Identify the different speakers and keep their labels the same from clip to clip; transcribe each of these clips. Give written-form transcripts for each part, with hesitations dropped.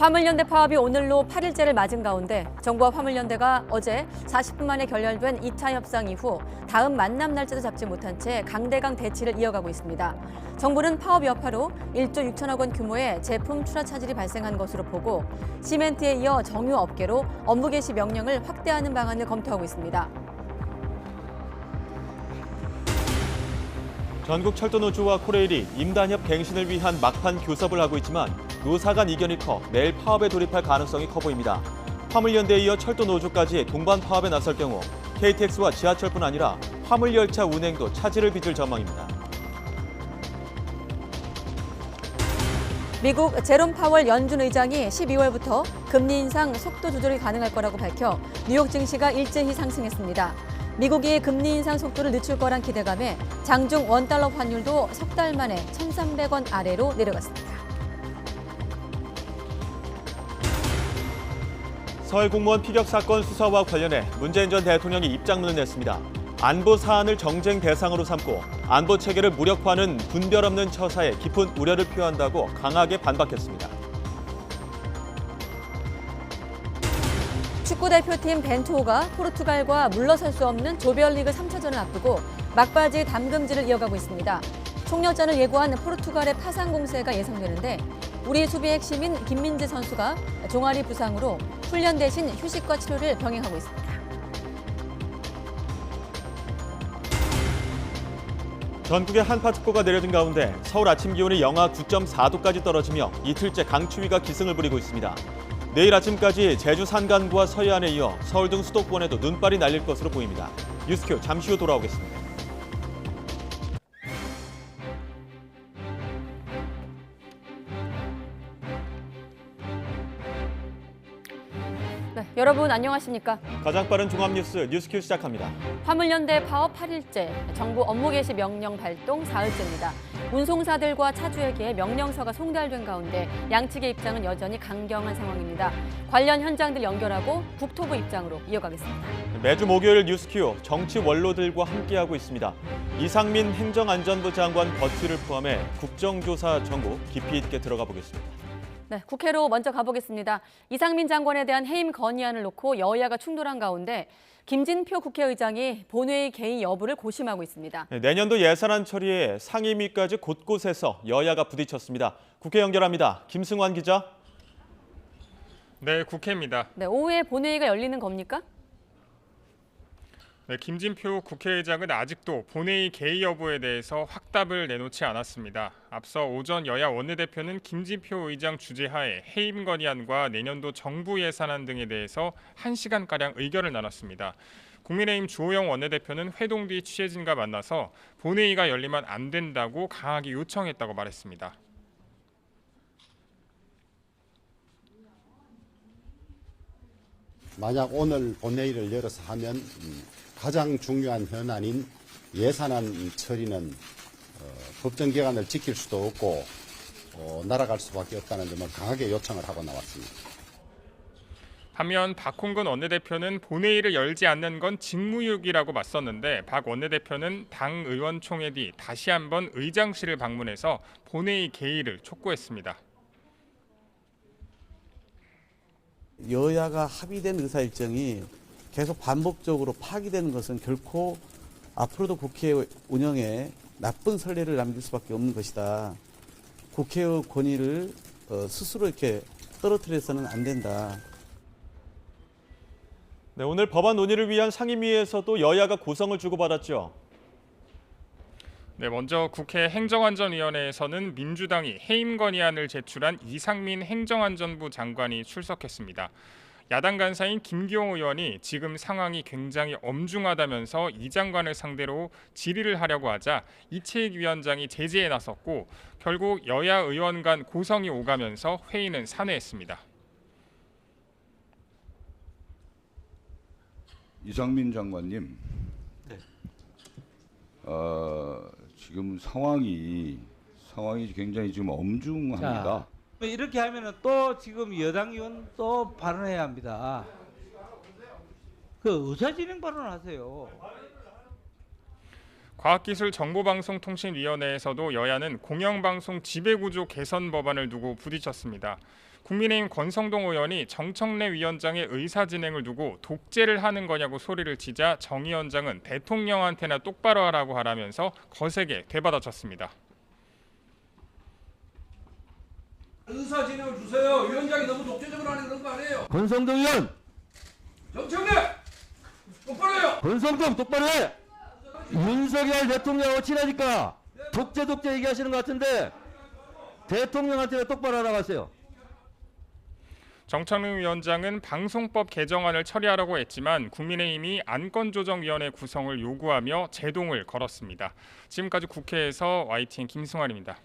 Speaker 1: 화물연대 파업이 오늘로 8일째를 맞은 가운데 정부와 화물연대가 어제 40분 만에 결렬된 2차 협상 이후 다음 만남 날짜도 잡지 못한 채 강대강 대치를 이어가고 있습니다. 정부는 파업 여파로 1조 6천억 원 규모의 제품 출하 차질이 발생한 것으로 보고 시멘트에 이어 정유업계로 업무 개시 명령을 확대하는 방안을 검토하고 있습니다.
Speaker 2: 전국 철도노조와 코레일이 임단협 갱신을 위한 막판 교섭을 하고 있지만 노사 간 이견이 커 내일 파업에 돌입할 가능성이 커 보입니다. 화물연대에 이어 철도노조까지 동반 파업에 나설 경우 KTX와 지하철뿐 아니라 화물열차 운행도 차질을 빚을 전망입니다.
Speaker 1: 미국 제롬 파월 연준 의장이 12월부터 금리 인상 속도 조절이 가능할 거라고 밝혀 뉴욕 증시가 일제히 상승했습니다. 미국이 금리 인상 속도를 늦출 거란 기대감에 장중 원달러 환율도 석 달 만에 1,300원 아래로 내려갔습니다.
Speaker 2: 서해 공무원 피격 사건 수사와 관련해 문재인 전 대통령이 입장문을 냈습니다. 안보 사안을 정쟁 대상으로 삼고 안보 체계를 무력화하는 분별 없는 처사에 깊은 우려를 표한다고 강하게 반박했습니다.
Speaker 1: 축구대표팀 벤투호가 포르투갈과 물러설 수 없는 조별리그 3차전을 앞두고 막바지 담금질을 이어가고 있습니다. 총력전을 예고한 포르투갈의 파상 공세가 예상되는데 우리 수비 핵심인 김민재 선수가 종아리 부상으로 훈련 대신 휴식과 치료를 병행하고 있습니다.
Speaker 2: 전국에 한파특보가 내려진 가운데 서울 아침 기온이 영하 9.4도까지 떨어지며 이틀째 강추위가 기승을 부리고 있습니다. 내일 아침까지 제주 산간과 서해안에 이어 서울 등 수도권에도 눈발이 날릴 것으로 보입니다. 뉴스큐 잠시 후 돌아오겠습니다.
Speaker 1: 네, 여러분 안녕하십니까?
Speaker 2: 가장 빠른 종합뉴스 뉴스큐 시작합니다.
Speaker 1: 화물연대 파업 8일째, 정부 업무 개시 명령 발동 4일째입니다. 운송사들과 차주에게 명령서가 송달된 가운데 양측의 입장은 여전히 강경한 상황입니다. 관련 현장들 연결하고 국토부 입장으로 이어가겠습니다.
Speaker 2: 매주 목요일 뉴스큐 정치 원로들과 함께하고 있습니다. 이상민 행정안전부 장관 버티를 포함해 국정조사 전국 깊이 있게 들어가 보겠습니다.
Speaker 1: 네, 국회로 먼저 가보겠습니다. 이상민 장관에 대한 해임 건의안을 놓고 여야가 충돌한 가운데 김진표 국회의장이 본회의 개의 여부를 고심하고 있습니다.
Speaker 2: 내년도 예산안 처리에 상임위까지 곳곳에서 여야가 부딪혔습니다. 국회 연결합니다. 김승환 기자.
Speaker 3: 네, 국회입니다.
Speaker 1: 네, 오후에 본회의가 열리는 겁니까?
Speaker 3: 네, 김진표 국회의장은 아직도 본회의 개의 여부에 대해서 확답을 내놓지 않았습니다. 앞서 오전 여야 원내대표는 김진표 의장 주재하에 해임 건의안과 내년도 정부 예산안 등에 대해서 1시간가량 의견을 나눴습니다. 국민의힘 주호영 원내대표는 회동 뒤 취재진과 만나서 본회의가 열리면 안 된다고 강하게 요청했다고 말했습니다.
Speaker 4: 만약 오늘 본회의를 열어서 하면 가장 중요한 현안인 예산안 처리는 법정 기간을 지킬 수도 없고 날아갈 수밖에 없다는 점을 강하게 요청을 하고 나왔습니다.
Speaker 3: 반면 박홍근 원내대표는 본회의를 열지 않는 건 직무유기라고 맞섰는데 박 원내대표는 당 의원총회 뒤 다시 한번 의장실을 방문해서 본회의 개의를 촉구했습니다.
Speaker 5: 여야가 합의된 의사일정이 계속 반복적으로 파기되는 것은 결코 앞으로도 국회 운영에 나쁜 선례를 남길 수밖에 없는 것이다. 국회의 권위를 스스로 이렇게 떨어뜨려서는 안 된다.
Speaker 2: 네, 오늘 법안 논의를 위한 상임위에서도 여야가 고성을 주고받았죠.
Speaker 3: 네, 먼저 국회 행정안전위원회에서는 민주당이 해임 건의안을 제출한 이상민 행정안전부 장관이 출석했습니다. 야당 간사인 김기용 의원이 지금 상황이 굉장히 엄중하다면서 이 장관을 상대로 질의를 하려고 하자 이채익 위원장이 제재에 나섰고 결국 여야 의원 간 고성이 오가면서 회의는 산회했습니다.
Speaker 6: 이상민 장관님,
Speaker 7: 네.
Speaker 6: 지금 상황이 굉장히 지금 엄중합니다.
Speaker 7: 자, 이렇게 하면은 또 지금 여당 의원 또 발언해야 합니다. 그 의사진행 발언하세요.
Speaker 3: 과학기술정보방송통신위원회에서도 여야는 공영방송 지배구조 개선 법안을 두고 부딪혔습니다. 국민의힘 권성동 의원이 정청래 위원장의 의사진행을 두고 독재를 하는 거냐고 소리를 치자 정 위원장은 대통령한테나 똑바로 하라고 하라면서 거세게 되받아쳤습니다.
Speaker 8: 의사진행을 주세요. 위원장이 너무 독재적으로 하는 그런 거 아니에요.
Speaker 9: 권성동 의원!
Speaker 8: 정청래! 똑바로 해요!
Speaker 9: 권성동 똑바로 해! 윤석열 대통령하고 친하니까 독재 얘기하시는 것 같은데 대통령한테 똑바로 하라고 하세요.
Speaker 3: 정청래 위원장은 방송법 개정안을 처리하라고 했지만 국민의힘이 안건조정위원회 구성을 요구하며 제동을 걸었습니다. 지금까지 국회에서 YTN 김승환입니다.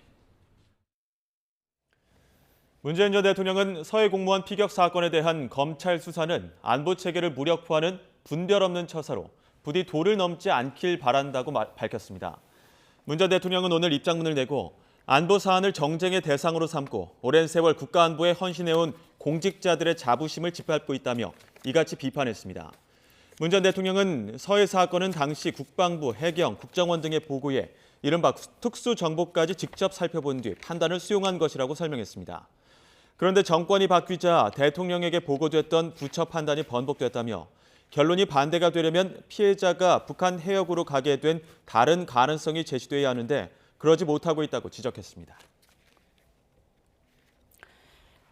Speaker 2: 문재인 전 대통령은 서해 공무원 피격 사건에 대한 검찰 수사는 안보 체계를 무력화하는 분별 없는 처사로 부디 도를 넘지 않길 바란다고 밝혔습니다. 문 전 대통령은 오늘 입장문을 내고 안보 사안을 정쟁의 대상으로 삼고 오랜 세월 국가안보에 헌신해온 공직자들의 자부심을 짓밟고 있다며 이같이 비판했습니다. 문 전 대통령은 서해 사건은 당시 국방부, 해경, 국정원 등의 보고에 이른바 특수정보까지 직접 살펴본 뒤 판단을 수용한 것이라고 설명했습니다. 그런데 정권이 바뀌자 대통령에게 보고됐던 부처 판단이 번복됐다며 결론이 반대가 되려면 피해자가 북한 해역으로 가게 된 다른 가능성이 제시돼야 하는데 그러지 못하고 있다고 지적했습니다.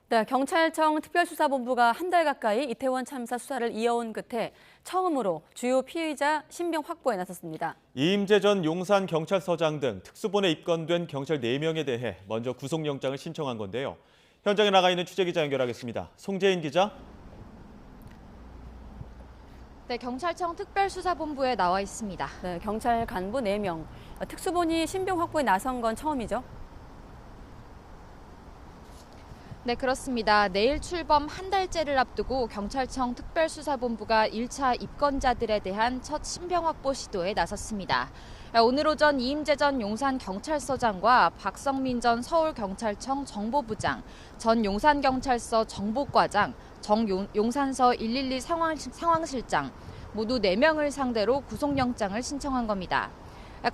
Speaker 1: 네, 경찰청 특별수사본부가 한 달 가까이 이태원 참사 수사를 이어온 끝에 처음으로 주요 피의자 신병 확보에 나섰습니다.
Speaker 2: 이임재 전 용산경찰서장 등 특수본에 입건된 경찰 4명에 대해 먼저 구속영장을 신청한 건데요. 현장에 나가 있는 취재기자 연결하겠습니다. 송재인 기자.
Speaker 10: 네, 경찰청 특별수사본부에 나와 있습니다.
Speaker 1: 네, 경찰 간부 4명. 특수본이 신병 확보에 나선 건 처음이죠?
Speaker 10: 네, 그렇습니다. 내일 출범 한 달째를 앞두고 경찰청 특별수사본부가 1차 입건자들에 대한 첫 신병 확보 시도에 나섰습니다. 오늘 오전 이임재 전 용산경찰서장과 박성민 전 서울경찰청 정보부장, 전 용산경찰서 정보과장, 용산서 112 상황실장 모두 4명을 상대로 구속영장을 신청한 겁니다.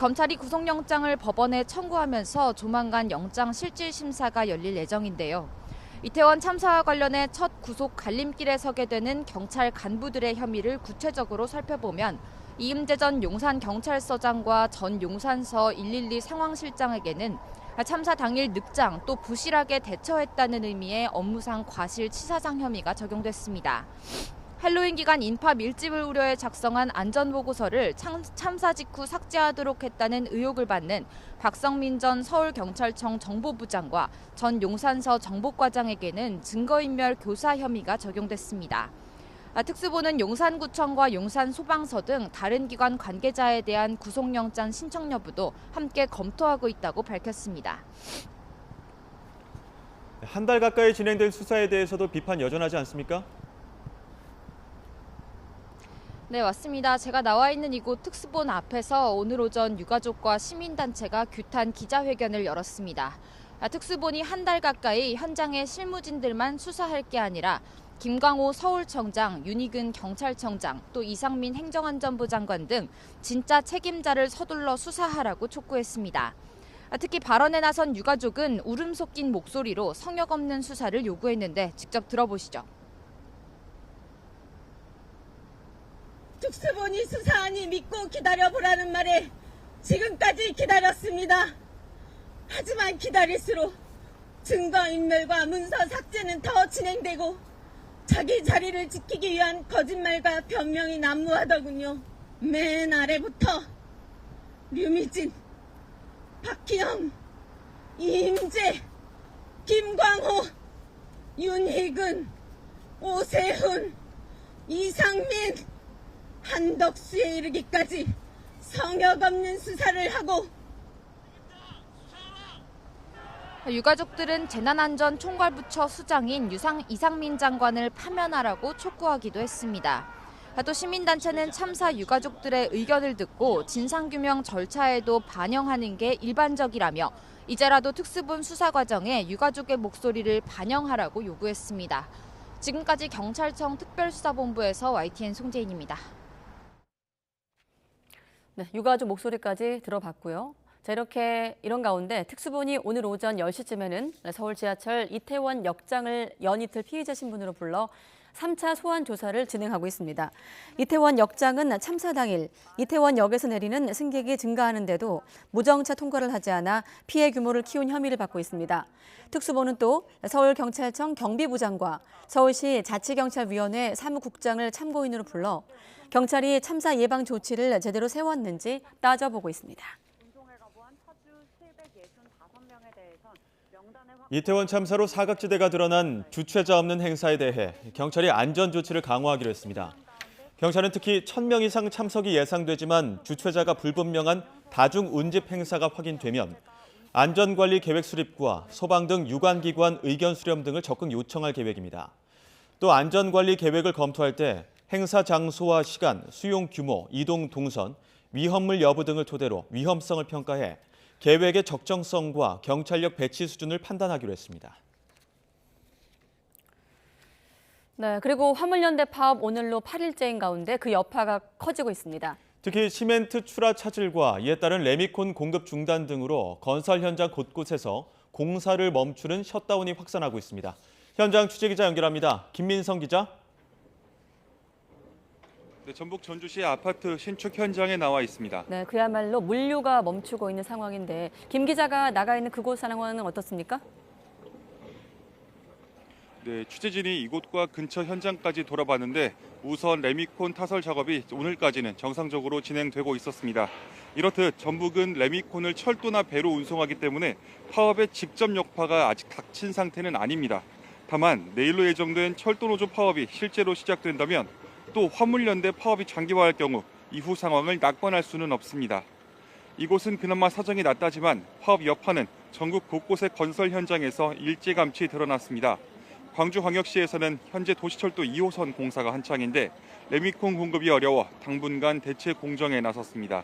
Speaker 10: 검찰이 구속영장을 법원에 청구하면서 조만간 영장 실질심사가 열릴 예정인데요. 이태원 참사와 관련해 첫 구속 갈림길에 서게 되는 경찰 간부들의 혐의를 구체적으로 살펴보면 이임재 전 용산경찰서장과 전 용산서 112 상황실장에게는 참사 당일 늑장 또 부실하게 대처했다는 의미의 업무상 과실치사상 혐의가 적용됐습니다. 할로윈 기간 인파 밀집을 우려해 작성한 안전보고서를 참사 직후 삭제하도록 했다는 의혹을 받는 박성민 전 서울경찰청 정보부장과 전 용산서 정보과장에게는 증거인멸 교사 혐의가 적용됐습니다. 특수본은 용산구청과 용산소방서 등 다른 기관 관계자에 대한 구속영장 신청 여부도 함께 검토하고 있다고 밝혔습니다.
Speaker 2: 한 달 가까이 진행된 수사에 대해서도 비판 여전하지 않습니까?
Speaker 10: 네, 맞습니다. 제가 나와 있는 이곳 특수본 앞에서 오늘 오전 유가족과 시민단체가 규탄 기자회견을 열었습니다. 특수본이 한 달 가까이 현장의 실무진들만 수사할 게 아니라 김광호 서울청장, 윤희근 경찰청장, 또 이상민 행정안전부 장관 등 진짜 책임자를 서둘러 수사하라고 촉구했습니다. 특히 발언에 나선 유가족은 울음 섞인 목소리로 성역 없는 수사를 요구했는데 직접 들어보시죠.
Speaker 11: 특수본이 수사하니 믿고 기다려보라는 말에 지금까지 기다렸습니다. 하지만 기다릴수록 증거인멸과 문서 삭제는 더 진행되고 자기 자리를 지키기 위한 거짓말과 변명이 난무하더군요. 맨 아래부터 류미진, 박희영, 이임재, 김광호, 윤희근, 오세훈, 이상민, 한덕수에 이르기까지 성역 없는 수사를 하고
Speaker 10: 유가족들은 재난안전총괄부처 수장인 이상민 장관을 파면하라고 촉구하기도 했습니다. 또 시민단체는 참사 유가족들의 의견을 듣고 진상규명 절차에도 반영하는 게 일반적이라며 이제라도 특수본 수사 과정에 유가족의 목소리를 반영하라고 요구했습니다. 지금까지 경찰청 특별수사본부에서 YTN 송재인입니다.
Speaker 1: 네, 유가족 목소리까지 들어봤고요. 자, 이런 가운데 특수본이 오늘 오전 10시쯤에는 서울 지하철 이태원 역장을 연이틀 피의자 신분으로 불러 3차 소환 조사를 진행하고 있습니다. 이태원 역장은 참사 당일 이태원역에서 내리는 승객이 증가하는데도 무정차 통과를 하지 않아 피해 규모를 키운 혐의를 받고 있습니다. 특수본은 또 서울경찰청 경비부장과 서울시 자치경찰위원회 사무국장을 참고인으로 불러 경찰이 참사 예방 조치를 제대로 세웠는지 따져보고 있습니다.
Speaker 2: 이태원 참사로 사각지대가 드러난 주최자 없는 행사에 대해 경찰이 안전 조치를 강화하기로 했습니다. 경찰은 특히 1,000명 이상 참석이 예상되지만 주최자가 불분명한 다중 운집 행사가 확인되면 안전관리 계획 수립과 소방 등 유관기관 의견 수렴 등을 적극 요청할 계획입니다. 또 안전관리 계획을 검토할 때 행사 장소와 시간, 수용 규모, 이동 동선, 위험물 여부 등을 토대로 위험성을 평가해 계획의 적정성과 경찰력 배치 수준을 판단하기로 했습니다.
Speaker 1: 네, 그리고 화물연대 파업 오늘로 8일째인 가운데 그 여파가 커지고 있습니다.
Speaker 2: 특히 시멘트 출하 차질과 이에 따른 레미콘 공급 중단 등으로 건설 현장 곳곳에서 공사를 멈추는 셧다운이 확산하고 있습니다. 현장 취재기자 연결합니다. 김민성 기자.
Speaker 12: 네, 전북 전주시 아파트 신축 현장에 나와 있습니다.
Speaker 1: 네, 그야말로 물류가 멈추고 있는 상황인데 김 기자가 나가 있는 그곳 상황은 어떻습니까?
Speaker 12: 네, 취재진이 이곳과 근처 현장까지 돌아봤는데 우선 레미콘 타설 작업이 오늘까지는 정상적으로 진행되고 있었습니다. 이렇듯 전북은 레미콘을 철도나 배로 운송하기 때문에 파업의 직접 여파가 아직 닥친 상태는 아닙니다. 다만 내일로 예정된 철도노조 파업이 실제로 시작된다면 또 화물연대 파업이 장기화할 경우 이후 상황을 낙관할 수는 없습니다. 이곳은 그나마 사정이 낫다지만 파업 여파는 전국 곳곳의 건설 현장에서 일찌감치 드러났습니다. 광주광역시에서는 현재 도시철도 2호선 공사가 한창인데 레미콘 공급이 어려워 당분간 대체 공정에 나섰습니다.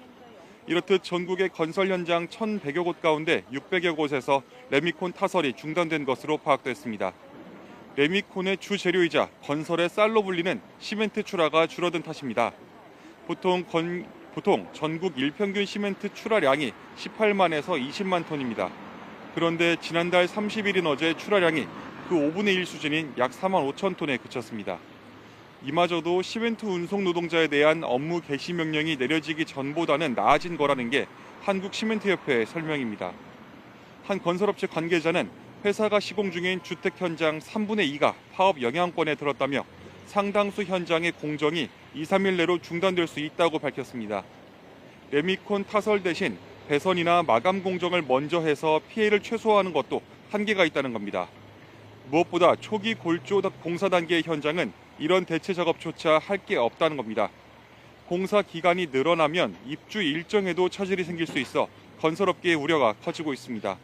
Speaker 12: 이렇듯 전국의 건설 현장 1,100여 곳 가운데 600여 곳에서 레미콘 타설이 중단된 것으로 파악됐습니다. 레미콘의 주 재료이자 건설의 쌀로 불리는 시멘트 출하가 줄어든 탓입니다. 보통 전국 일평균 시멘트 출하량이 18만에서 20만 톤입니다. 그런데 지난달 30일인 어제 출하량이 그 5분의 1 수준인 약 4만 5천 톤에 그쳤습니다. 이마저도 시멘트 운송 노동자에 대한 업무 개시 명령이 내려지기 전보다는 나아진 거라는 게 한국시멘트협회의 설명입니다. 한 건설업체 관계자는 회사가 시공 중인 주택 현장 3분의 2가 파업 영향권에 들었다며 상당수 현장의 공정이 2, 3일 내로 중단될 수 있다고 밝혔습니다. 레미콘 타설 대신 배선이나 마감 공정을 먼저 해서 피해를 최소화하는 것도 한계가 있다는 겁니다. 무엇보다 초기 골조 공사 단계의 현장은 이런 대체 작업조차 할 게 없다는 겁니다. 공사 기간이 늘어나면 입주 일정에도 차질이 생길 수 있어 건설업계의 우려가 커지고 있습니다.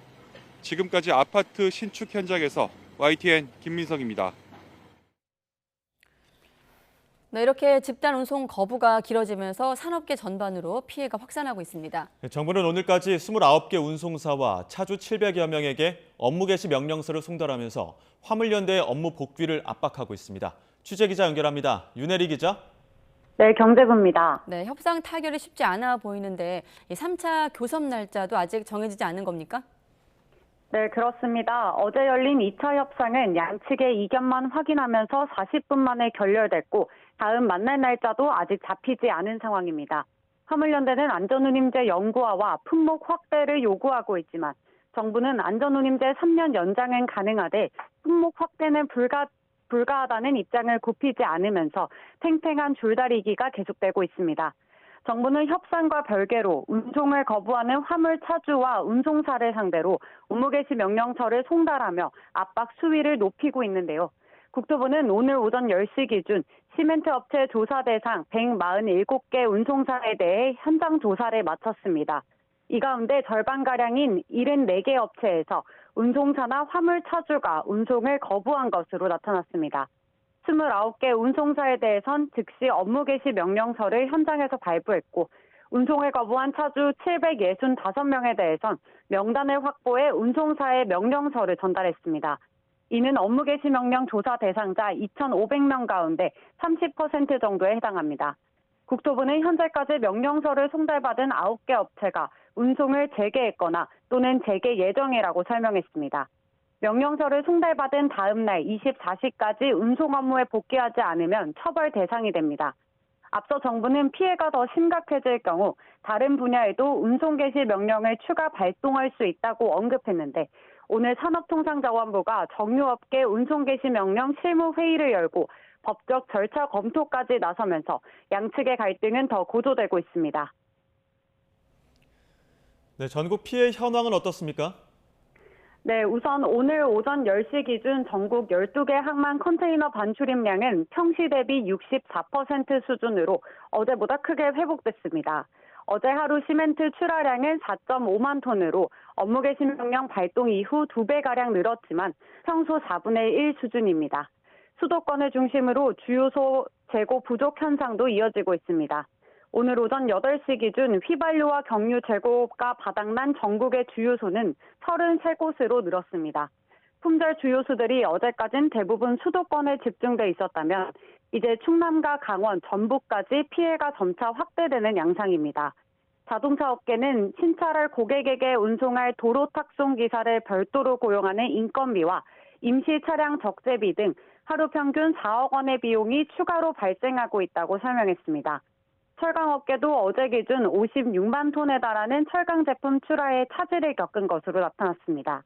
Speaker 12: 지금까지 아파트 신축 현장에서 YTN 김민성입니다.
Speaker 1: 네, 이렇게 집단 운송 거부가 길어지면서 산업계 전반으로 피해가 확산하고 있습니다.
Speaker 2: 정부는 오늘까지 29개 운송사와 차주 700여 명에게 업무 개시 명령서를 송달하면서 화물연대의 업무 복귀를 압박하고 있습니다. 취재기자 연결합니다. 윤혜리 기자.
Speaker 13: 네, 경제부입니다.
Speaker 1: 네, 협상 타결이 쉽지 않아 보이는데 이 3차 교섭 날짜도 아직 정해지지 않은 겁니까?
Speaker 13: 네, 그렇습니다. 어제 열린 2차 협상은 양측의 이견만 확인하면서 40분 만에 결렬됐고 다음 만날 날짜도 아직 잡히지 않은 상황입니다. 화물연대는 안전운임제 연구화와 품목 확대를 요구하고 있지만 정부는 안전운임제 3년 연장은 가능하되 품목 확대는 불가하다는 입장을 굽히지 않으면서 팽팽한 줄다리기가 계속되고 있습니다. 정부는 협상과 별개로 운송을 거부하는 화물 차주와 운송사를 상대로 업무 개시 명령서를 송달하며 압박 수위를 높이고 있는데요. 국토부는 오늘 오전 10시 기준 시멘트 업체 조사 대상 147개 운송사에 대해 현장 조사를 마쳤습니다. 이 가운데 절반가량인 74개 업체에서 운송사나 화물 차주가 운송을 거부한 것으로 나타났습니다. 29개 운송사에 대해선 즉시 업무 개시 명령서를 현장에서 발부했고 운송을 거부한 차주 765명에 대해선 명단을 확보해 운송사에 명령서를 전달했습니다. 이는 업무 개시 명령 조사 대상자 2,500명 가운데 30% 정도에 해당합니다. 국토부는 현재까지 명령서를 송달받은 9개 업체가 운송을 재개했거나 또는 재개 예정이라고 설명했습니다. 명령서를 송달받은 다음 날 24시까지 운송 업무에 복귀하지 않으면 처벌 대상이 됩니다. 앞서 정부는 피해가 더 심각해질 경우 다른 분야에도 운송 개시 명령을 추가 발동할 수 있다고 언급했는데 오늘 산업통상자원부가 정유업계 운송 개시 명령 실무 회의를 열고 법적 절차 검토까지 나서면서 양측의 갈등은 더 고조되고 있습니다.
Speaker 2: 네, 전국 피해 현황은 어떻습니까?
Speaker 13: 네, 우선 오늘 오전 10시 기준 전국 12개 항만 컨테이너 반출입량은 평시 대비 64% 수준으로 어제보다 크게 회복됐습니다. 어제 하루 시멘트 출하량은 4.5만 톤으로 업무 개시 명령 발동 이후 2배가량 늘었지만 평소 4분의 1 수준입니다. 수도권을 중심으로 주유소 재고 부족 현상도 이어지고 있습니다. 오늘 오전 8시 기준 휘발유와 경유 재고가 바닥난 전국의 주유소는 33곳으로 늘었습니다. 품절 주유소들이 어제까진 대부분 수도권에 집중돼 있었다면 이제 충남과 강원, 전북까지 피해가 점차 확대되는 양상입니다. 자동차 업계는 신차를 고객에게 운송할 도로 탁송 기사를 별도로 고용하는 인건비와 임시 차량 적재비 등 하루 평균 4억 원의 비용이 추가로 발생하고 있다고 설명했습니다. 철강업계도 어제 기준 56만 톤에 달하는 철강 제품 출하에 차질을 겪은 것으로 나타났습니다.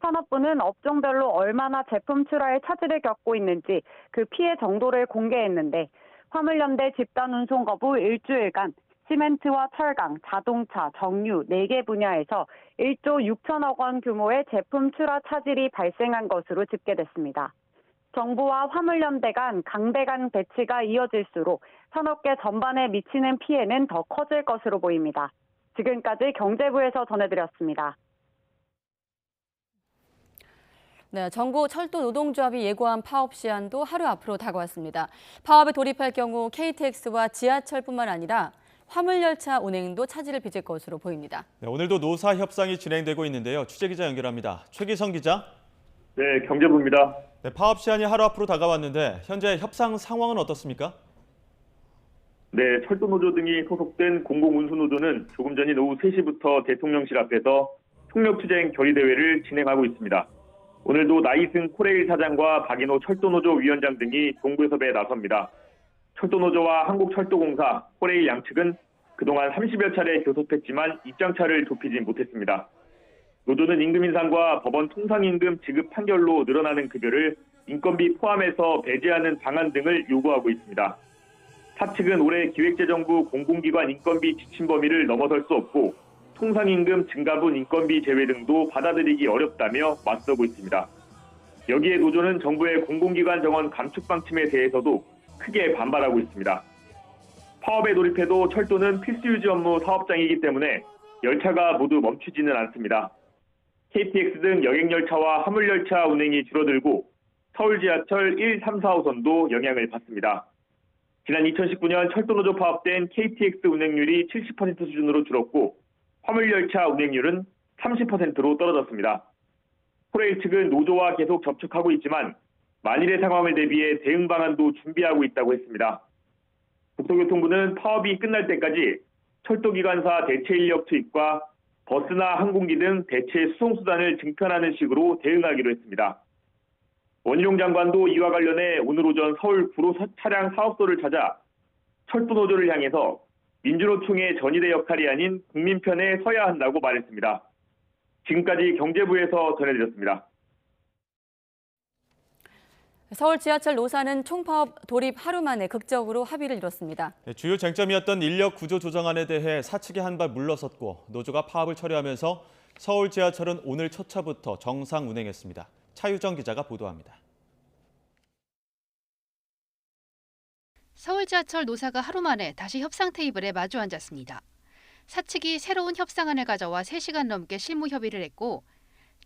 Speaker 13: 산업부는 업종별로 얼마나 제품 출하에 차질을 겪고 있는지 그 피해 정도를 공개했는데 화물연대 집단 운송 거부 일주일간 시멘트와 철강, 자동차, 정유 4개 분야에서 1조 6천억 원 규모의 제품 출하 차질이 발생한 것으로 집계됐습니다. 정부와 화물연대 간 강대강 대치가 이어질수록 산업계 전반에 미치는 피해는 더 커질 것으로 보입니다. 지금까지 경제부에서 전해드렸습니다.
Speaker 1: 네, 정부 철도 노동조합이 예고한 파업 시한도 하루 앞으로 다가왔습니다. 파업에 돌입할 경우 KTX와 지하철뿐만 아니라 화물열차 운행도 차질을 빚을 것으로 보입니다.
Speaker 2: 네, 오늘도 노사 협상이 진행되고 있는데요. 취재기자 연결합니다. 최기성 기자.
Speaker 14: 네, 경제부입니다.
Speaker 2: 네, 파업 시한이 하루 앞으로 다가왔는데 현재 협상 상황은 어떻습니까?
Speaker 14: 네, 철도노조 등이 소속된 공공운수노조는 조금 전인 오후 3시부터 대통령실 앞에서 총력투쟁 결의대회를 진행하고 있습니다. 오늘도 나이승 코레일 사장과 박인호 철도노조 위원장 등이 동부에섭에 나섭니다. 철도노조와 한국철도공사, 코레일 양측은 그동안 30여 차례 교섭했지만 입장차를 좁히지 못했습니다. 노조는 임금 인상과 법원 통상임금 지급 판결로 늘어나는 급여를 인건비 포함해서 배제하는 방안 등을 요구하고 있습니다. 사측은 올해 기획재정부 공공기관 인건비 지침 범위를 넘어설 수 없고 통상임금 증가분 인건비 제외 등도 받아들이기 어렵다며 맞서고 있습니다. 여기에 노조는 정부의 공공기관 정원 감축 방침에 대해서도 크게 반발하고 있습니다. 파업에 돌입해도 철도는 필수 유지 업무 사업장이기 때문에 열차가 모두 멈추지는 않습니다. KTX 등 여객열차와 화물열차 운행이 줄어들고 서울 지하철 1, 3, 4호선도 영향을 받습니다. 지난 2019년 철도노조 파업된 KTX 운행률이 70% 수준으로 줄었고 화물열차 운행률은 30%로 떨어졌습니다. 코레일 측은 노조와 계속 접촉하고 있지만 만일의 상황을 대비해 대응 방안도 준비하고 있다고 했습니다. 국토교통부는 파업이 끝날 때까지 철도기관사 대체 인력 투입과 버스나 항공기 등 대체 수송수단을 증편하는 식으로 대응하기로 했습니다. 원희룡 장관도 이와 관련해 오늘 오전 서울 구로 차량 사업소를 찾아 철도노조를 향해서 민주노총의 전위대 역할이 아닌 국민 편에 서야 한다고 말했습니다. 지금까지 경제부에서 전해드렸습니다.
Speaker 1: 서울 지하철 노사는 총파업 돌입 하루 만에 극적으로 합의를 이뤘습니다.
Speaker 2: 네, 주요 쟁점이었던 인력 구조 조정안에 대해 사측이 한 발 물러섰고 노조가 파업을 처리하면서 서울 지하철은 오늘 첫 차부터 정상 운행했습니다. 차유정 기자가 보도합니다.
Speaker 15: 서울 지하철 노사가 하루 만에 다시 협상 테이블에 마주 앉았습니다. 사측이 새로운 협상안을 가져와 3시간 넘게 실무 협의를 했고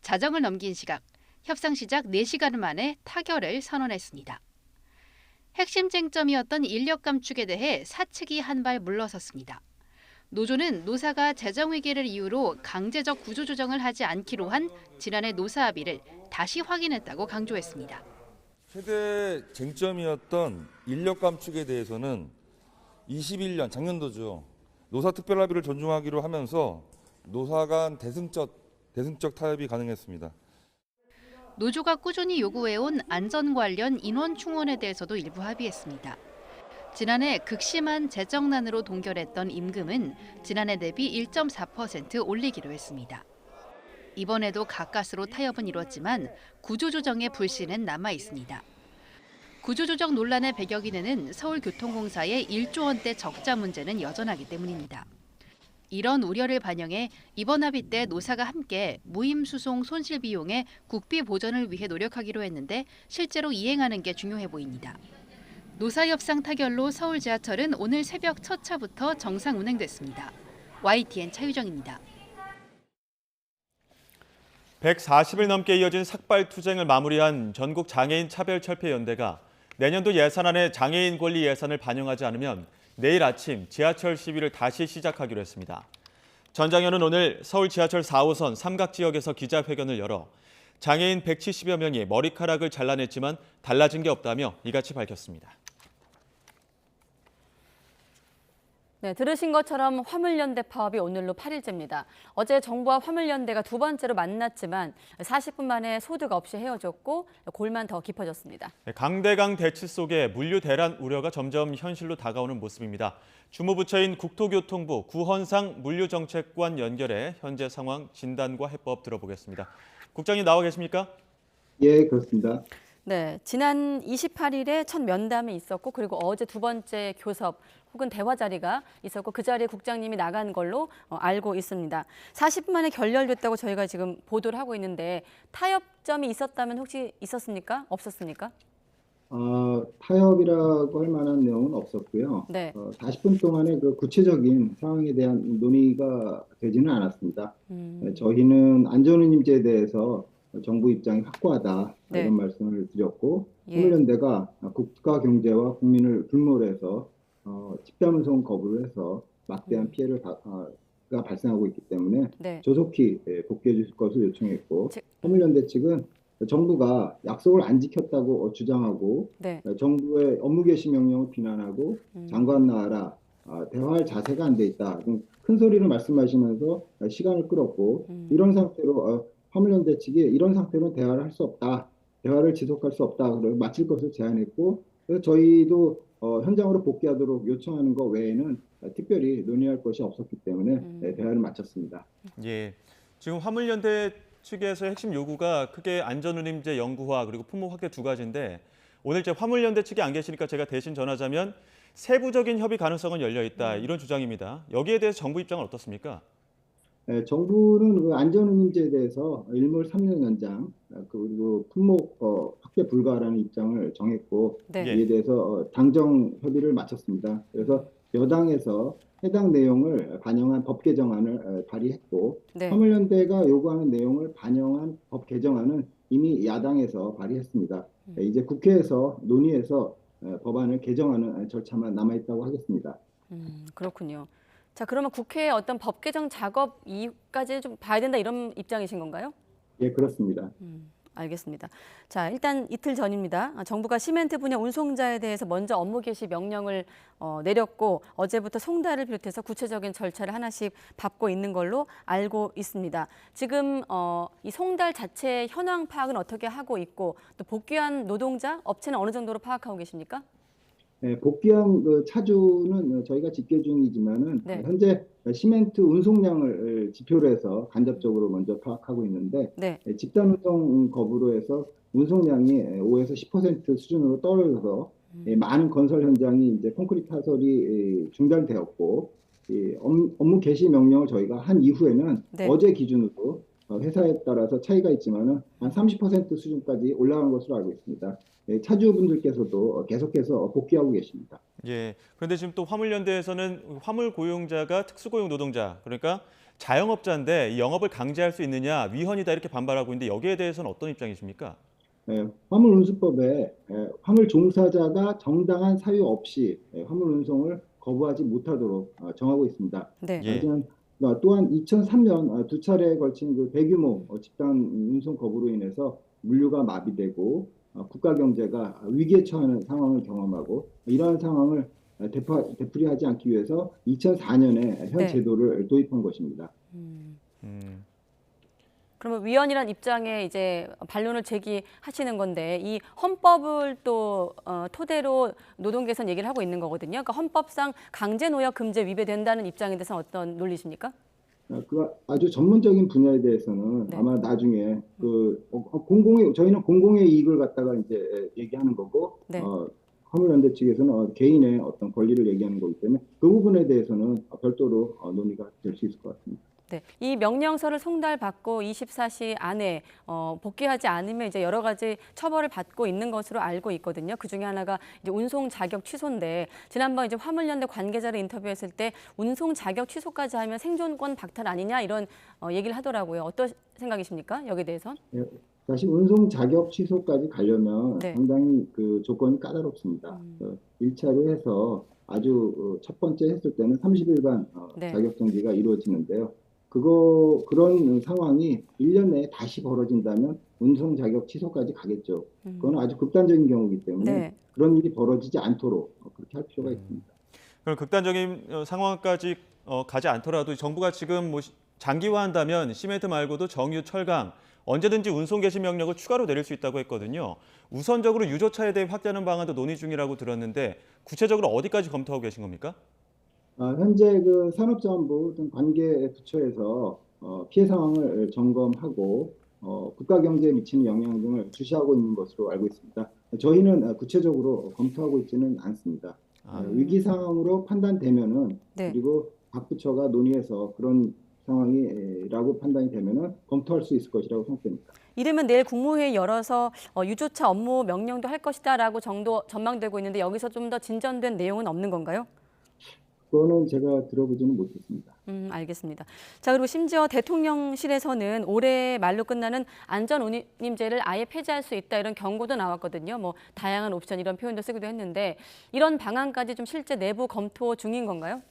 Speaker 15: 자정을 넘긴 시각, 협상 시작 4시간 만에 타결을 선언했습니다. 핵심 쟁점이었던 인력 감축에 대해 사측이 한 발 물러섰습니다. 노조는 노사가 재정위기를 이유로 강제적 구조조정을 하지 않기로 한 지난해 노사 합의를 다시 확인했다고 강조했습니다.
Speaker 16: 최대 쟁점이었던 인력 감축에 대해서는 21년 작년도죠. 노사특별합의를 존중하기로 하면서 노사 간 대승적 타협이 가능했습니다.
Speaker 15: 노조가 꾸준히 요구해온 안전 관련 인원 충원에 대해서도 일부 합의했습니다. 지난해 극심한 재정난으로 동결했던 임금은 지난해 대비 1.4% 올리기로 했습니다. 이번에도 가까스로 타협은 이뤘지만 구조조정의 불씨는 남아 있습니다. 구조조정 논란의 배경이 되는 서울교통공사의 1조 원대 적자 문제는 여전하기 때문입니다. 이런 우려를 반영해 이번 합의 때 노사가 함께 무임수송 손실 비용의 국비 보전을 위해 노력하기로 했는데 실제로 이행하는 게 중요해 보입니다. 노사 협상 타결로 서울 지하철은 오늘 새벽 첫 차부터 정상 운행됐습니다. YTN 차유정입니다.
Speaker 2: 140일 넘게 이어진 삭발 투쟁을 마무리한 전국 장애인 차별철폐연대가 내년도 예산안에 장애인 권리 예산을 반영하지 않으면 내일 아침 지하철 시위를 다시 시작하기로 했습니다. 전 장현은 오늘 서울 지하철 4호선 삼각지역에서 기자회견을 열어 장애인 170여 명이 머리카락을 잘라냈지만 달라진 게 없다며 이같이 밝혔습니다.
Speaker 1: 네, 들으신 것처럼 화물연대 파업이 오늘로 8일째입니다. 어제 정부와 화물연대가 두 번째로 만났지만 40분 만에 소득 없이 헤어졌고 골만 더 깊어졌습니다.
Speaker 2: 강대강 대치 속에 물류 대란 우려가 점점 현실로 다가오는 모습입니다. 주무부처인 국토교통부 구헌상 물류정책관 연결해 현재 상황 진단과 해법 들어보겠습니다. 국장님 나와 계십니까?
Speaker 17: 예, 그렇습니다.
Speaker 1: 네, 지난 28일에 첫 면담이 있었고 그리고 어제 두 번째 교섭 혹은 대화 자리가 있었고 그 자리에 국장님이 나간 걸로 알고 있습니다. 40분 만에 결렬됐다고 저희가 지금 보도를 하고 있는데 타협점이 있었다면 혹시 있었습니까? 없었습니까?
Speaker 17: 타협이라고 할 만한 내용은 없었고요.
Speaker 1: 네.
Speaker 17: 40분 동안의 그 구체적인 상황에 대한 논의가 되지는 않았습니다. 저희는 안전운임제에 대해서 정부 입장이 확고하다
Speaker 1: 네.
Speaker 17: 이런 말씀을 드렸고
Speaker 1: 예.
Speaker 17: 화물연대가 국가 경제와 국민을 불몰해서 집단운송 거부를 해서 막대한 피해가 발생하고 있기 때문에
Speaker 1: 네.
Speaker 17: 조속히 복귀해 주실 것을 요청했고 화물연대 측은 정부가 약속을 안 지켰다고 주장하고
Speaker 1: 네.
Speaker 17: 정부의 업무 개시 명령을 비난하고 장관 나와라 대화할 자세가 안 돼 있다. 큰 소리로 말씀하시면서 시간을 끌었고 이런 상태로 화물연대 측이 이런 상태로 대화를 할 수 없다. 대화를 지속할 수 없다. 그래서 마칠 것을 제안했고 그래서 저희도 현장으로 복귀하도록 요청하는 것 외에는 특별히 논의할 것이 없었기 때문에 대화를 마쳤습니다.
Speaker 2: 예, 지금 화물연대 측에서의 핵심 요구가 크게 안전운임제 영구화 그리고 품목 확대 두 가지인데 오늘 이제 화물연대 측이 안 계시니까 제가 대신 전하자면 세부적인 협의 가능성은 열려 있다 이런 주장입니다. 여기에 대해서 정부 입장은 어떻습니까?
Speaker 17: 네, 정부는 그 안전운임제에 대해서 일몰 3년 연장 그리고 품목 확대 불가라는 입장을 정했고
Speaker 1: 네.
Speaker 17: 이에 대해서 당정 협의를 마쳤습니다. 그래서 여당에서 해당 내용을 반영한 법 개정안을 발의했고
Speaker 1: 네.
Speaker 17: 화물연대가 요구하는 내용을 반영한 법 개정안은 이미 야당에서 발의했습니다. 이제 국회에서 논의해서 법안을 개정하는 절차만 남아있다고 하겠습니다.
Speaker 1: 그렇군요. 자, 그러면 국회의 어떤 법 개정 작업 이후까지 좀 봐야 된다 이런 입장이신 건가요?
Speaker 17: 예, 그렇습니다.
Speaker 1: 알겠습니다. 자, 일단 이틀 전입니다. 정부가 시멘트 분야 운송자에 대해서 먼저 업무 개시 명령을 내렸고 어제부터 송달을 비롯해서 구체적인 절차를 하나씩 밟고 있는 걸로 알고 있습니다. 지금 이 송달 자체 현황 파악은 어떻게 하고 있고 또 복귀한 노동자, 업체는 어느 정도로 파악하고 계십니까?
Speaker 17: 네, 복귀한 그 차주는 저희가 집계 중이지만은
Speaker 1: 네.
Speaker 17: 현재 시멘트 운송량을 지표로 해서 간접적으로 먼저 파악하고 있는데
Speaker 1: 네.
Speaker 17: 집단 운송 거부로 해서 운송량이 5에서 10% 수준으로 떨어져서 많은 건설 현장이 이제 콘크리트 타설이 중단되었고 업무 개시 명령을 저희가 한 이후에는
Speaker 1: 네.
Speaker 17: 어제 기준으로 회사에 따라서 차이가 있지만은 한 30% 수준까지 올라간 것으로 알고 있습니다. 차주분들께서도 계속해서 복귀하고 계십니다.
Speaker 2: 예. 그런데 지금 또 화물연대에서는 화물 고용자가 특수고용 노동자, 그러니까 자영업자인데 이 영업을 강제할 수 있느냐, 위헌이다 이렇게 반발하고 있는데 여기에 대해서는 어떤 입장이십니까?
Speaker 17: 화물운수법에 화물 종사자가 정당한 사유 없이 화물 운송을 거부하지 못하도록 정하고 있습니다.
Speaker 1: 네.
Speaker 2: 예.
Speaker 17: 또한 2003년 두 차례에 걸친 그 대규모 집단 운송 거부로 인해서 물류가 마비되고 국가 경제가 위기에 처하는 상황을 경험하고 이러한 상황을 되풀이하지 않기 위해서 2004년에 현
Speaker 1: 네.
Speaker 17: 제도를 도입한 것입니다.
Speaker 1: 그러면 위원이란 입장에 이제 반론을 제기하시는 건데 이 헌법을 또 토대로 노동계선 얘기를 하고 있는 거거든요. 그러니까 헌법상 강제노역 금지 위배된다는 입장에 대해서는 어떤 논리십니까?
Speaker 17: 그 아주 전문적인 분야에 대해서는
Speaker 1: 네.
Speaker 17: 아마 나중에 저희는 공공의 이익을 갖다가 이제 얘기하는 거고
Speaker 1: 네.
Speaker 17: 화물연대 측에서는 개인의 어떤 권리를 얘기하는 거기 때문에 그 부분에 대해서는 별도로 논의가 될 수 있을 것 같습니다.
Speaker 1: 네, 이 명령서를 송달받고 24시 안에 복귀하지 않으면 이제 여러 가지 처벌을 받고 있는 것으로 알고 있거든요. 그 중에 하나가 이제 운송 자격 취소인데 지난번 이제 화물연대 관계자를 인터뷰했을 때 운송 자격 취소까지 하면 생존권 박탈 아니냐 이런 얘기를 하더라고요. 어떤 생각이십니까? 여기에 대해선?
Speaker 17: 네, 사실 운송 자격 취소까지 가려면
Speaker 1: 네.
Speaker 17: 상당히 그 조건이 까다롭습니다. 1차로 해서 아주 첫 번째 했을 때는 30일간
Speaker 1: 네.
Speaker 17: 자격 정지가 이루어지는데요. 그런 상황이 1년 내에 다시 벌어진다면 운송 자격 취소까지 가겠죠. 그건 아주 극단적인 경우이기 때문에
Speaker 1: 네.
Speaker 17: 그런 일이 벌어지지 않도록 그렇게 할 필요가 있습니다.
Speaker 2: 그럼 극단적인 상황까지 가지 않더라도 정부가 지금 뭐 장기화한다면 시멘트 말고도 정유, 철강 언제든지 운송 개시 명령을 추가로 내릴 수 있다고 했거든요. 우선적으로 유조차에 대해 확대하는 방안도 논의 중이라고 들었는데 구체적으로 어디까지 검토하고 계신 겁니까?
Speaker 17: 현재 그 산업자원부 등 관계 부처에서 피해 상황을 점검하고 국가 경제에 미치는 영향 등을 주시하고 있는 것으로 알고 있습니다. 저희는 구체적으로 검토하고 있지는 않습니다. 위기 상황으로 판단되면은
Speaker 1: 네.
Speaker 17: 그리고 각 부처가 논의해서 그런 상황이라고 판단이 되면은 검토할 수 있을 것이라고 생각됩니다.
Speaker 1: 이르면 내일 국무회의 열어서 유조차 업무 명령도 할 것이다라고 정도 전망되고 있는데 여기서 좀 더 진전된 내용은 없는 건가요?
Speaker 17: 그거는 제가 들어보지는 못했습니다.
Speaker 1: 알겠습니다. 자, 그리고 심지어 대통령실에서는 올해 말로 끝나는 안전운임제를 아예 폐지할 수 있다 이런 경고도 나왔거든요. 뭐 다양한 옵션 이런 표현도 쓰기도 했는데 이런 방안까지 좀 실제 내부 검토 중인 건가요?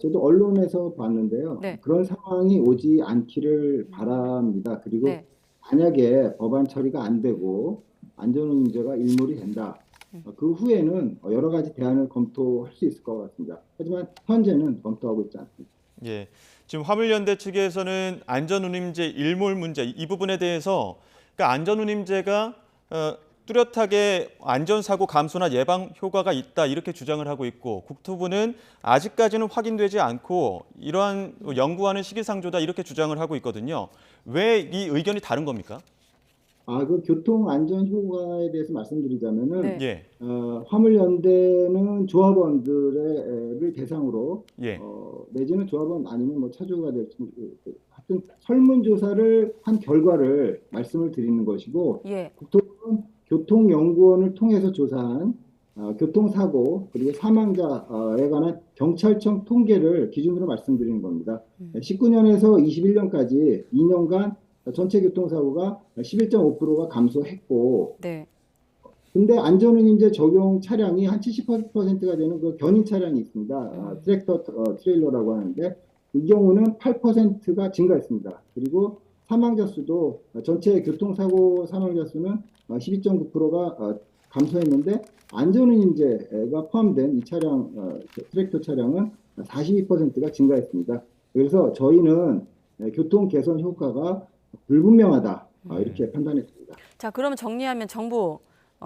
Speaker 17: 저도 언론에서 봤는데요.
Speaker 1: 네.
Speaker 17: 그런 상황이 오지 않기를 바랍니다. 그리고
Speaker 1: 네.
Speaker 17: 만약에 법안 처리가 안 되고 안전운임제가 일몰이 된다. 그 후에는 여러 가지 대안을 검토할 수 있을 것 같습니다. 하지만 현재는 검토하고 있지 않습니다.
Speaker 2: 예, 지금 화물연대 측에서는 안전운임제 일몰 문제 이 부분에 대해서 그러니까 안전운임제가 뚜렷하게 안전사고 감소나 예방 효과가 있다 이렇게 주장을 하고 있고 국토부는 아직까지는 확인되지 않고 이러한 연구하는 시기상조다 이렇게 주장을 하고 있거든요. 왜 이 의견이 다른 겁니까?
Speaker 17: 그 교통 안전 효과에 대해서 말씀드리자면은
Speaker 1: 네.
Speaker 17: 화물연대는 조합원들을 대상으로
Speaker 2: 예.
Speaker 17: 내지는 조합원 아니면 뭐 차주가 될지 하여튼 설문조사를 한 결과를 말씀을 드리는 것이고
Speaker 1: 예.
Speaker 17: 국토부는 교통연구원을 통해서 조사한 교통사고 그리고 사망자에 관한 경찰청 통계를 기준으로 말씀드리는 겁니다. 19년에서 21년까지 2년간 전체 교통사고가 11.5%가 감소했고,
Speaker 1: 네.
Speaker 17: 근데 안전운임제 적용 차량이 한 70%가 되는 그 견인 차량이 있습니다. 트랙터 트레일러라고 하는데 이 경우는 8%가 증가했습니다. 그리고 사망자 수도 전체 교통사고 사망자 수는 12.9%가 감소했는데 안전운임제가 포함된 이 차량 트랙터 차량은 42%가 증가했습니다. 그래서 저희는 교통 개선 효과가 불분명하다 이렇게 판단했습니다.
Speaker 1: 자, 그러면 정리하면 정부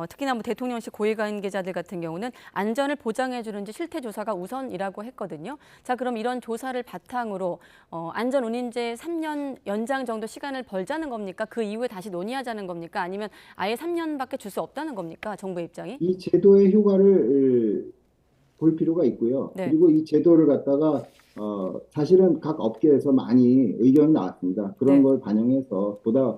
Speaker 1: 특히나 뭐 대통령실 고위 관계자들 같은 경우는 안전을 보장해 주는지 실태 조사가 우선이라고 했거든요. 자, 그럼 이런 조사를 바탕으로 안전운임제 3년 연장 정도 시간을 벌자는 겁니까? 그 이후에 다시 논의하자는 겁니까? 아니면 아예 3년밖에 줄 수 없다는 겁니까? 정부의 입장이?
Speaker 17: 이 제도의 효과를 볼 필요가 있고요.
Speaker 1: 네.
Speaker 17: 그리고 이 제도를 갖다가 사실은 각 업계에서 많이 의견이 나왔습니다. 그런
Speaker 1: 네.
Speaker 17: 걸 반영해서 보다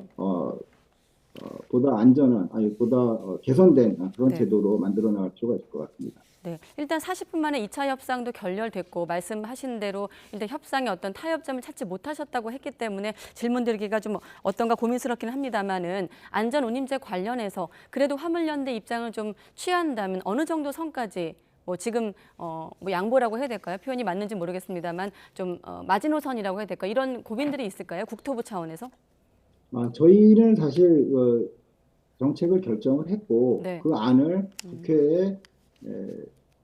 Speaker 17: 안전한, 보다 개선된 그런
Speaker 1: 네.
Speaker 17: 제도로 만들어 나갈 필요가 있을 것 같습니다.
Speaker 1: 네, 일단 40분 만에 2차 협상도 결렬됐고 말씀하신 대로 일단 협상의 어떤 타협점을 찾지 못하셨다고 했기 때문에 질문 드리기가 좀 어떤가 고민스럽긴 합니다만은 안전운임제 관련해서 그래도 화물연대 입장을 좀 취한다면 어느 정도 선까지 뭐 지금 뭐 양보라고 해야 될까요? 표현이 맞는지 모르겠습니다만 좀 마지노선이라고 해야 될까요? 이런 고민들이 있을까요? 국토부 차원에서?
Speaker 17: 저희는 사실 정책을 결정을 했고
Speaker 1: 네.
Speaker 17: 그 안을 국회에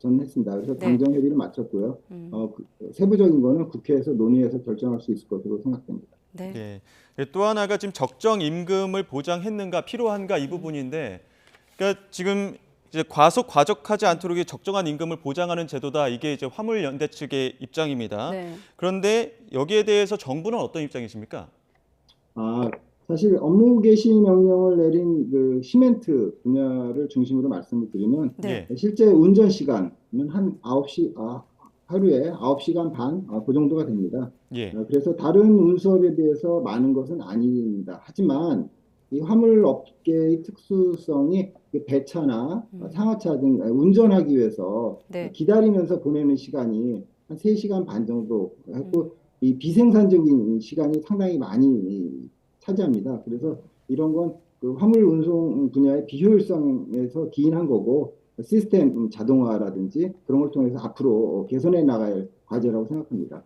Speaker 17: 저는 했습니다. 그래서
Speaker 1: 네.
Speaker 17: 당정 협의를 마쳤고요. 세부적인 거는 국회에서 논의해서 결정할 수 있을 것으로 생각됩니다.
Speaker 1: 네.
Speaker 2: 예. 또 하나가 지금 적정 임금을 보장했는가 필요한가 이 부분인데, 그러니까 지금 이제 과속하지 않도록 적정한 임금을 보장하는 제도다. 이게 이제 화물연대 측의 입장입니다.
Speaker 1: 네.
Speaker 2: 그런데 여기에 대해서 정부는 어떤 입장이십니까?
Speaker 17: 사실 업무 개시 명령을 내린 그 시멘트 분야를 중심으로 말씀을 드리면
Speaker 1: 네.
Speaker 17: 실제 운전 시간은 한 9시, 하루에 9시간 반, 그 정도가 됩니다.
Speaker 2: 예.
Speaker 17: 그래서 다른 운수업에 비해서 많은 것은 아닙니다. 하지만 이 화물업계의 특수성이 그 배차나 상하차 등 운전하기 위해서
Speaker 1: 네.
Speaker 17: 기다리면서 보내는 시간이 한 3시간 반 정도 하고 이 비생산적인 시간이 상당히 많이 차지합니다. 그래서 이런 건 그 화물 운송 분야의 비효율성에서 기인한 거고 시스템 자동화라든지 그런 걸 통해서 앞으로 개선해 나갈 과제라고 생각합니다.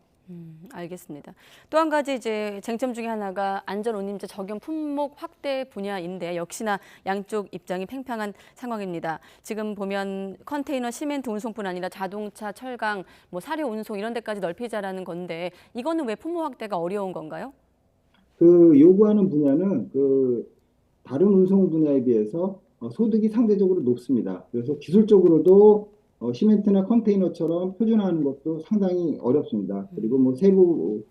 Speaker 1: 알겠습니다. 또 한 가지 이제 쟁점 중에 하나가 안전운임제 적용 품목 확대 분야인데 역시나 양쪽 입장이 팽팽한 상황입니다. 지금 보면 컨테이너 시멘트 운송뿐 아니라 자동차, 철강, 뭐 사료 운송 이런 데까지 넓히자라는 건데 이거는 왜 품목 확대가 어려운 건가요?
Speaker 17: 그 요구하는 분야는 그 다른 운송 분야에 비해서 소득이 상대적으로 높습니다. 그래서 기술적으로도 시멘트나 컨테이너처럼 표준화하는 것도 상당히 어렵습니다. 그리고 뭐 세부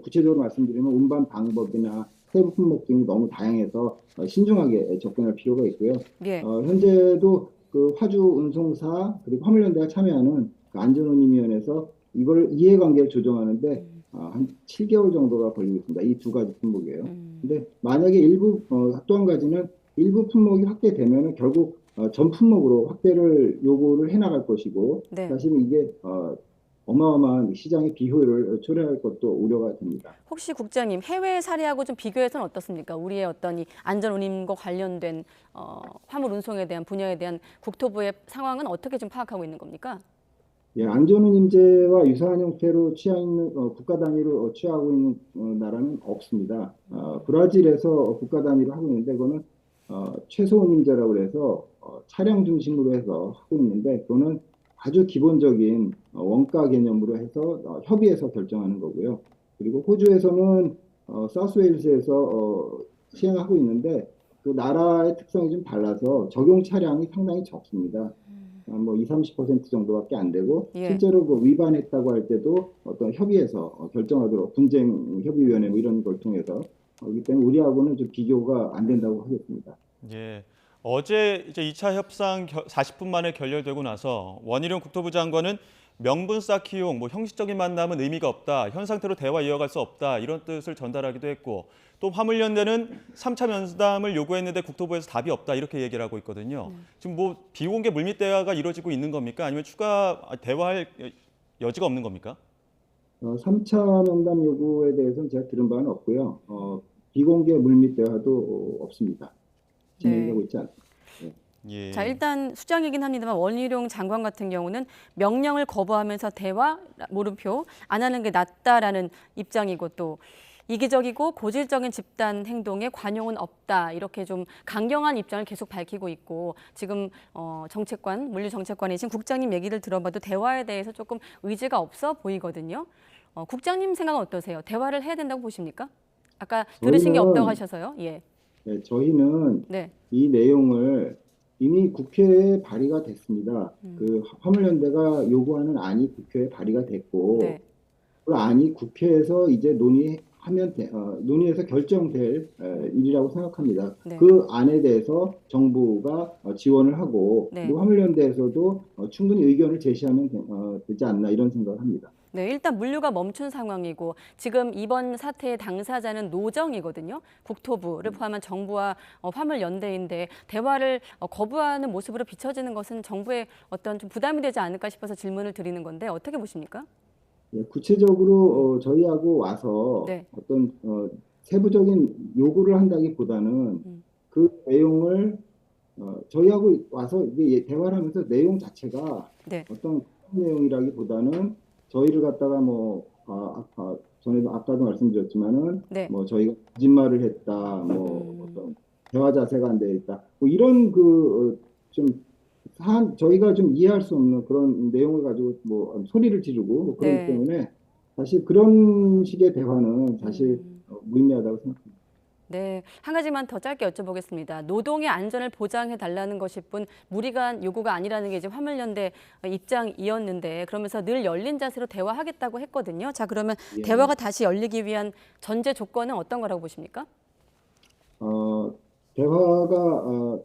Speaker 17: 구체적으로 말씀드리면 운반 방법이나 세부 품목 등이 너무 다양해서 신중하게 접근할 필요가 있고요.
Speaker 1: 예.
Speaker 17: 현재도 그 화주 운송사 그리고 화물연대가 참여하는 그 안전운임위원회에서 이걸 이해관계를 조정하는데 한 7개월 정도가 걸리고 있습니다. 이 두 가지 품목이에요. 근데 만약에 또 한 가지는 일부 품목이 확대되면 결국 전 품목으로 확대를 요구를 해나갈 것이고
Speaker 1: 네.
Speaker 17: 사실은 이게 어마어마한 시장의 비효율을 초래할 것도 우려가 됩니다.
Speaker 1: 혹시 국장님 해외 사례하고 좀 비교해서는 어떻습니까? 우리의 어떤 이 안전운임과 관련된 화물 운송에 대한 분야에 대한 국토부의 상황은 어떻게 좀 파악하고 있는 겁니까?
Speaker 17: 예, 안전운임제와 유사한 형태로 국가 단위로 취하고 있는 나라는 없습니다. 브라질에서 국가 단위로 하고 있는데 그거는 최소운임제라고 해서 차량 중심으로 해서 하고 있는데 그거는 아주 기본적인 원가 개념으로 해서 협의해서 결정하는 거고요. 그리고 호주에서는 사우스웨일즈에서 시행하고 있는데 그 나라의 특성이 좀 달라서 적용 차량이 상당히 적습니다. 뭐 20-30% 정도밖에 안 되고
Speaker 1: 예.
Speaker 17: 실제로 그 위반했다고 할 때도 어떤 협의해서 결정하도록 분쟁 협의위원회 뭐 이런 걸 통해서 그렇기 때문에 우리하고는 좀 비교가 안 된다고 하겠습니다.
Speaker 2: 예. 어제 이제 2차 협상 40분 만에 결렬되고 나서 원희룡 국토부 장관은 명분 쌓기용 형식적인 만남은 의미가 없다. 현 상태로 대화 이어갈 수 없다. 이런 뜻을 전달하기도 했고 또 화물연대는 3차 면담을 요구했는데 국토부에서 답이 없다. 이렇게 얘기를 하고 있거든요. 지금 비공개 물밑 대화가 이루어지고 있는 겁니까? 아니면 추가 대화할 여지가 없는 겁니까?
Speaker 17: 3차 면담 요구에 대해서는 제가 들은 바는 없고요. 비공개 물밑 대화도 없습니다. 진행되고 있지 않습니다.
Speaker 2: 예.
Speaker 1: 자, 일단 수장이긴 합니다만 원희룡 장관 같은 경우는 명령을 거부하면서 대화 물음표 안 하는 게 낫다라는 입장이고 또 이기적이고 고질적인 집단 행동에 관용은 없다 이렇게 좀 강경한 입장을 계속 밝히고 있고 지금 물류정책관이신 국장님 얘기를 들어봐도 대화에 대해서 조금 의지가 없어 보이거든요. 국장님 생각은 어떠세요? 대화를 해야 된다고 보십니까? 아까 들으신 게 없다고 하셔서요. 예.
Speaker 17: 네, 저희는
Speaker 1: 네.
Speaker 17: 이 내용을 이미 국회에 발의가 됐습니다. 그 화물연대가 요구하는 안이 국회에 발의가 됐고
Speaker 1: 네.
Speaker 17: 그 안이 국회에서 이제 논의해서 결정될 일이라고 생각합니다.
Speaker 1: 네.
Speaker 17: 그 안에 대해서 정부가 지원을 하고
Speaker 1: 네.
Speaker 17: 그리고 화물연대에서도 충분히 의견을 제시하면 되지 않나 이런 생각을 합니다.
Speaker 1: 네, 일단 물류가 멈춘 상황이고 지금 이번 사태의 당사자는 노정이거든요. 국토부를 포함한 정부와 화물연대인데 대화를 거부하는 모습으로 비춰지는 것은 정부의 어떤 좀 부담이 되지 않을까 싶어서 질문을 드리는 건데 어떻게 보십니까?
Speaker 17: 예, 구체적으로 저희하고 와서
Speaker 1: 네.
Speaker 17: 어떤 세부적인 요구를 한다기보다는 그 내용을 저희하고 와서 이게 대화를 하면서 내용 자체가
Speaker 1: 네.
Speaker 17: 어떤 내용이라기보다는 저희를 갖다가 전에도 아까도 말씀드렸지만은
Speaker 1: 네.
Speaker 17: 뭐 저희가 거짓말을 했다, 어떤 대화 자세가 안 돼 있다, 뭐 이런 좀 저희가 좀 이해할 수 없는 그런 내용을 가지고 뭐 소리를 지르고 뭐 그렇기
Speaker 1: 네.
Speaker 17: 때문에 사실 그런 식의 대화는 사실 무의미하다고 생각합니다.
Speaker 1: 네, 한 가지만 더 짧게 여쭤보겠습니다. 노동의 안전을 보장해달라는 것일 뿐 무리한 요구가 아니라는 게 이제 화물연대 입장이었는데 그러면서 늘 열린 자세로 대화하겠다고 했거든요. 자, 그러면
Speaker 17: 예.
Speaker 1: 대화가 다시 열리기 위한 전제 조건은 어떤 거라고 보십니까?
Speaker 17: 대화가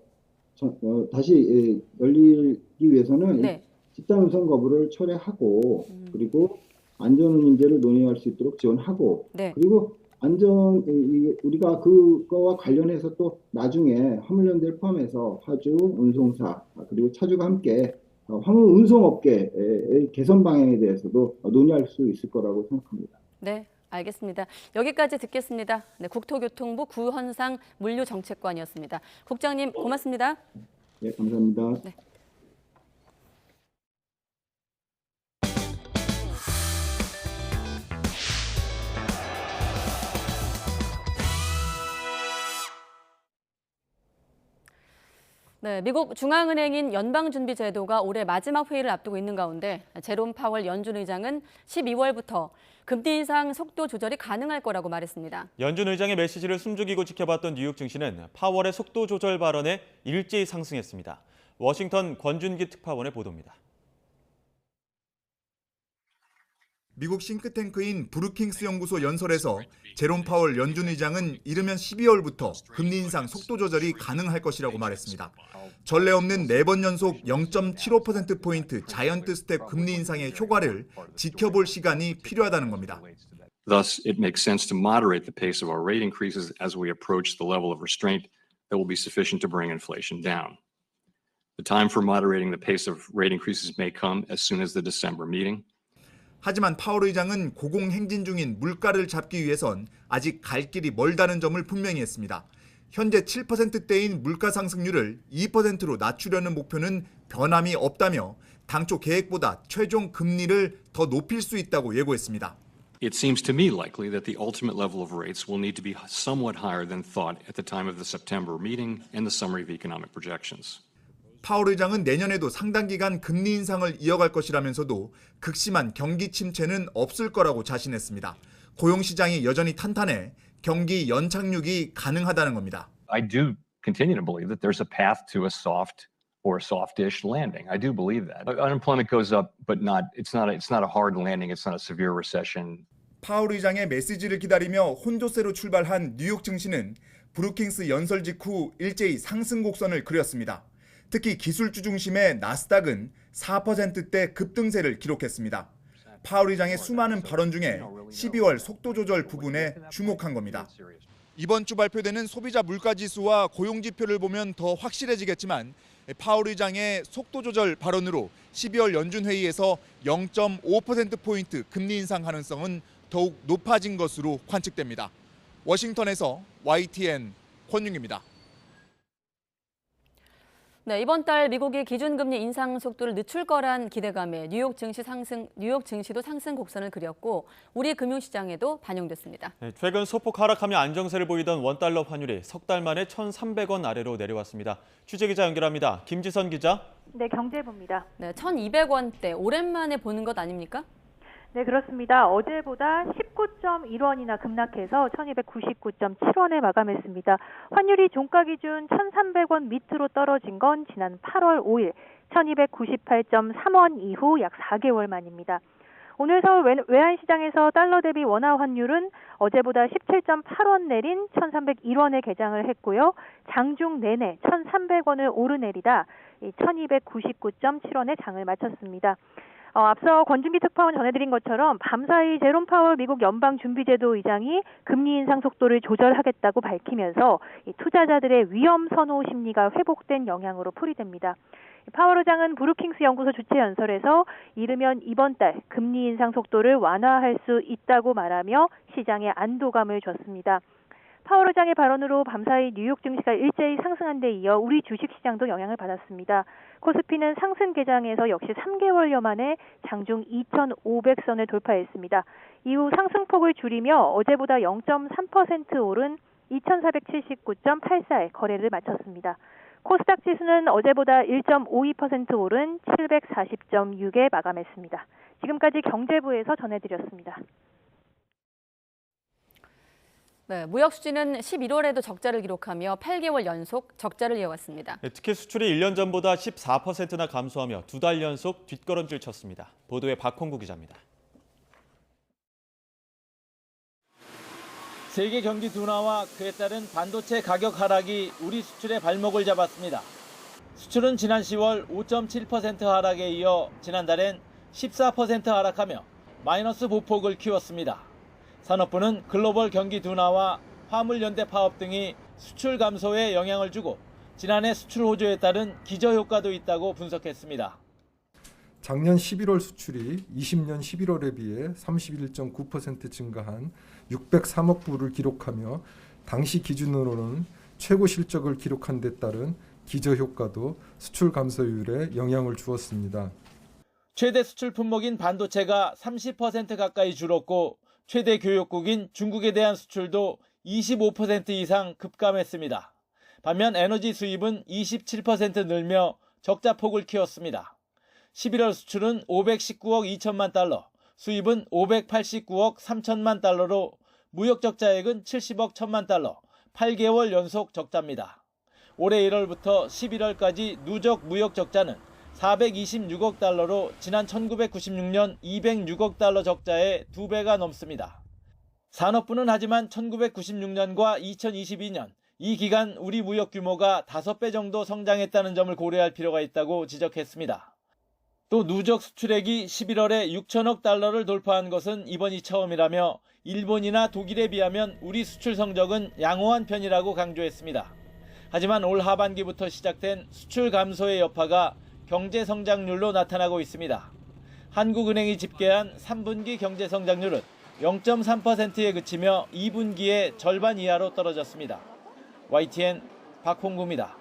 Speaker 17: 다시 열리기 위해서는
Speaker 1: 네.
Speaker 17: 집단 운송 거부를 철회하고 그리고 안전 문제를 논의할 수 있도록 지원하고
Speaker 1: 네.
Speaker 17: 그리고 우리가 그거와 관련해서 또 나중에 화물연대를 포함해서 화주, 운송사 그리고 차주가 함께 화물 운송업계의 개선 방향에 대해서도 논의할 수 있을 거라고 생각합니다.
Speaker 1: 네, 알겠습니다. 여기까지 듣겠습니다. 네, 국토교통부 구헌상 물류정책관이었습니다. 국장님 고맙습니다.
Speaker 17: 네, 감사합니다.
Speaker 1: 네. 네, 미국 중앙은행인 연방준비제도가 올해 마지막 회의를 앞두고 있는 가운데 제롬 파월 연준 의장은 12월부터 금리 인상 속도 조절이 가능할 거라고 말했습니다.
Speaker 2: 연준 의장의 메시지를 숨죽이고 지켜봤던 뉴욕 증시는 파월의 속도 조절 발언에 일제히 상승했습니다. 워싱턴 권준기 특파원의 보도입니다.
Speaker 18: 미국 싱크탱크인 브루킹스 연구소 연설에서 제롬 파월 연준 의장은 이르면 12월부터 금리 인상 속도 조절이 가능할 것이라고 말했습니다. 전례 없는 4번 연속 0.75%포인트 자이언트 스텝 금리 인상의 효과를 지켜볼 시간이 필요하다는 겁니다.
Speaker 19: Thus, it makes sense to moderate the pace of our rate increases as we approach the level of restraint that will be sufficient to bring inflation down. The time for moderating the pace of rate increases may come as soon as the December meeting.
Speaker 18: 하지만 파월 의장은 고공행진 중인 물가를 잡기 위해선 아직 갈 길이 멀다는 점을 분명히 했습니다. 현재 7%대인 물가 상승률을 2%로 낮추려는 목표는 변함이 없다며 당초 계획보다 최종 금리를 더 높일 수 있다고 예고했습니다.
Speaker 19: It seems to me likely that the ultimate level of rates will need to be somewhat higher than thought at the time of the September meeting and the summary of economic projections.
Speaker 18: 파월 의장은 내년에도 상당 기간 금리 인상을 이어갈 것이라면서도 극심한 경기 침체는 없을 거라고 자신했습니다. 고용시장이 여전히 탄탄해 경기 연착륙이 가능하다는 겁니다.
Speaker 20: I do continue to believe that there's a path to a soft or a softish landing. I do believe that. Unemployment goes up, but it's not a hard landing. It's not a severe recession.
Speaker 18: 파월 의장의 메시지를 기다리며 혼조세로 출발한 뉴욕 증시는 브루킹스 연설 직후 일제히 상승 곡선을 그렸습니다. 특히 기술주 중심의 나스닥은 4%대 급등세를 기록했습니다. 파월 의장의 수많은 발언 중에 12월 속도 조절 부분에 주목한 겁니다. 이번 주 발표되는 소비자 물가지수와 고용지표를 보면 더 확실해지겠지만 파월 의장의 속도 조절 발언으로 12월 연준회의에서 0.5%포인트 금리 인상 가능성은 더욱 높아진 것으로 관측됩니다. 워싱턴에서 YTN 권윤기입니다.
Speaker 1: 네, 이번 달 미국이 기준금리 인상 속도를 늦출 거란 기대감에 뉴욕 증시도 상승 곡선을 그렸고 우리 금융시장에도 반영됐습니다.
Speaker 2: 네, 최근 소폭 하락하며 안정세를 보이던 원달러 환율이 석 달 만에 1,300원 아래로 내려왔습니다. 취재기자 연결합니다. 김지선 기자.
Speaker 21: 네, 경제부입니다.
Speaker 1: 네, 1,200원대 오랜만에 보는 것 아닙니까?
Speaker 21: 네, 그렇습니다. 어제보다 19.1원이나 급락해서 1299.7원에 마감했습니다. 환율이 종가 기준 1300원 밑으로 떨어진 건 지난 8월 5일 1298.3원 이후 약 4개월 만입니다. 오늘 서울 외환시장에서 달러 대비 원화 환율은 어제보다 17.8원 내린 1301원에 개장을 했고요. 장중 내내 1300원을 오르내리다 1299.7원에 장을 마쳤습니다. 앞서 권준기 특파원 전해드린 것처럼 밤사이 제롬 파월 미국 연방준비제도 의장이 금리 인상 속도를 조절하겠다고 밝히면서 투자자들의 위험 선호 심리가 회복된 영향으로 풀이됩니다. 파월 의장은 브루킹스 연구소 주최 연설에서 이르면 이번 달 금리 인상 속도를 완화할 수 있다고 말하며 시장에 안도감을 줬습니다. 파월 의장의 발언으로 밤사이 뉴욕 증시가 일제히 상승한 데 이어 우리 주식시장도 영향을 받았습니다. 코스피는 상승 개장에서 역시 3개월여 만에 장중 2,500선을 돌파했습니다. 이후 상승폭을 줄이며 어제보다 0.3% 오른 2,479.84에 거래를 마쳤습니다. 코스닥 지수는 어제보다 1.52% 오른 740.6에 마감했습니다. 지금까지 경제부에서 전해드렸습니다.
Speaker 1: 네, 무역 수지는 11월에도 적자를 기록하며 8개월 연속 적자를 이어갔습니다.
Speaker 2: 네, 특히 수출이 1년 전보다 14%나 감소하며 2달 연속 뒷걸음질 쳤습니다. 보도에 박홍구 기자입니다.
Speaker 4: 세계 경기 둔화와 그에 따른 반도체 가격 하락이 우리 수출의 발목을 잡았습니다. 수출은 지난 10월 5.7% 하락에 이어 지난달엔 14% 하락하며 마이너스 보폭을 키웠습니다. 산업부는 글로벌 경기 둔화와 화물연대 파업 등이 수출 감소에 영향을 주고 지난해 수출 호조에 따른 기저효과도 있다고 분석했습니다.
Speaker 22: 작년 11월 수출이 20년 11월에 비해 31.9% 증가한 603억 불을 기록하며 당시 기준으로는 최고 실적을 기록한 데 따른 기저효과도 수출 감소율에 영향을 주었습니다.
Speaker 4: 최대 수출 품목인 반도체가 30% 가까이 줄었고 최대 교역국인 중국에 대한 수출도 25% 이상 급감했습니다. 반면 에너지 수입은 27% 늘며 적자폭을 키웠습니다. 11월 수출은 519억 2천만 달러, 수입은 589억 3천만 달러로 무역 적자액은 70억 1천만 달러, 8개월 연속 적자입니다. 올해 1월부터 11월까지 누적 무역 적자는 426억 달러로 지난 1996년 206억 달러 적자의 2배가 넘습니다. 산업부는 하지만 1996년과 2022년 이 기간 우리 무역 규모가 5배 정도 성장했다는 점을 고려할 필요가 있다고 지적했습니다. 또 누적 수출액이 11월에 6천억 달러를 돌파한 것은 이번이 처음이라며 일본이나 독일에 비하면 우리 수출 성적은 양호한 편이라고 강조했습니다. 하지만 올 하반기부터 시작된 수출 감소의 여파가 경제 성장률로 나타나고 있습니다. 한국은행이 집계한 3분기 경제 성장률은 0.3%에 그치며 2분기에 절반 이하로 떨어졌습니다. YTN 박홍구입니다.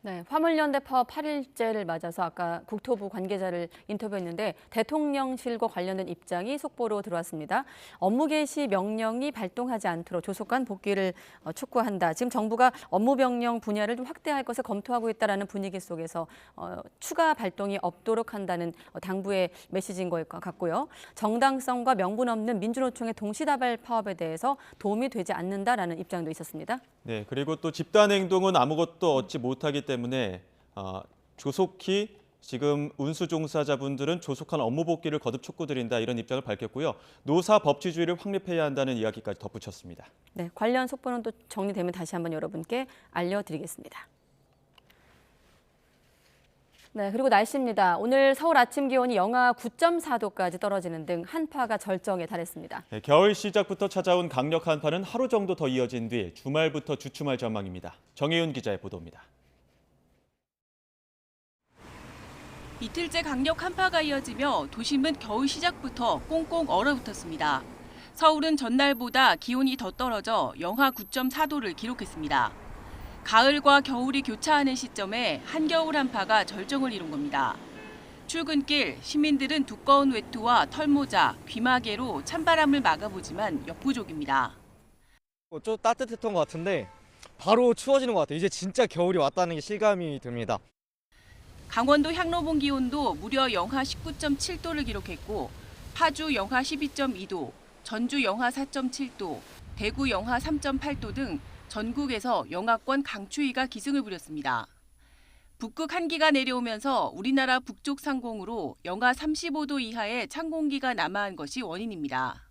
Speaker 1: 네, 화물연대 파업 8일째를 맞아서 아까 국토부 관계자를 인터뷰했는데 대통령실과 관련된 입장이 속보로 들어왔습니다. 업무 개시 명령이 발동하지 않도록 조속한 복귀를 촉구한다. 지금 정부가 업무 병령 분야를 좀 확대할 것을 검토하고 있다는 분위기 속에서 추가 발동이 없도록 한다는 당부의 메시지인 것 같고요. 정당성과 명분 없는 민주노총의 동시다발 파업에 대해서 도움이 되지 않는다라는 입장도 있었습니다.
Speaker 2: 네, 그리고 또 집단 행동은 아무것도 얻지 못하기 때문에 조속히 지금 운수 종사자분들은 조속한 업무 복귀를 거듭 촉구드린다 이런 입장을 밝혔고요. 노사 법치주의를 확립해야 한다는 이야기까지 덧붙였습니다.
Speaker 1: 네, 관련 속보는 또 정리되면 다시 한번 여러분께 알려드리겠습니다. 네, 그리고 날씨입니다. 오늘 서울 아침 기온이 영하 9.4도까지 떨어지는 등 한파가 절정에 달했습니다.
Speaker 2: 네, 겨울 시작부터 찾아온 강력 한파는 하루 정도 더 이어진 뒤 주말부터 주춤할 전망입니다. 정혜윤 기자의 보도입니다.
Speaker 23: 이틀째 강력 한파가 이어지며 도심은 겨울 시작부터 꽁꽁 얼어붙었습니다. 서울은 전날보다 기온이 더 떨어져 영하 9.4도를 기록했습니다. 가을과 겨울이 교차하는 시점에 한겨울 한파가 절정을 이룬 겁니다. 출근길 시민들은 두꺼운 외투와 털모자, 귀마개로 찬바람을 막아보지만 역부족입니다.
Speaker 24: 좀 따뜻했던 것 같은데 바로 추워지는 것 같아요. 이제 진짜 겨울이 왔다는 게 실감이 듭니다.
Speaker 23: 강원도 향로봉 기온도 무려 영하 19.7도를 기록했고 파주 영하 12.2도, 전주 영하 4.7도, 대구 영하 3.8도 등 전국에서 영하권 강추위가 기승을 부렸습니다. 북극 한기가 내려오면서 우리나라 북쪽 상공으로 영하 35도 이하의 찬 공기가 남하한 것이 원인입니다.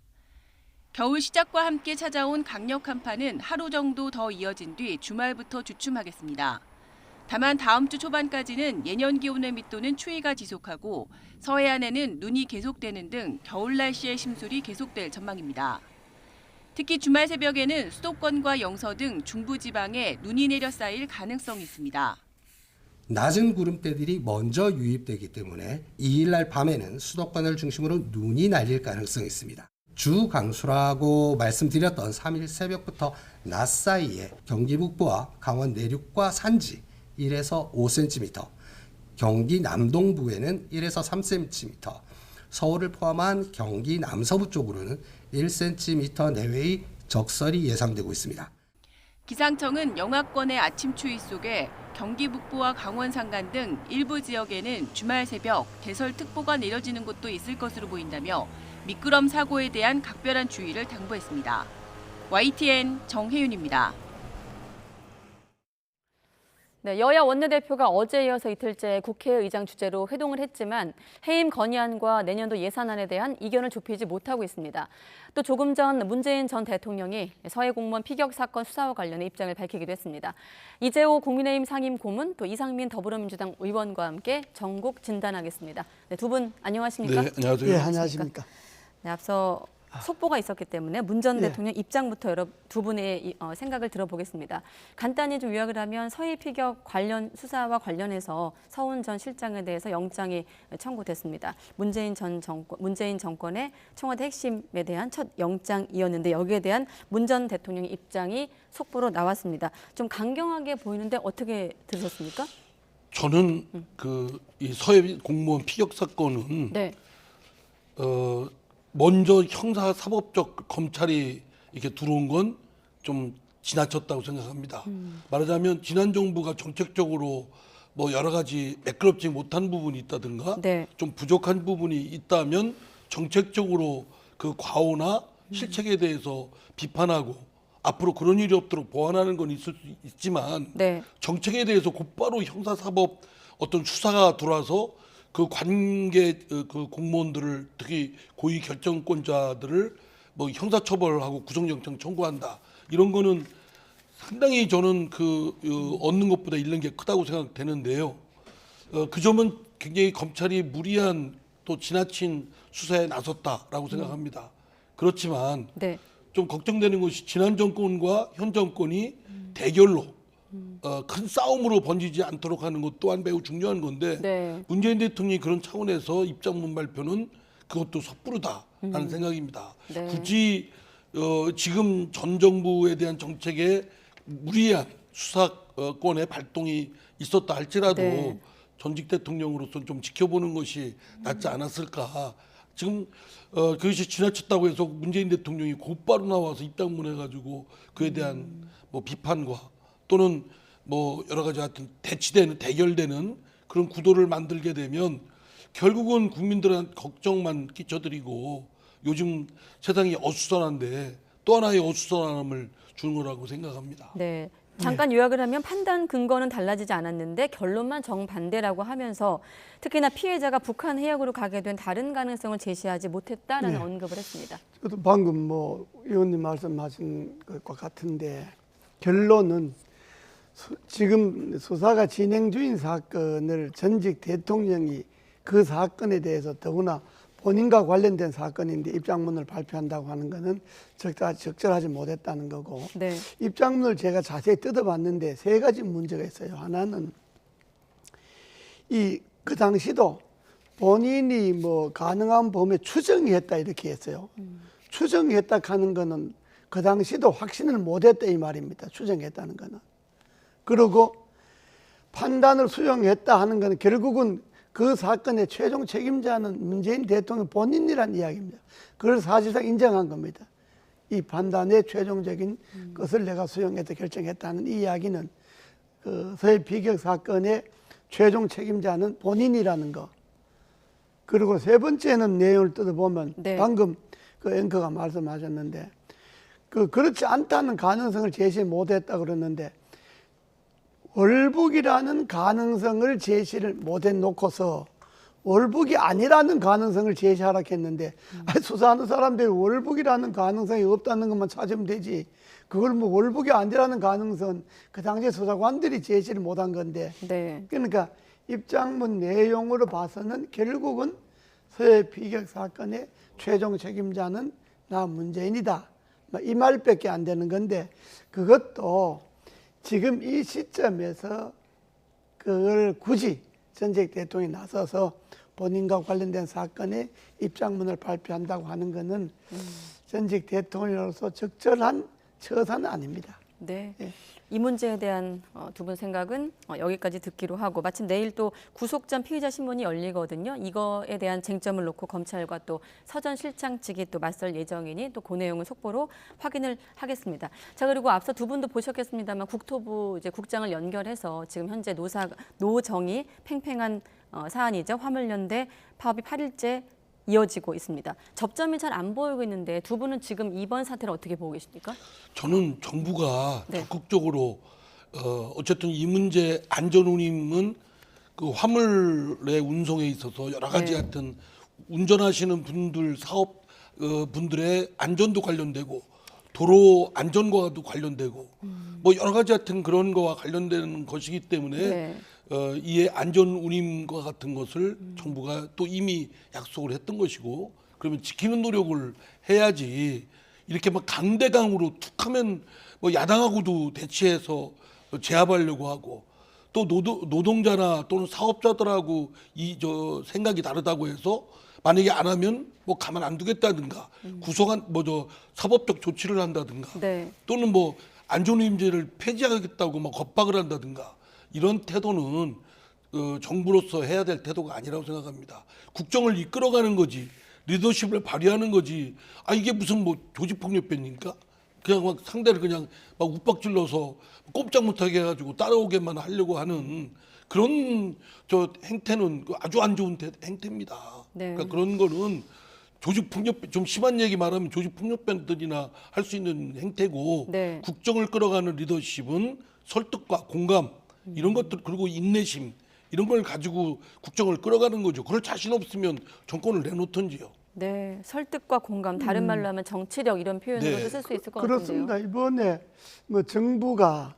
Speaker 23: 겨울 시작과 함께 찾아온 강력 한파는 하루 정도 더 이어진 뒤 주말부터 주춤하겠습니다. 다만 다음 주 초반까지는 예년 기온을 밑도는 추위가 지속하고 서해안에는 눈이 계속되는 등 겨울 날씨의 심술이 계속될 전망입니다. 특히 주말 새벽에는 수도권과 영서 등 중부지방에 눈이 내려 쌓일 가능성이 있습니다.
Speaker 25: 낮은 구름대들이 먼저 유입되기 때문에 2일날 밤에는 수도권을 중심으로 눈이 날릴 가능성이 있습니다. 주 강수라고 말씀드렸던 3일 새벽부터 낮 사이에 경기 북부와 강원 내륙과 산지 1에서 5cm, 경기 남동부에는 1에서 3cm, 서울을 포함한 경기 남서부 쪽으로는 1cm 내외의 적설이 예상되고 있습니다.
Speaker 23: 기상청은 영하권의 아침 추위 속에 경기 북부와 강원 산간 등 일부 지역에는 주말 새벽 대설특보가 내려지는 곳도 있을 것으로 보인다며 미끄럼 사고에 대한 각별한 주의를 당부했습니다. YTN 정혜윤입니다.
Speaker 1: 네, 여야 원내대표가 어제 이어서 이틀째 국회의장 주재로 회동을 했지만 해임 건의안과 내년도 예산안에 대한 이견을 좁히지 못하고 있습니다. 또 조금 전 문재인 전 대통령이 서해 공무원 피격 사건 수사와 관련해 입장을 밝히기도 했습니다. 이재호 국민의힘 상임 고문, 또 이상민 더불어민주당 의원과 함께 전국 진단하겠습니다. 네, 두 분 안녕하십니까?
Speaker 5: 네, 안녕하세요.
Speaker 6: 네, 안녕하십니까?
Speaker 1: 네, 앞서 속보가 있었기 때문에 문 전
Speaker 6: 네.
Speaker 1: 대통령 입장부터 두 분의 생각을 들어보겠습니다. 간단히 좀 요약을 하면 서해 피격 관련 수사와 관련해서 서훈 전 실장에 대해서 영장이 청구됐습니다. 문재인 정권의 청와대 핵심에 대한 첫 영장이었는데 여기에 대한 문 전 대통령의 입장이 속보로 나왔습니다. 좀 강경하게 보이는데 어떻게 들으셨습니까?
Speaker 5: 저는 이 서해 공무원 피격 사건은
Speaker 1: 네.
Speaker 5: 먼저 형사사법적 검찰이 이렇게 들어온 건 좀 지나쳤다고 생각합니다. 말하자면 지난 정부가 정책적으로 뭐 여러 가지 매끄럽지 못한 부분이 있다든가
Speaker 1: 네.
Speaker 5: 좀 부족한 부분이 있다면 정책적으로 그 과오나 실책에 대해서 비판하고 앞으로 그런 일이 없도록 보완하는 건 있을 수 있지만
Speaker 1: 네.
Speaker 5: 정책에 대해서 곧바로 형사사법 어떤 수사가 들어와서 그 관계 그 공무원들을 특히 고위 결정권자들을 뭐 형사처벌하고 구속영장 청구한다 이런 거는 상당히 저는 얻는 것보다 잃는 게 크다고 생각되는데요. 그 점은 굉장히 검찰이 무리한 또 지나친 수사에 나섰다라고 생각합니다. 그렇지만
Speaker 1: 네.
Speaker 5: 좀 걱정되는 것이 지난 정권과 현 정권이 대결로 큰 싸움으로 번지지 않도록 하는 것 또한 매우 중요한 건데
Speaker 1: 네.
Speaker 5: 문재인 대통령이 그런 차원에서 입장문 발표는 그것도 섣부르다라는 생각입니다.
Speaker 1: 네.
Speaker 5: 굳이 지금 전 정부에 대한 정책에 무리한 수사권의 발동이 있었다 할지라도
Speaker 1: 네.
Speaker 5: 전직 대통령으로서 좀 지켜보는 것이 낫지 않았을까. 지금 그것이 지나쳤다고 해서 문재인 대통령이 곧바로 나와서 입장문 해가지고 그에 대한 뭐 비판과 또는 뭐 여러 가지 하여튼 대결되는 그런 구도를 만들게 되면 결국은 국민들한테 걱정만 끼쳐드리고 요즘 세상이 어수선한데 또 하나의 어수선함을 주는 거라고 생각합니다.
Speaker 1: 네. 잠깐 요약을 하면 판단 근거는 달라지지 않았는데 결론만 정반대라고 하면서 특히나 피해자가 북한 해역으로 가게 된 다른 가능성을 제시하지 못했다라는 언급을 했습니다.
Speaker 6: 저도 방금 뭐 의원님 말씀하신 것과 같은데 결론은 지금 수사가 진행 중인 사건을 전직 대통령이 그 사건에 대해서 더구나 본인과 관련된 사건인데 입장문을 발표한다고 하는 것은 적절하지 못했다는 거고
Speaker 1: 네.
Speaker 6: 입장문을 제가 자세히 뜯어봤는데 세 가지 문제가 있어요. 하나는 그 당시도 본인이 뭐 가능한 범위에 추정이 했다 이렇게 했어요. 추정이 했다 하는 거는 그 당시도 확신을 못했다 이 말입니다. 추정했다는 거는. 그리고 판단을 수용했다 하는 것은 결국은 그 사건의 최종 책임자는 문재인 대통령 본인이라는 이야기입니다. 그걸 사실상 인정한 겁니다. 이 판단의 최종적인 것을 내가 수용했다 결정했다는 이 이야기는 그 서해 피격 사건의 최종 책임자는 본인이라는 거. 그리고 세 번째는 내용을 뜯어보면
Speaker 1: 네.
Speaker 6: 방금 그 앵커가 말씀하셨는데 그렇지 않다는 가능성을 제시 못했다 그러는데 월북이라는 가능성을 제시를 못해 놓고서 월북이 아니라는 가능성을 제시하라 했는데 수사하는 사람들이 월북이라는 가능성이 없다는 것만 찾으면 되지 그걸 뭐 월북이 아니라는 가능성은 그 당시에 수사관들이 제시를 못한 건데
Speaker 1: 네.
Speaker 6: 그러니까 입장문 내용으로 봐서는 결국은 서해 피격 사건의 최종 책임자는 나 문재인이다 이 말밖에 안 되는 건데 그것도 지금 이 시점에서 그걸 굳이 전직 대통령이 나서서 본인과 관련된 사건의 입장문을 발표한다고 하는 것은 전직 대통령으로서 적절한 처사는 아닙니다.
Speaker 1: 네. 이 문제에 대한 두 분 생각은 여기까지 듣기로 하고, 마침 내일 또 구속전 피의자 신문이 열리거든요. 이거에 대한 쟁점을 놓고 검찰과 또 서전 실장 측이 또 맞설 예정이니 또 그 내용을 속보로 확인을 하겠습니다. 자, 그리고 앞서 두 분도 보셨겠습니다만 국토부 이제 국장을 연결해서 지금 현재 노정이 팽팽한 사안이죠. 화물연대 파업이 8일째 이어지고 있습니다. 접점이 잘 안 보이고 있는데 두 분은 지금 이번 사태를 어떻게 보고 계십니까?
Speaker 5: 저는 정부가
Speaker 1: 네.
Speaker 5: 적극적으로 어쨌든 이 문제 안전운임은 그 화물의 운송에 있어서 여러 가지
Speaker 1: 네.
Speaker 5: 하여튼 운전하시는 분들 사업 분들의 안전도 관련되고 도로 안전과도 관련되고 뭐 여러 가지 하여튼 그런 거와 관련되는 것이기 때문에
Speaker 1: 네.
Speaker 5: 이에 안전 운임과 같은 것을 정부가 또 이미 약속을 했던 것이고, 그러면 지키는 노력을 해야지 이렇게 막 강대강으로 툭하면 뭐 야당하고도 대치해서 제압하려고 하고, 또 노동자나 또는 사업자들하고 생각이 다르다고 해서 만약에 안 하면 뭐 가만 안 두겠다든가 구속한 사법적 조치를 한다든가
Speaker 1: 네.
Speaker 5: 또는 뭐 안전운임제를 폐지하겠다고 막 겁박을 한다든가 이런 태도는 정부로서 해야 될 태도가 아니라고 생각합니다. 국정을 이끌어가는 거지, 리더십을 발휘하는 거지. 이게 무슨 뭐 조직폭력배입니까? 그냥 막 상대를 그냥 막 욱박질러서 꼼짝 못하게 해가지고 따라오게만 하려고 하는 그런 행태는 아주 안 좋은 행태입니다.
Speaker 1: 네.
Speaker 5: 그러니까 그런 거는 조직폭력배, 좀 심한 얘기 말하면 조직폭력배들이나 할 수 있는 행태고,
Speaker 1: 네.
Speaker 5: 국정을 끌어가는 리더십은 설득과 공감 이런 것들, 그리고 인내심 이런 걸 가지고 국정을 끌어가는 거죠. 그럴 자신 없으면 정권을 내놓던지요.
Speaker 1: 네, 설득과 공감, 다른 말로 하면 정치력 이런 표현으로도
Speaker 5: 네.
Speaker 1: 쓸 수 있을 것
Speaker 6: 그렇습니다.
Speaker 1: 같은데요.
Speaker 6: 이번에 뭐 정부가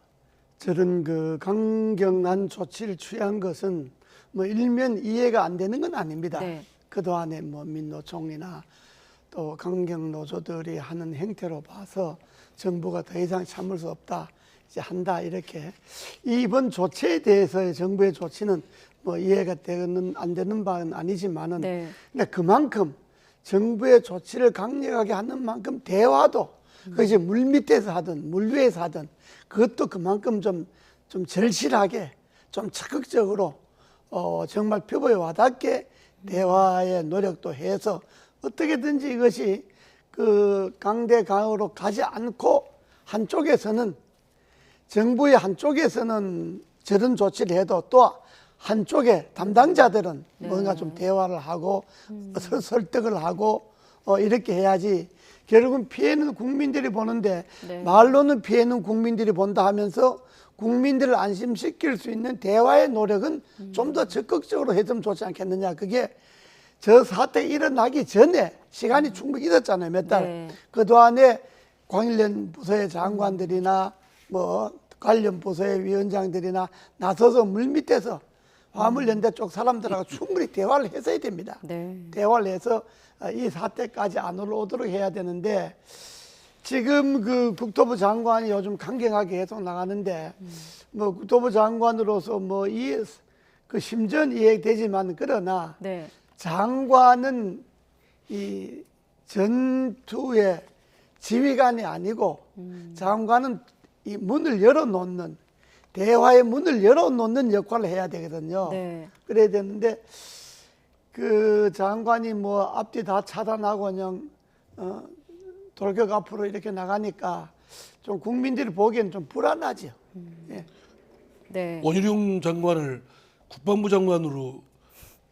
Speaker 6: 저런 그 강경한 조치를 취한 것은 뭐 일면 이해가 안 되는 건 아닙니다.
Speaker 1: 네.
Speaker 6: 그동안에 뭐 민노총이나 또 강경 노조들이 하는 행태로 봐서 정부가 더 이상 참을 수 없다, 이제 한다, 이렇게. 이번 조치에 대해서의 정부의 조치는 뭐 이해가 되는 안 되는 바는 아니지만은,
Speaker 1: 네.
Speaker 6: 근데 그만큼 정부의 조치를 강력하게 하는 만큼 대화도 그것이 물 밑에서 하든 물 위에서 하든 그것도 그만큼 좀 절실하게, 좀 적극적으로 정말 표보에 와닿게 대화의 노력도 해서 어떻게든지 이것이 그 강대강으로 가지 않고, 한쪽에서는 정부의 한쪽에서는 저런 조치를 해도 또 한쪽에 담당자들은 뭔가 좀 대화를 하고 설득을 하고 이렇게 해야지. 결국은 피해는 국민들이 보는데
Speaker 1: 네.
Speaker 6: 말로는 피해는 국민들이 본다 하면서 국민들을 안심시킬 수 있는 대화의 노력은 좀 더 적극적으로 했으면 좋지 않겠느냐. 그게 저 사태 일어나기 전에 시간이 충분히 있었잖아요, 몇 달.
Speaker 1: 네.
Speaker 6: 그동안에 관련 부서의 장관들이나 뭐 관련 부서의 위원장들이나 나서서 물밑에서 화물연대 쪽 사람들하고 충분히 대화를 했어야 됩니다.
Speaker 1: 네.
Speaker 6: 대화를 해서 이 사태까지 안 올라오도록 해야 되는데, 지금 그 국토부 장관이 요즘 강경하게 계속 나가는데 뭐 국토부 장관으로서 뭐 그 심전 이해되지만, 그러나
Speaker 1: 네.
Speaker 6: 장관은 이 전투의 지휘관이 아니고 장관은 이 문을 열어놓는, 대화의 문을 열어놓는 역할을 해야 되거든요.
Speaker 1: 네.
Speaker 6: 그래야 되는데 그 장관이 뭐 앞뒤 다 차단하고 그냥 돌격 앞으로 이렇게 나가니까 좀 국민들이 보기엔 좀 불안하죠. 예.
Speaker 1: 네.
Speaker 5: 원희룡 장관을 국방부 장관으로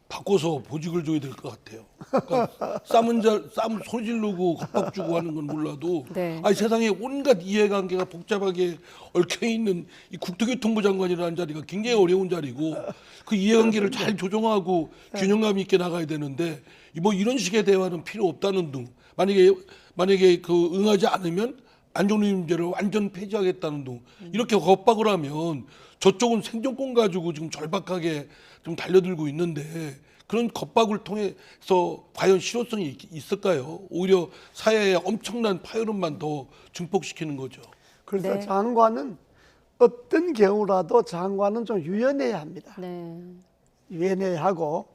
Speaker 5: 바꿔서 보직을 줘야 될 것 같아요. 그러니까 쌈 소리 지르고 겁박 주고 하는 건 몰라도
Speaker 1: 네.
Speaker 5: 세상에 온갖 이해관계가 복잡하게 얽혀 있는 이 국토교통부 장관이라는 자리가 굉장히 어려운 자리고, 그 이해관계를 잘 조정하고 균형감 있게 나가야 되는데 뭐 이런 식의 대화는 필요 없다는 등, 만약에 그 응하지 않으면 안전운임제를 완전 폐지하겠다는 등 이렇게 겁박을 하면 저쪽은 생존권 가지고 지금 절박하게 좀 달려들고 있는데, 그런 겁박을 통해서 과연 실효성이 있을까요? 오히려 사회에 엄청난 파열음만 더 증폭시키는 거죠.
Speaker 6: 그래서
Speaker 1: 네.
Speaker 6: 장관은 어떤 경우라도 장관은 좀 유연해야 합니다.
Speaker 1: 네.
Speaker 6: 유연해야 하고,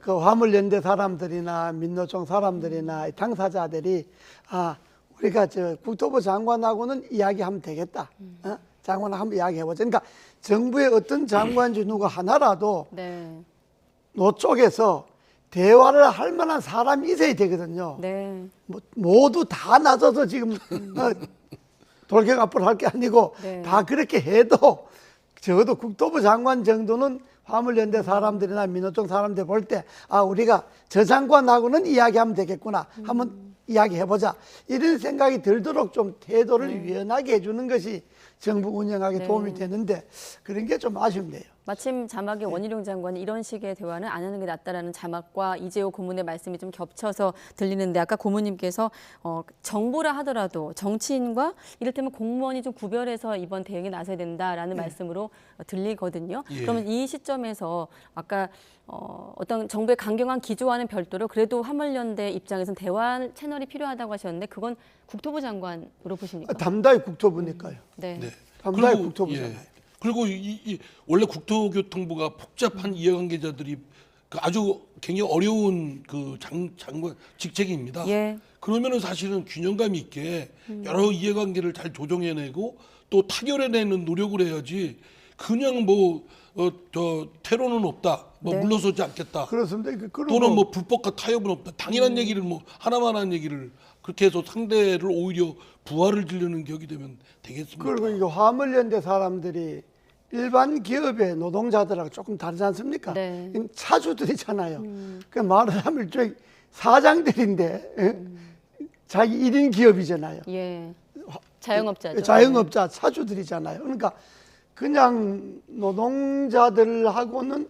Speaker 6: 그 화물연대 사람들이나 민노총 사람들이나 당사자들이 우리가 저 국토부 장관하고는 이야기하면 되겠다. 장관하고 한번 이야기해보자. 그러니까 정부의 어떤 장관지 누가 하나라도
Speaker 1: 네.
Speaker 6: 노 쪽에서 대화를 할 만한 사람이 있어야 되거든요.
Speaker 1: 네.
Speaker 6: 뭐, 모두 다 나서서 지금 돌격앞을 할 게 아니고
Speaker 1: 네.
Speaker 6: 다 그렇게 해도 적어도 국토부 장관 정도는 화물연대 사람들이나 민노총 사람들 볼 때 우리가 저 장관하고는 이야기하면 되겠구나. 한번 이야기해보자. 이런 생각이 들도록 좀 태도를 유연하게 해주는 것이 정부 운영하기
Speaker 1: 네.
Speaker 6: 도움이 되는데 그런 게 좀 아쉽네요.
Speaker 1: 마침 자막에 원희룡 장관이 이런 식의 대화는 안 하는 게 낫다라는 자막과 이재호 고문의 말씀이 좀 겹쳐서 들리는데 아까 고문님께서 정부라 하더라도 정치인과 이를테면 공무원이 좀 구별해서 이번 대응에 나서야 된다라는 말씀으로 들리거든요.
Speaker 5: 예.
Speaker 1: 그러면 이 시점에서 아까 어떤 정부의 강경한 기조와는 별도로 그래도 화물연대 입장에서는 대화 채널이 필요하다고 하셨는데 그건 국토부 장관으로 보십니까?
Speaker 6: 담당이 국토부니까요.
Speaker 1: 네.
Speaker 6: 담당이 국토부잖아요.
Speaker 5: 그리고 원래 국토교통부가 복잡한 이해관계자들이 아주 굉장히 어려운 그 장관 직책입니다.
Speaker 1: 예.
Speaker 5: 그러면은 사실은 균형감 있게 여러 이해관계를 잘 조정해내고 또 타결해내는 노력을 해야지 그냥 저 테러는 없다,
Speaker 6: 네.
Speaker 5: 물러서지 않겠다.
Speaker 6: 그렇습니다.
Speaker 5: 또는 뭐 불법과 타협은 없다. 당연한 얘기를 하나만 한 얘기를 그렇게 해서 상대를 오히려 부활을 지르는 격이 되면 되겠습니까?
Speaker 6: 그리고 이거 화물연대 사람들이 일반 기업의 노동자들하고 조금 다르지 않습니까?
Speaker 1: 네.
Speaker 6: 차주들이잖아요. 그 말하자면 일종의 사장들인데 자기 1인 기업이잖아요.
Speaker 1: 예. 자영업자죠.
Speaker 6: 자영업자 차주들이잖아요. 그러니까 그냥 노동자들하고는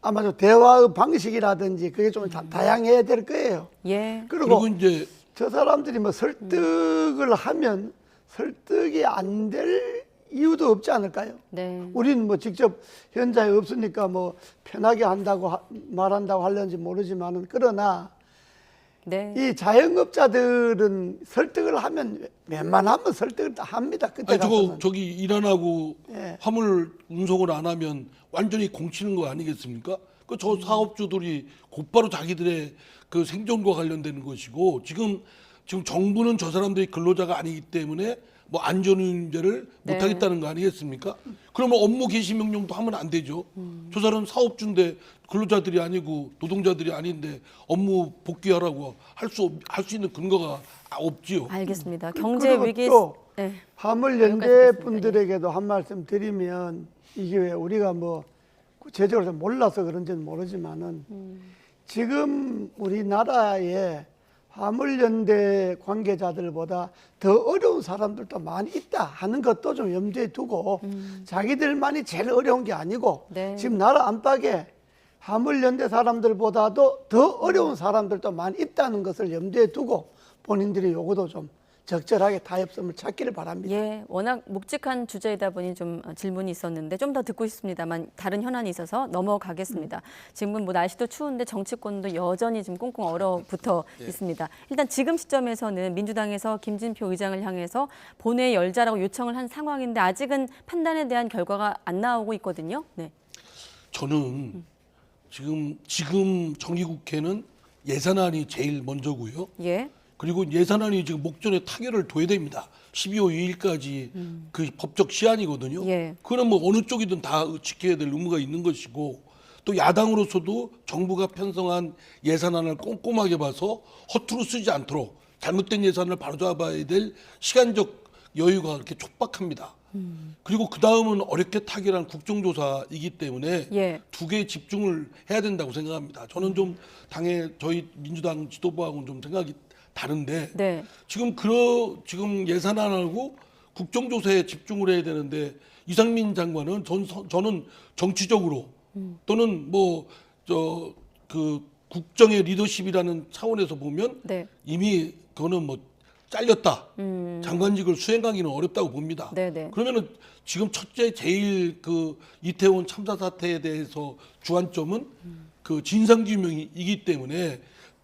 Speaker 6: 아마도 대화의 방식이라든지 그게 좀 다양해야 될 거예요.
Speaker 1: 예.
Speaker 6: 그리고
Speaker 5: 이제
Speaker 6: 저 사람들이 뭐 설득을 하면 설득이 안 될 이유도 없지 않을까요?
Speaker 1: 네.
Speaker 6: 우리는 뭐 직접 현장에 없으니까 뭐 편하게 말한다고 하려는지 모르지만은 그러나
Speaker 1: 네.
Speaker 6: 이 자영업자들은 설득을 하면 웬만하면 설득을 다 합니다. 그때 가서는.
Speaker 5: 저기 일 안 하고
Speaker 6: 예.
Speaker 5: 화물 운송을 안 하면 완전히 공치는 거 아니겠습니까? 저 사업주들이 곧바로 자기들의 그 생존과 관련되는 것이고 지금 정부는 저 사람들이 근로자가 아니기 때문에 뭐 안전운전을
Speaker 1: 네.
Speaker 5: 못하겠다는 거 아니겠습니까? 그러면 업무 개시 명령도 하면 안 되죠. 저 사람 사업주인데 근로자들이 아니고 노동자들이 아닌데 업무 복귀하라고 할 수 있는 근거가 없지요.
Speaker 1: 알겠습니다. 경제
Speaker 6: 그리고
Speaker 1: 위기
Speaker 6: 또
Speaker 1: 네.
Speaker 6: 화물연대 분들에게도 한 말씀 드리면 이게 왜 우리가 뭐 구체적으로 좀 몰라서 그런지는 모르지만은 지금 우리나라에 화물연대 관계자들보다 더 어려운 사람들도 많이 있다 하는 것도 좀 염두에 두고 자기들만이 제일 어려운 게 아니고
Speaker 1: 네.
Speaker 6: 지금 나라 안팎에 화물연대 사람들보다도 더 어려운 사람들도 많이 있다는 것을 염두에 두고 본인들이 요거도 좀 적절하게 타협점을 찾기를 바랍니다.
Speaker 1: 예, 워낙 묵직한 주제이다 보니 좀 질문이 있었는데 좀 더 듣고 싶습니다만 다른 현안이 있어서 넘어가겠습니다. 지금은 뭐 날씨도 추운데 정치권도 여전히 좀 꽁꽁 얼어붙어 있습니다. 일단 지금 시점에서는 민주당에서 김진표 의장을 향해서 본회의 열자라고 요청을 한 상황인데 아직은 판단에 대한 결과가 안 나오고 있거든요. 네.
Speaker 5: 저는 지금 정기국회는 예산안이 제일 먼저고요.
Speaker 1: 예.
Speaker 5: 그리고 예산안이 지금 목전에 타결을 둬야 됩니다. 12월 2일까지 그 법적 시한이거든요.
Speaker 1: 예.
Speaker 5: 그거는 뭐 어느 쪽이든 다 지켜야 될 의무가 있는 것이고 또 야당으로서도 정부가 편성한 예산안을 꼼꼼하게 봐서 허투루 쓰지 않도록 잘못된 예산을 바로잡아야 될 시간적 여유가 그렇게 촉박합니다. 그리고 그 다음은 어렵게 타결한 국정조사이기 때문에
Speaker 1: 예.
Speaker 5: 두 개에 집중을 해야 된다고 생각합니다. 저는 좀 저희 민주당 지도부하고는 좀 생각이 다른데
Speaker 1: 네.
Speaker 5: 지금 예산안하고 국정조사에 집중을 해야 되는데 이상민 장관은 저는 정치적으로 또는 그 국정의 리더십이라는 차원에서 보면
Speaker 1: 네.
Speaker 5: 이미 그거는 뭐 잘렸다. 장관직을 수행하기는 어렵다고 봅니다.
Speaker 1: 네네.
Speaker 5: 그러면은 지금 제일 그 이태원 참사 사태에 대해서 주안점은 그 진상규명이기 때문에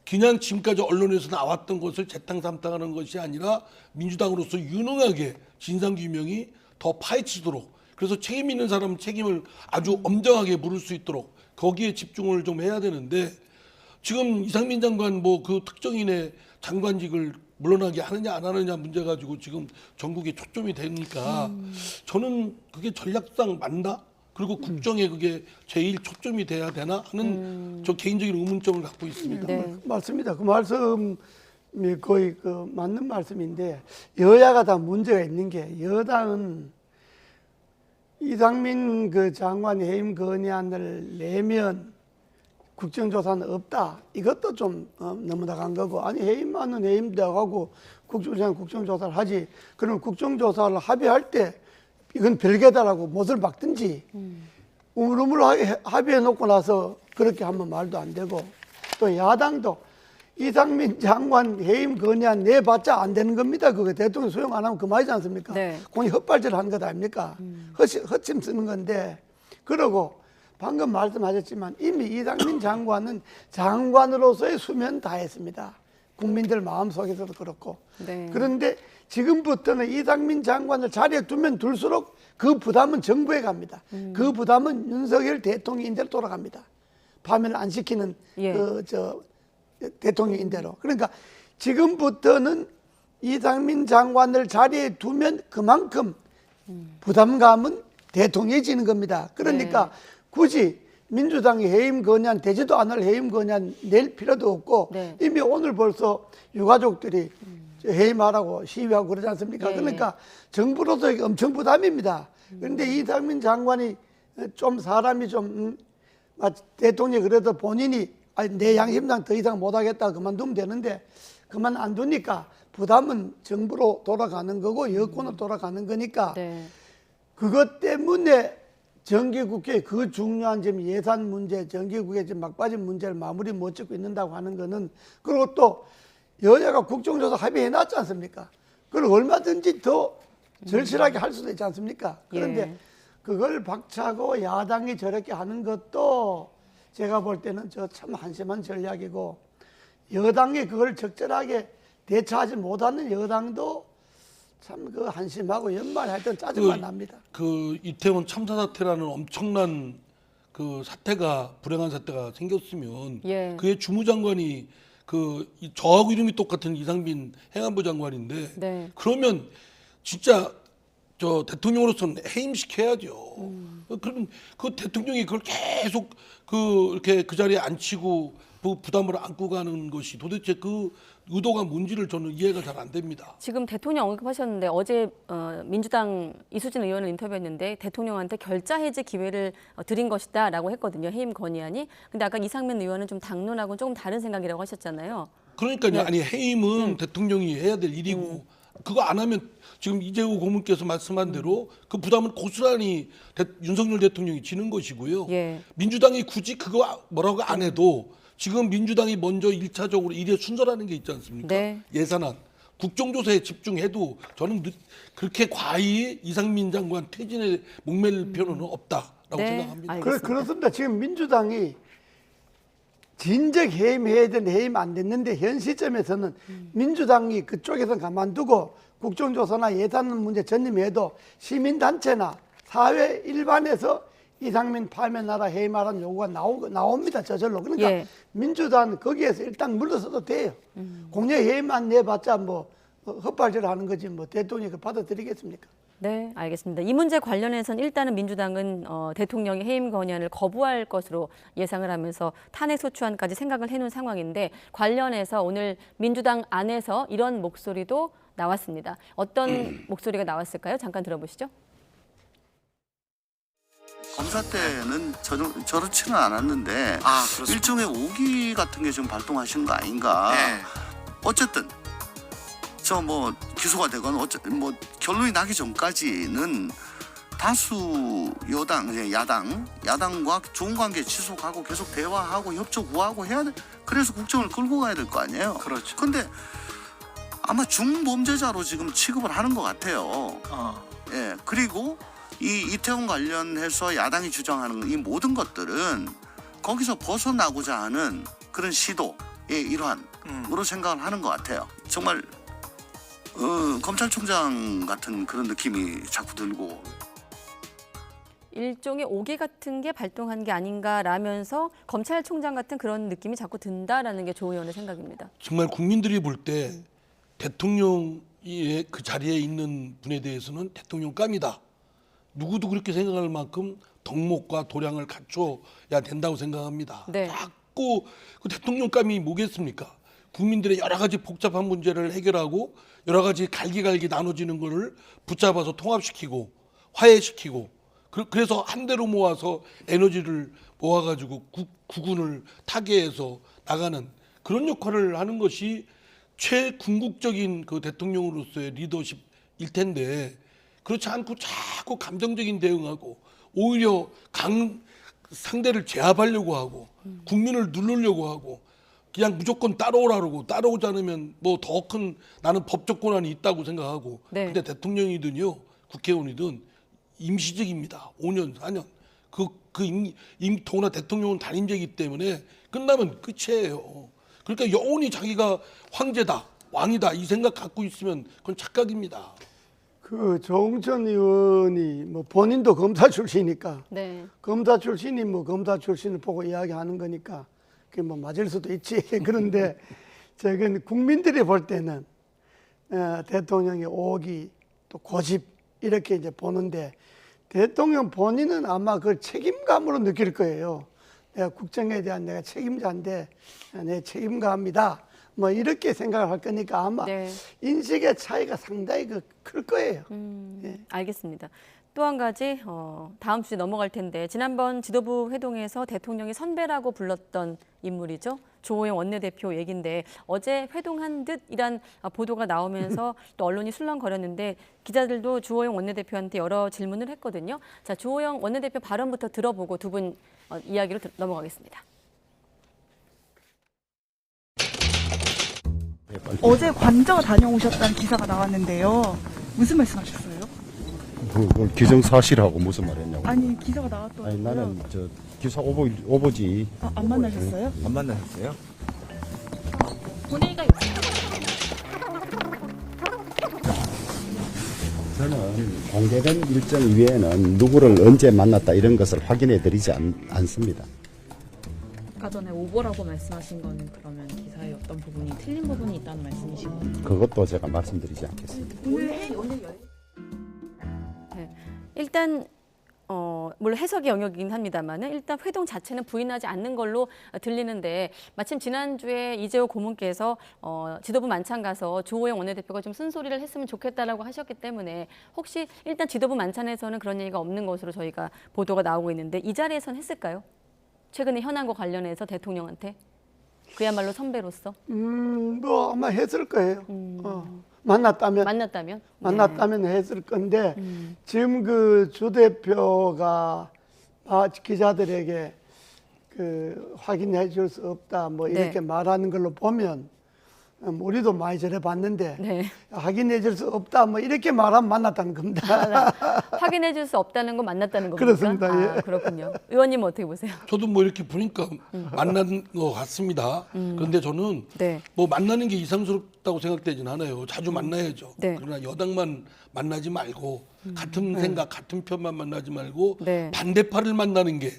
Speaker 5: 그냥 지금까지 언론에서 나왔던 것을 재탕삼탕하는 것이 아니라 민주당으로서 유능하게 진상규명이 더 파헤치도록 그래서 책임 있는 사람은 책임을 아주 엄정하게 물을 수 있도록 거기에 집중을 좀 해야 되는데 지금 이상민 장관 그 특정인의 장관직을 물러나게 하느냐 안 하느냐 문제 가지고 지금 전국에 초점이 되니까 저는 그게 전략상 맞나? 그리고 국정에 그게 제일 초점이 돼야 되나 하는 저 개인적인 의문점을 갖고 있습니다.
Speaker 6: 네. 맞습니다. 그 말씀이 거의 그 맞는 말씀인데 여야가 다 문제가 있는 게 여당은 이상민 그 장관 해임 건의안을 내면 국정조사는 없다. 이것도 좀 너무 나간 거고 아니 해임안은 해임도 하고 국정조사는 국정조사를 하지. 그럼 국정조사를 합의할 때 이건 별개다라고 못을 박든지 우물우물 합의해 놓고 나서 그렇게 하면 말도 안 되고 또 야당도 이상민 장관 해임 건의안 내봤자 안 되는 겁니다. 그거 대통령 수용 안 하면 그만이지 않습니까?
Speaker 1: 네.
Speaker 6: 공이 헛발질 하는 것 아닙니까? 허침 쓰는 건데 그러고 방금 말씀하셨지만 이미 이상민 장관은 장관으로서의 수면 다 했습니다. 국민들 마음속에서도 그렇고.
Speaker 1: 네.
Speaker 6: 그런데 지금부터는 이상민 장관을 자리에 두면 둘수록 그 부담은 정부에 갑니다. 그 부담은 윤석열 대통령인대로 돌아갑니다. 파면을 안 시키는
Speaker 1: 예.
Speaker 6: 대통령인대로. 그러니까 지금부터는 이상민 장관을 자리에 두면 그만큼 부담감은 대통령이 지는 겁니다. 그러니까
Speaker 1: 네.
Speaker 6: 굳이 민주당이 해임 건의안 되지도 않을 해임 건의안 낼 필요도 없고
Speaker 1: 네.
Speaker 6: 이미 오늘 벌써 유가족들이 해임하라고 시위하고 그러지 않습니까?
Speaker 1: 예,
Speaker 6: 그러니까 정부로서 이게 엄청 부담입니다. 그런데 이상민 장관이 좀 사람이 좀 대통령이 그래도 본인이 아니, 내 양심상 더 이상 못하겠다 그만두면 되는데 그만 안 두니까 부담은 정부로 돌아가는 거고 여권으로 돌아가는 거니까
Speaker 1: 네.
Speaker 6: 그것 때문에 정기국회 그 중요한 지금 예산 문제, 정기국회 지금 막빠진 문제를 마무리 못 짓고 있는다고 하는 거는 그리고 또 여야가 국정조사 합의해놨지 않습니까? 그걸 얼마든지 더 절실하게 할 수도 있지 않습니까? 그런데
Speaker 1: 예.
Speaker 6: 그걸 박차고 야당이 저렇게 하는 것도 제가 볼 때는 저 참 한심한 전략이고 여당이 그걸 적절하게 대처하지 못하는 여당도 참 그 한심하고 연말 하여튼 짜증만 납니다.
Speaker 5: 그 이태원 참사 사태라는 엄청난 그 사태가 불행한 사태가 생겼으면
Speaker 1: 예.
Speaker 5: 그의 주무장관이 저하고 이름이 똑같은 이상민 행안부 장관인데
Speaker 1: 네.
Speaker 5: 그러면 진짜 저 대통령으로서는 해임시켜야죠. 그럼 그 대통령이 그걸 계속 이렇게 그 자리에 앉히고 부담을 안고 가는 것이 도대체 그 의도가 뭔지를 저는 이해가 잘 안 됩니다.
Speaker 1: 지금 대통령 언급하셨는데 어제 민주당 이수진 의원을 인터뷰했는데 대통령한테 결자 해지 기회를 드린 것이다라고 했거든요. 해임 건의안이. 근데 아까 이상민 의원은 좀 당론하고는 조금 다른 생각이라고 하셨잖아요.
Speaker 5: 그러니까요.
Speaker 1: 네.
Speaker 5: 아니 해임은 대통령이 해야 될 일이고 그거 안 하면 지금 이재호 고문께서 말씀한 대로 그 부담은 고스란히 윤석열 대통령이 지는 것이고요.
Speaker 1: 예.
Speaker 5: 민주당이 굳이 그거 뭐라고 안 해도 지금 민주당이 먼저 1차적으로 일의 순서라는 게 있지 않습니까?
Speaker 1: 네.
Speaker 5: 예산안. 국정조사에 집중해도 저는 그렇게 과히 이상민 장관 퇴진에 목맬 필요는 없다라고
Speaker 1: 네,
Speaker 5: 생각합니다.
Speaker 6: 그렇습니다. 지금 민주당이 진작 해임해야 되는 해임 안 됐는데 현 시점에서는 민주당이 그쪽에서 가만두고 국정조사나 예산 문제 전념해도 시민단체나 사회 일반에서 이상민 파면하라 해임하라는 요구가 나옵니다. 저절로. 그러니까
Speaker 1: 예.
Speaker 6: 민주당 거기에서 일단 물러서도 돼요. 공약 해임만 내봤자 뭐 헛발질하는 거지 뭐 대통령이 받아들이겠습니까?
Speaker 1: 네, 알겠습니다. 이 문제 관련해서는 일단은 민주당은 대통령이 해임 건의안을 거부할 것으로 예상을 하면서 탄핵 소추안까지 생각을 해놓은 상황인데 관련해서 오늘 민주당 안에서 이런 목소리도 나왔습니다. 어떤 목소리가 나왔을까요? 잠깐 들어보시죠.
Speaker 3: 검사 때는 저렇지는 않았는데 일종의 오기 같은 게 좀 발동하신 거 아닌가. 어쨌든 저 뭐 기소가 되건 뭐 결론이 나기 전까지는 다수 야당과 좋은 관계 지속하고 계속 대화하고 협조 구하고 해야 돼. 그래서 국정을 끌고 가야 될 거 아니에요. 그렇죠. 근데 아마 중범죄자로 지금 취급을 하는 것 같아요. 예. 그리고 이 이태원 관련해서 야당이 주장하는 이 모든 거기서 벗어나고자 하는 그런 시도의 일환으로 생각을 하는 것 같아요. 정말 검찰총장 같은 그런 느낌이 자꾸 들고.
Speaker 1: 일종의 오기 같은 게 발동한 게 아닌가라면서 검찰총장 같은 그런 느낌이 자꾸 든다라는 게 조 의원의 생각입니다.
Speaker 5: 정말 국민들이 볼 때 대통령이 그 자리에 있는 분에 대해서는 대통령감이다. 누구도 그렇게 생각할 만큼 덕목과 도량을 갖춰야 된다고 생각합니다.
Speaker 1: 네.
Speaker 5: 자꾸 그 대통령감이 뭐겠습니까? 국민들의 여러 가지 복잡한 문제를 해결하고 여러 가지 갈기갈기 나눠지는 거를 붙잡아서 통합시키고 화해시키고 그래서 한 대로 모아서 에너지를 모아가지고 국군을 타개해서 나가는 그런 역할을 하는 것이 최궁극적인 그 대통령으로서의 리더십일 텐데 그렇지 않고 자꾸 감정적인 대응하고 오히려 상대를 제압하려고 하고 국민을 누르려고 하고 그냥 무조건 따라오라고 따라오지 않으면 뭐 더 큰 나는 법적 권한이 있다고 생각하고
Speaker 1: 네.
Speaker 5: 근데 대통령이든요 국회의원이든 임시직입니다. 5년 4년 더구나 대통령은 단임제이기 때문에 끝나면 끝이에요. 그러니까 영원히 자기가 황제다 왕이다 이 생각 갖고 있으면 그건 착각입니다.
Speaker 6: 그 조홍천 의원이 뭐 본인도 검사 출신이니까
Speaker 1: 네.
Speaker 6: 검사 출신이 뭐 검사 출신을 보고 이야기하는 거니까 그게 뭐 맞을 수도 있지. 그런데 저건 국민들이 볼 때는 대통령의 오기 또 고집 이렇게 이제 보는데 대통령 본인은 아마 그 책임감으로 느낄 거예요. 내가 국정에 대한 내가 책임자인데 내 책임감이다. 뭐 이렇게 생각을 할 거니까 아마
Speaker 1: 네.
Speaker 6: 인식의 차이가 상당히 클 거예요. 예.
Speaker 1: 알겠습니다. 또 한 가지 다음 주에 넘어갈 텐데 지난번 지도부 회동에서 대통령이 선배라고 불렀던 인물이죠. 주호영 원내대표 얘긴데 어제 회동한 듯이란 보도가 나오면서 또 언론이 술렁거렸는데 기자들도 주호영 원내대표한테 여러 질문을 했거든요. 자, 주호영 원내대표 발언부터 들어보고 두 분 이야기로 넘어가겠습니다.
Speaker 7: 어제 관저 다녀오셨다는 기사가 나왔는데요. 무슨 말씀하셨어요?
Speaker 8: 그걸 기정사실하고 무슨 말했냐고.
Speaker 7: 아니 기사가 나왔더라고요.
Speaker 8: 아니 나는 저 기사 오보지.
Speaker 7: 안 만나셨어요?
Speaker 8: 안 만나셨어요?
Speaker 7: 본회의가
Speaker 8: 저는 공개된 일정 이외에는 누구를 언제 만났다 이런 것을 확인해 드리지 않습니다.
Speaker 9: 아까 전에 오보라고 말씀하신 건 그러면 기사의 어떤 부분이 틀린 부분이 있다는 말씀이신 거예요?
Speaker 8: 그것도 제가 말씀드리지 않겠습니다.
Speaker 1: 네. 일단 물론 해석의 영역이긴 합니다만은 일단 회동 자체는 부인하지 않는 걸로 들리는데 마침 지난주에 이재호 고문께서 지도부 만찬 가서 주호영 원내대표가 좀 쓴소리를 했으면 좋겠다라고 하셨기 때문에 혹시 일단 지도부 만찬에서는 그런 얘기가 없는 것으로 저희가 보도가 나오고 있는데 이 자리에선 했을까요? 최근에 현안과 관련해서 대통령한테 그야말로 선배로서
Speaker 6: 뭐 아마 했을 거예요. 만났다면 했을 건데 지금 그 주 대표가 기자들에게 그 확인해 줄 수 없다 뭐 이렇게 말하는 걸로 보면 우리도 많이 전해봤는데 확인해 줄 수 없다 뭐 이렇게 말하면 만났다는 겁니다.
Speaker 1: 확인해 줄 수 없다는 건 만났다는 겁니까?
Speaker 6: 그렇습니다. 예.
Speaker 1: 그렇군요. 의원님 어떻게 보세요?
Speaker 5: 저도 뭐 이렇게 보니까 만난 것 같습니다. 그런데 저는 뭐 만나는 게 이상스럽다고 생각되진 않아요. 자주 만나야죠. 그러나 여당만 만나지 말고 같은 생각, 같은 편만 만나지 말고 반대파를 만나는 게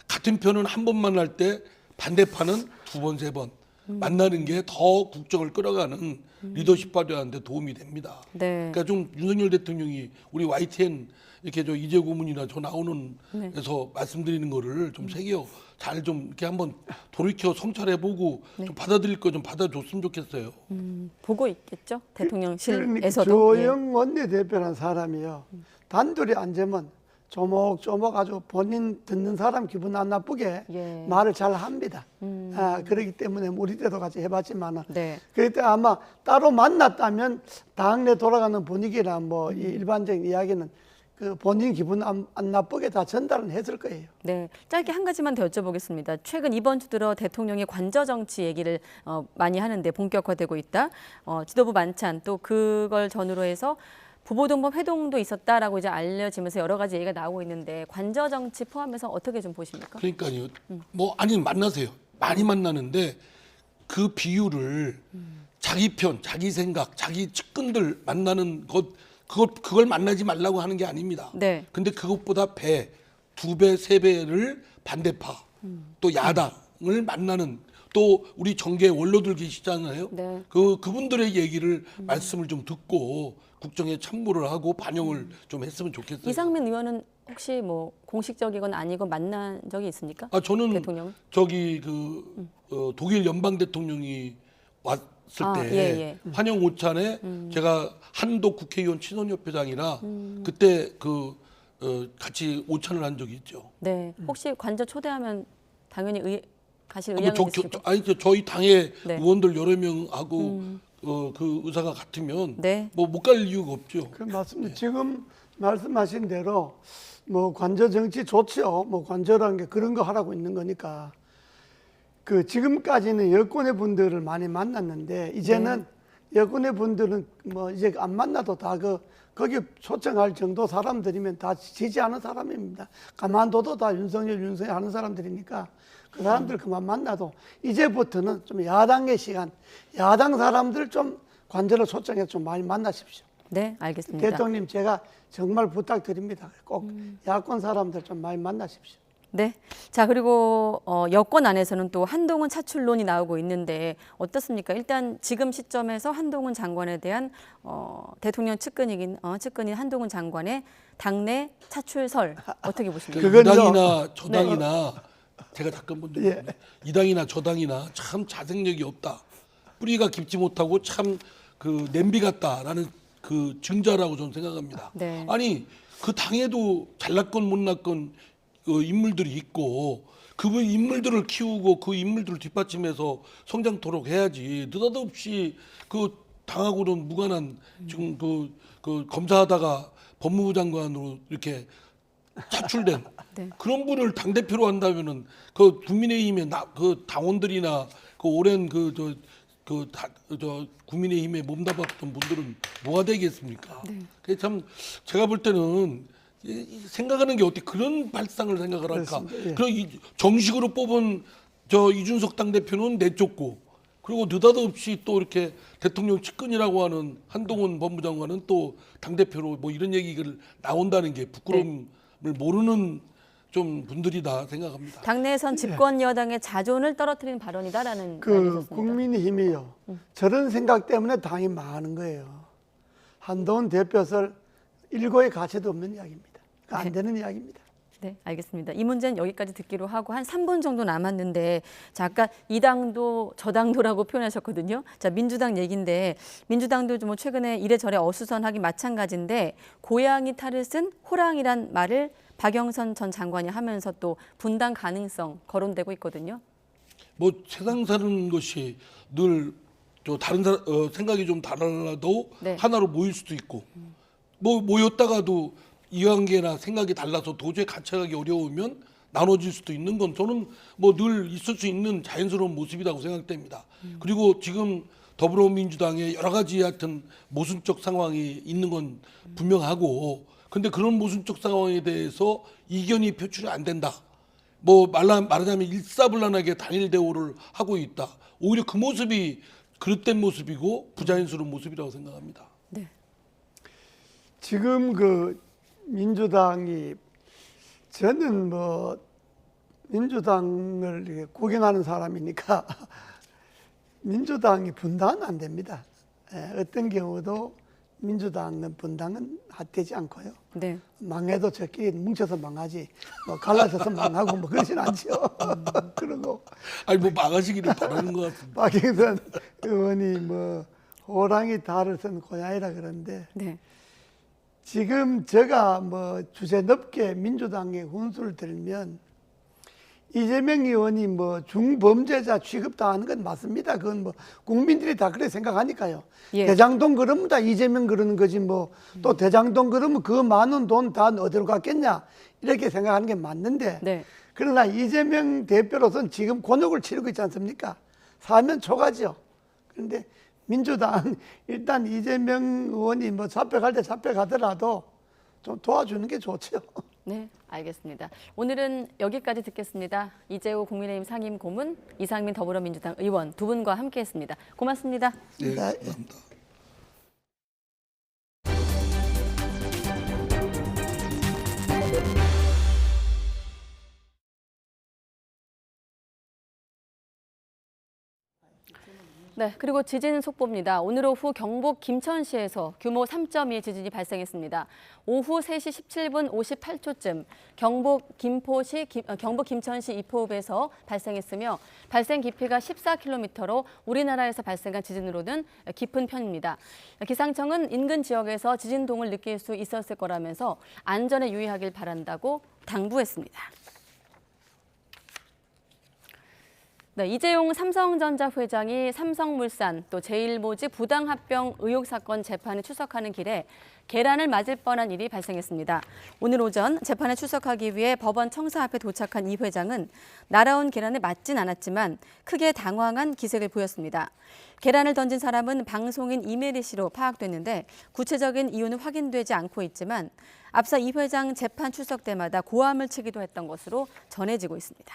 Speaker 5: 같은 편은 한 번 만날 때 반대파는 두 번, 세 번 만나는 게 더 국정을 끌어가는 리더십 발휘하는데 도움이 됩니다. 그러니까 좀 윤석열 대통령이 우리 YTN 이렇게 저 이재 고문이나 저 나오는 데서 말씀드리는 거를 좀 새겨 잘 좀 이렇게 한번 돌이켜 성찰해보고 좀 받아들일 거 좀 받아줬으면 좋겠어요.
Speaker 1: 보고 있겠죠? 대통령실에서도.
Speaker 6: 조호영 원내대표라는 사람이요. 단둘이 앉으면 조목조목 아주 본인 듣는 사람 기분 안 나쁘게 말을 잘 합니다. 그렇기 때문에 우리 때도 같이 해봤지만은 그때 아마 따로 만났다면 당내 돌아가는 분위기나 뭐 이 일반적인 이야기는 그 본인 기분 안 나쁘게 다 전달은 했을 거예요.
Speaker 1: 네, 짧게 한 가지만 더 여쭤보겠습니다. 최근 이번 주 들어 대통령이 관저 정치 얘기를 많이 하는데 본격화되고 있다. 지도부 만찬 또 그걸 전후로 해서 부보동법 회동도 있었다라고 이제 알려지면서 여러 가지 얘기가 나오고 있는데 관저 정치 포함해서 어떻게 좀 보십니까?
Speaker 5: 그러니까요. 뭐 아니 만나세요. 많이 만나는데 그 비율을 자기 편, 자기 생각, 자기 측근들 만나는 그걸 만나지 말라고 하는 게 아닙니다. 근데 그것보다 배, 2배, 3배를 반대파 또 야당을 만나는 또 우리 정계 원로들 계시잖아요.
Speaker 1: 네.
Speaker 5: 그분들의 얘기를 말씀을 좀 듣고 국정에 참고를 하고 반영을 좀 했으면 좋겠어요.
Speaker 1: 이상민 의원은 혹시 뭐 공식적이건 아니고 만난 적이 있습니까?
Speaker 5: 저는
Speaker 1: 대통령?
Speaker 5: 저기 독일 연방 대통령이 왔을 때 환영 오찬에 제가 한독 국회의원 친원협회장이라 그때 같이 오찬을 한 적이 있죠.
Speaker 1: 네. 혹시 관저 초대하면 당연히 가실 의향이 있으시고?
Speaker 5: 아니 저희 당의
Speaker 1: 네.
Speaker 5: 의원들 여러 명하고 그 의사가 같으면
Speaker 1: 네.
Speaker 5: 뭐 못 갈 이유가 없죠.
Speaker 6: 맞습니다. 지금 말씀하신 대로 뭐 관저 정치 좋죠. 뭐 관저라는 게 그런 거 하라고 있는 거니까. 지금까지는 여권의 분들을 많이 만났는데 이제는 여권의 분들은 뭐 이제 안 만나도 다 거기 초청할 정도 사람들이면 다 지지하는 사람입니다. 가만둬도 다 윤석열 하는 사람들이니까 그 사람들 그만 만나도 이제부터는 좀 야당의 시간, 야당 사람들 좀 관저로 초청해서 좀 많이 만나십시오.
Speaker 1: 네, 알겠습니다.
Speaker 6: 대통령 제가 정말 부탁드립니다. 꼭 야권 사람들 좀 많이 만나십시오.
Speaker 1: 네. 자, 그리고 여권 안에서는 또 한동훈 차출론이 나오고 있는데 어떻습니까? 일단 지금 시점에서 한동훈 장관에 대한 대통령 측근인 한동훈 장관의 당내 차출설 어떻게 보십니까?
Speaker 5: 이당이나 저당이나 제가 잠깐 이당이나 저당이나 참 자생력이 없다. 뿌리가 깊지 못하고 참 냄비 같다라는 증자라고 저는 생각합니다.
Speaker 1: 네.
Speaker 5: 아니 그 당에도 잘났건 못났건 인물들이 있고 그 인물들을 키우고 그 인물들을 뒷받침해서 성장토록 해야지. 느닷없이 당하고는 무관한 지금 검사하다가 법무부 장관으로 이렇게 차출된
Speaker 1: 네.
Speaker 5: 그런 분을 당 대표로 한다면은 국민의힘의 당원들이나 오랜 국민의힘에 몸담았던 분들은 뭐가 되겠습니까?
Speaker 1: 네.
Speaker 5: 참 제가 볼 때는 생각하는 게 어떻게 그런 발상을 생각을 할까? 정식으로 뽑은 이준석 당대표는 내쫓고 그리고 느닷없이 또 이렇게 대통령 측근이라고 하는 한동훈 법무장관은 또 당대표로 뭐 이런 얘기를 나온다는 게 부끄러움을 모르는 좀 분들이다 생각합니다.
Speaker 1: 당내에선 집권 여당의 자존을 떨어뜨리는 발언이다라는 말이 있었습니다.
Speaker 6: 국민의힘이요. 저런 생각 때문에 당이 망하는 거예요. 한동훈 대표설 일고의 가치도 없는 이야기입니다. 안 되는 이야기입니다.
Speaker 1: 네, 알겠습니다. 이 문제는 여기까지 듣기로 하고 한 3분 정도 남았는데 자, 아까 이 당도 저 당도라고 표현하셨거든요. 자, 민주당 얘기인데 민주당도 뭐 최근에 이래저래 어수선하기 마찬가지인데 고양이 탈을 쓴 호랑이란 말을 박영선 전 장관이 하면서 또 분당 가능성 거론되고 있거든요.
Speaker 5: 뭐 세상 사는 것이 늘 다른 사람 생각이 좀 달라도 하나로 모일 수도 있고 뭐 모였다가도 이해관계나 생각이 달라서 도저히 같이 가기 어려우면 나눠질 수도 있는 건 저는 뭐 늘 있을 수 있는 자연스러운 모습이라고 생각됩니다. 그리고 지금 더불어민주당에 여러 가지 하여튼 모순적 상황이 있는 건 분명하고 근데 그런 모순적 상황에 대해서 이견이 표출이 안 된다. 뭐 말하자면 일사불란하게 단일 대우를 하고 있다. 오히려 그 모습이 그릇된 모습이고 부자연스러운 모습이라고 생각합니다.
Speaker 1: 네.
Speaker 6: 지금 민주당이 저는 뭐 민주당을 구경하는 사람이니까 민주당이 분당은 안 됩니다. 어떤 경우도 민주당은 분당은 되지 않고요.
Speaker 1: 네.
Speaker 6: 망해도 저끼리 뭉쳐서 망하지 뭐 갈라져서 망하고 뭐 그러진 않죠. 그러고
Speaker 5: 아니 뭐 망하시기를 바라는 것 같습니다.
Speaker 6: 박영선 의원이 뭐 호랑이 달을 쓴 고양이라 그러는데 지금 제가 뭐 주제 넓게 민주당의 훈수를 들면 이재명 의원이 뭐 중범죄자 취급당하는 건 맞습니다. 그건 뭐 국민들이 다 그렇게 생각하니까요. 대장동 그러면 다 이재명 그러는 거지 뭐 또 대장동 그러면 그 많은 돈 다 어디로 갔겠냐 이렇게 생각하는 게 맞는데 그러나 이재명 대표로서는 지금 곤욕을 치르고 있지 않습니까? 사면 초과죠. 그런데 민주당 일단 이재명 의원이 뭐 잡혀갈 때 잡혀가더라도 좀 도와주는 게 좋죠.
Speaker 1: 네, 알겠습니다. 오늘은 여기까지 듣겠습니다. 이재호 국민의힘 상임고문, 이상민 더불어민주당 의원 두 분과 함께했습니다. 고맙습니다.
Speaker 5: 네, 감사합니다.
Speaker 1: 네, 그리고 지진 속보입니다. 오늘 오후 경북 김천시에서 규모 3.2의 지진이 발생했습니다. 오후 3시 17분 58초쯤 경북 김천시 이포읍에서 발생했으며 발생 깊이가 14km로 우리나라에서 발생한 지진으로는 깊은 편입니다. 기상청은 인근 지역에서 지진동을 느낄 수 있었을 거라면서 안전에 유의하길 바란다고 당부했습니다. 네, 이재용 삼성전자 회장이 삼성물산 또 제일모직 부당합병 의혹 사건 재판에 출석하는 길에 계란을 맞을 뻔한 일이 발생했습니다. 오늘 오전 재판에 출석하기 위해 법원 청사 앞에 도착한 이 회장은 날아온 계란에 맞진 않았지만 크게 당황한 기색을 보였습니다. 계란을 던진 사람은 방송인 이메리 씨로 파악됐는데 구체적인 이유는 확인되지 않고 있지만 앞서 이 회장 재판 출석 때마다 고함을 치기도 했던 것으로 전해지고 있습니다.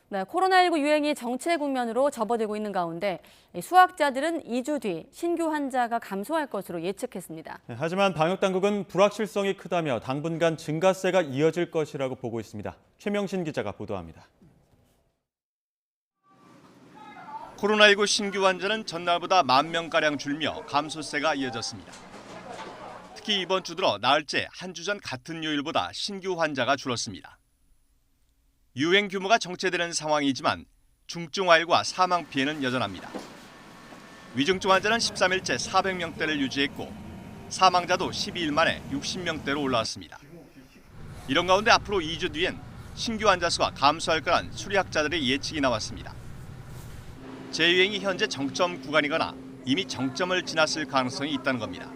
Speaker 1: 네, 코로나19 유행이 정체 국면으로 접어들고 있는 가운데 수학자들은 2주 뒤 신규 환자가 감소할 것으로 예측했습니다.
Speaker 2: 네, 하지만 방역당국은 불확실성이 크다며 당분간 증가세가 이어질 것이라고 보고 있습니다. 최명신 기자가 보도합니다.
Speaker 10: 코로나19 신규 환자는 전날보다 10,000명가량 줄며 감소세가 이어졌습니다. 특히 이번 주 들어 나흘째 한 주 전 같은 요일보다 신규 환자가 줄었습니다. 유행 규모가 정체되는 상황이지만 중증화율과 사망 피해는 여전합니다. 위중증 환자는 13일째 400명대를 유지했고 사망자도 12일 만에 60명대로 올라왔습니다. 이런 가운데 앞으로 2주 뒤엔 신규 환자 수가 감소할 거란 수리학자들의 예측이 나왔습니다. 재유행이 현재 정점 구간이거나 이미 정점을 지났을 가능성이 있다는 겁니다.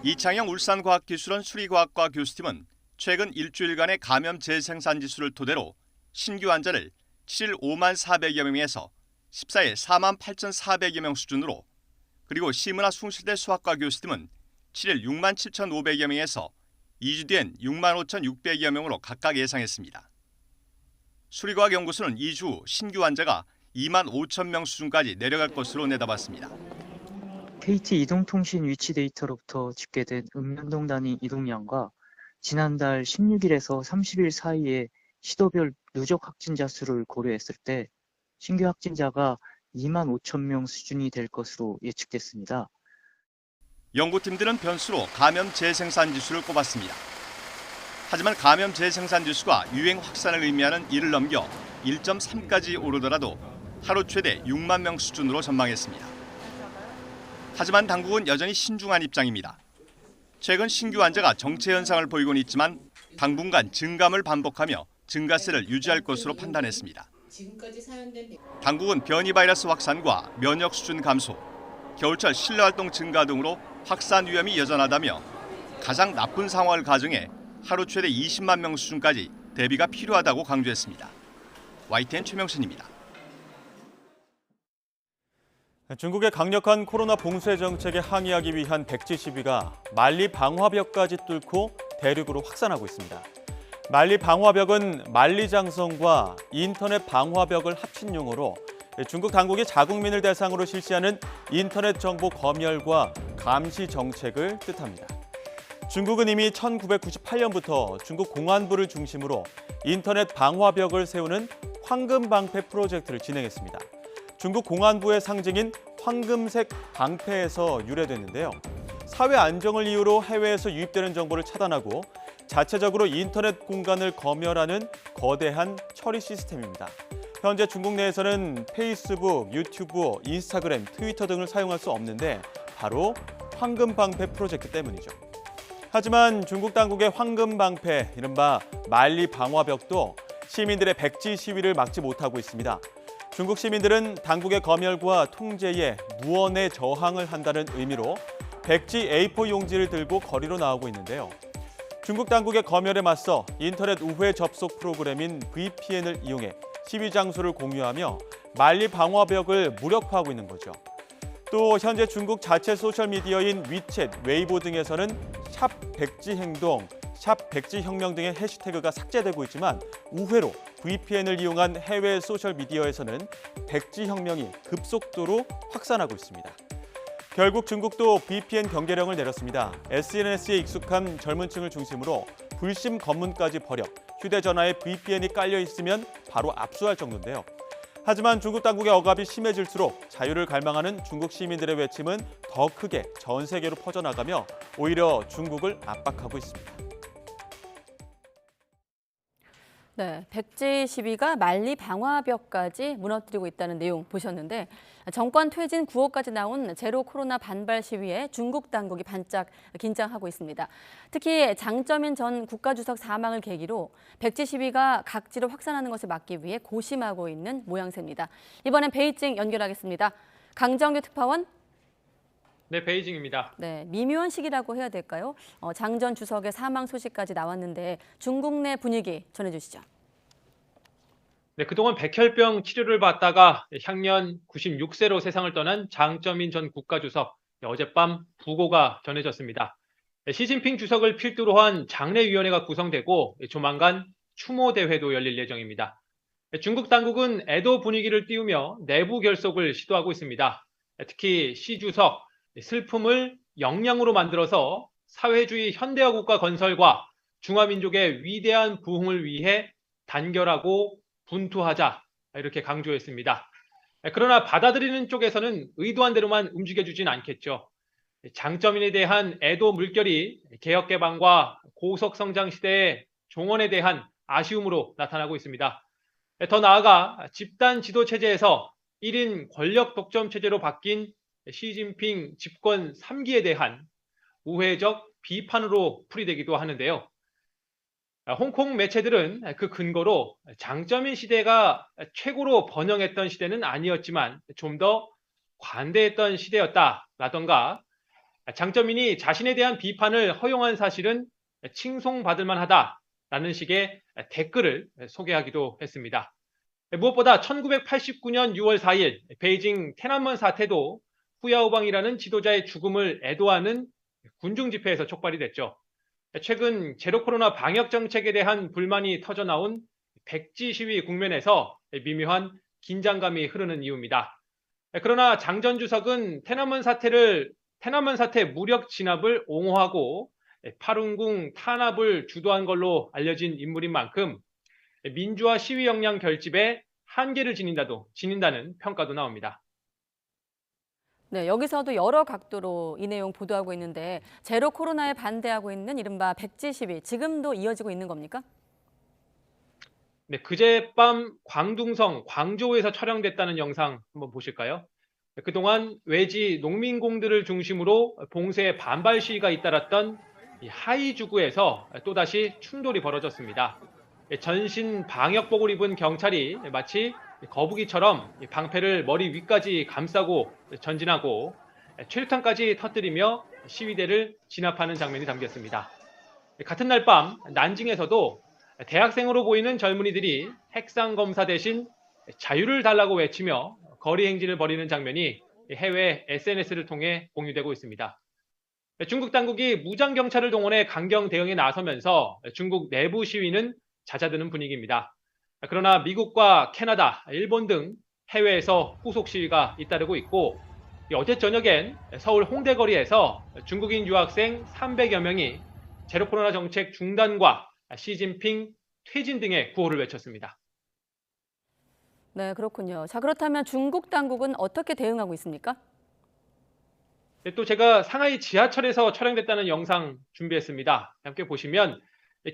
Speaker 10: 이창영 울산과학기술원 수리과학과 교수팀은 최근 일주일간의 감염 재생산 지수를 토대로 신규 환자를 7일 5만 400여 명에서 14일 4만 8,400여 명 수준으로 그리고 시문화 숭실대 수학과 교수팀은 7일 6만 7,500여 명에서 2주 뒤엔 6만 5,600여 명으로 각각 예상했습니다. 수리과학연구소는 2주 후 신규 환자가 2만 5천 명 수준까지 내려갈 것으로 내다봤습니다.
Speaker 11: KT 이동통신 위치 데이터로부터 집계된 읍면동 단위 이동량과 지난달 16일에서 30일 사이에 시도별 누적 확진자 수를 고려했을 때 신규 확진자가 2만 5천 명 수준이 될 것으로 예측됐습니다.
Speaker 10: 연구팀들은 변수로 감염 재생산 지수를 꼽았습니다. 하지만 감염 재생산 지수가 유행 확산을 의미하는 1을 넘겨 1.3까지 오르더라도 하루 최대 6만 명 수준으로 전망했습니다. 하지만 당국은 여전히 신중한 입장입니다. 최근 신규 환자가 정체 현상을 보이고는 있지만 당분간 증감을 반복하며 증가세를 유지할 것으로 판단했습니다. 당국은 변이 바이러스 확산과 면역 수준 감소, 겨울철 실내 활동 증가 등으로 확산 위험이 여전하다며 가장 나쁜 상황을 가정해 하루 최대 20만 명 수준까지 대비가 필요하다고 강조했습니다. YTN 최명신입니다.
Speaker 2: 중국의 강력한 코로나 봉쇄 정책에 항의하기 위한 백지 시위가 만리 방화벽까지 뚫고 대륙으로 확산하고 있습니다. 만리 방화벽은 만리장성과 인터넷 방화벽을 합친 용어로 중국 당국이 자국민을 대상으로 실시하는 인터넷 정보 검열과 감시 정책을 뜻합니다. 중국은 이미 1998년부터 중국 공안부를 중심으로 인터넷 방화벽을 세우는 황금방패 프로젝트를 진행했습니다. 중국 공안부의 상징인 황금색 방패에서 유래됐는데요. 사회 안정을 이유로 해외에서 유입되는 정보를 차단하고 자체적으로 인터넷 공간을 검열하는 거대한 처리 시스템입니다. 현재 중국 내에서는 페이스북, 유튜브, 인스타그램, 트위터 등을 사용할 수 없는데 바로 황금방패 프로젝트 때문이죠. 하지만 중국 당국의 황금방패, 이른바 만리 방화벽도 시민들의 백지 시위를 막지 못하고 있습니다. 중국 시민들은 당국의 검열과 통제에 무언의 저항을 한다는 의미로 백지 A4 용지를 들고 거리로 나오고 있는데요. 중국 당국의 검열에 맞서 인터넷 우회 접속 프로그램인 VPN을 이용해 시위 장소를 공유하며 만리 방화벽을 무력화하고 있는 거죠. 또 현재 중국 자체 소셜미디어인 위챗, 웨이보 등에서는 샵 백지 행동, 샵 백지 혁명 등의 해시태그가 삭제되고 있지만 우회로 VPN을 이용한 해외 소셜미디어에서는 백지 혁명이 급속도로 확산하고 있습니다. 결국 중국도 VPN 경계령을 내렸습니다. SNS에 익숙한 젊은 층을 중심으로 불심 검문까지 벌여 휴대전화에 VPN이 깔려 있으면 바로 압수할 정도인데요. 하지만 중국 당국의 억압이 심해질수록 자유를 갈망하는 중국 시민들의 외침은 더 크게 전 세계로 퍼져나가며 오히려 중국을 압박하고 있습니다.
Speaker 1: 네, 백지 시위가 만리 방화벽까지 무너뜨리고 있다는 내용 보셨는데 정권 퇴진 9호까지 나온 제로 코로나 반발 시위에 중국 당국이 반짝 긴장하고 있습니다. 특히 장쩌민 전 국가주석 사망을 계기로 백지 시위가 각지로 확산하는 것을 막기 위해 고심하고 있는 모양새입니다. 이번엔 베이징 연결하겠습니다. 강정규 특파원.
Speaker 12: 네, 베이징입니다.
Speaker 1: 네, 미묘한 시기라고 해야 될까요? 장 전 주석의 사망 소식까지 나왔는데 중국 내 분위기 전해주시죠.
Speaker 12: 네, 그동안 백혈병 치료를 받다가 향년 96세로 세상을 떠난 장쩌민 전 국가주석, 어젯밤 부고가 전해졌습니다. 시진핑 주석을 필두로 한 장례위원회가 구성되고 조만간 추모 대회도 열릴 예정입니다. 중국 당국은 애도 분위기를 띄우며 내부 결속을 시도하고 있습니다. 특히 시 주석, 슬픔을 역량으로 만들어서 사회주의 현대화 국가 건설과 중화민족의 위대한 부흥을 위해 단결하고 분투하자 이렇게 강조했습니다. 그러나 받아들이는 쪽에서는 의도한 대로만 움직여주진 않겠죠. 장쩌민에 대한 애도 물결이 개혁개방과 고속성장 시대의 종언에 대한 아쉬움으로 나타나고 있습니다. 더 나아가 집단 지도 체제에서 1인 권력 독점 체제로 바뀐 시진핑 집권 3기에 대한 우회적 비판으로 풀이되기도 하는데요. 홍콩 매체들은 그 근거로 장쩌민 시대가 최고로 번영했던 시대는 아니었지만 좀 더 관대했던 시대였다라던가 장쩌민이 자신에 대한 비판을 허용한 사실은 칭송받을 만하다라는 식의 댓글을 소개하기도 했습니다. 무엇보다 1989년 6월 4일 베이징天安门 사태도 후야오방이라는 지도자의 죽음을 애도하는 군중 집회에서 촉발이 됐죠. 최근 제로 코로나 방역 정책에 대한 불만이 터져나온 백지 시위 국면에서 미묘한 긴장감이 흐르는 이유입니다. 그러나 장 전 주석은天安门 사태 무력 진압을 옹호하고 파룬궁 탄압을 주도한 걸로 알려진 인물인 만큼 민주화 시위 역량 결집에 한계를 지닌다는 평가도 나옵니다.
Speaker 1: 네, 여기서도 여러 각도로 이 내용 보도하고 있는데 제로 코로나에 반대하고 있는 이른바 백지 시위 지금도 이어지고 있는 겁니까?
Speaker 12: 네, 그제밤 광둥성 광저우에서 촬영됐다는 영상 한번 보실까요? 그동안 외지 농민공들을 중심으로 봉쇄 반발 시위가 잇따랐던 하이주구에서 또다시 충돌이 벌어졌습니다. 전신 방역복을 입은 경찰이 마치 거북이처럼 방패를 머리 위까지 감싸고 전진하고 최루탄까지 터뜨리며 시위대를 진압하는 장면이 담겼습니다. 같은 날 밤 난징에서도 대학생으로 보이는 젊은이들이 핵상 검사 대신 자유를 달라고 외치며 거리 행진을 벌이는 장면이 해외 SNS를 통해 공유되고 있습니다. 중국 당국이 무장 경찰을 동원해 강경 대응에 나서면서 중국 내부 시위는 잦아드는 분위기입니다. 그러나 미국과 캐나다, 일본 등 해외에서 후속 시위가 잇따르고 있고 어제 저녁엔 서울 홍대 거리에서 중국인 유학생 300여 명이 제로 코로나 정책 중단과 시진핑 퇴진 등의 구호를 외쳤습니다.
Speaker 1: 네, 그렇군요. 자, 그렇다면 중국 당국은 어떻게 대응하고 있습니까?
Speaker 12: 또 제가 상하이 지하철에서 촬영됐다는 영상 준비했습니다. 함께 보시면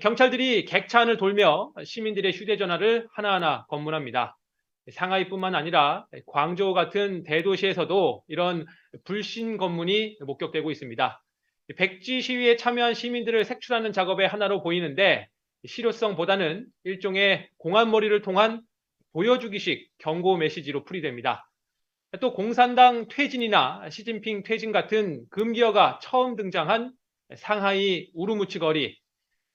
Speaker 12: 경찰들이 객차 안을 돌며 시민들의 휴대전화를 하나하나 검문합니다. 상하이뿐만 아니라 광저우 같은 대도시에서도 이런 불신 검문이 목격되고 있습니다. 백지 시위에 참여한 시민들을 색출하는 작업의 하나로 보이는데 실효성보다는 일종의 공안머리를 통한 보여주기식 경고 메시지로 풀이됩니다. 또 공산당 퇴진이나 시진핑 퇴진 같은 금기어가 처음 등장한 상하이 우르무치 거리,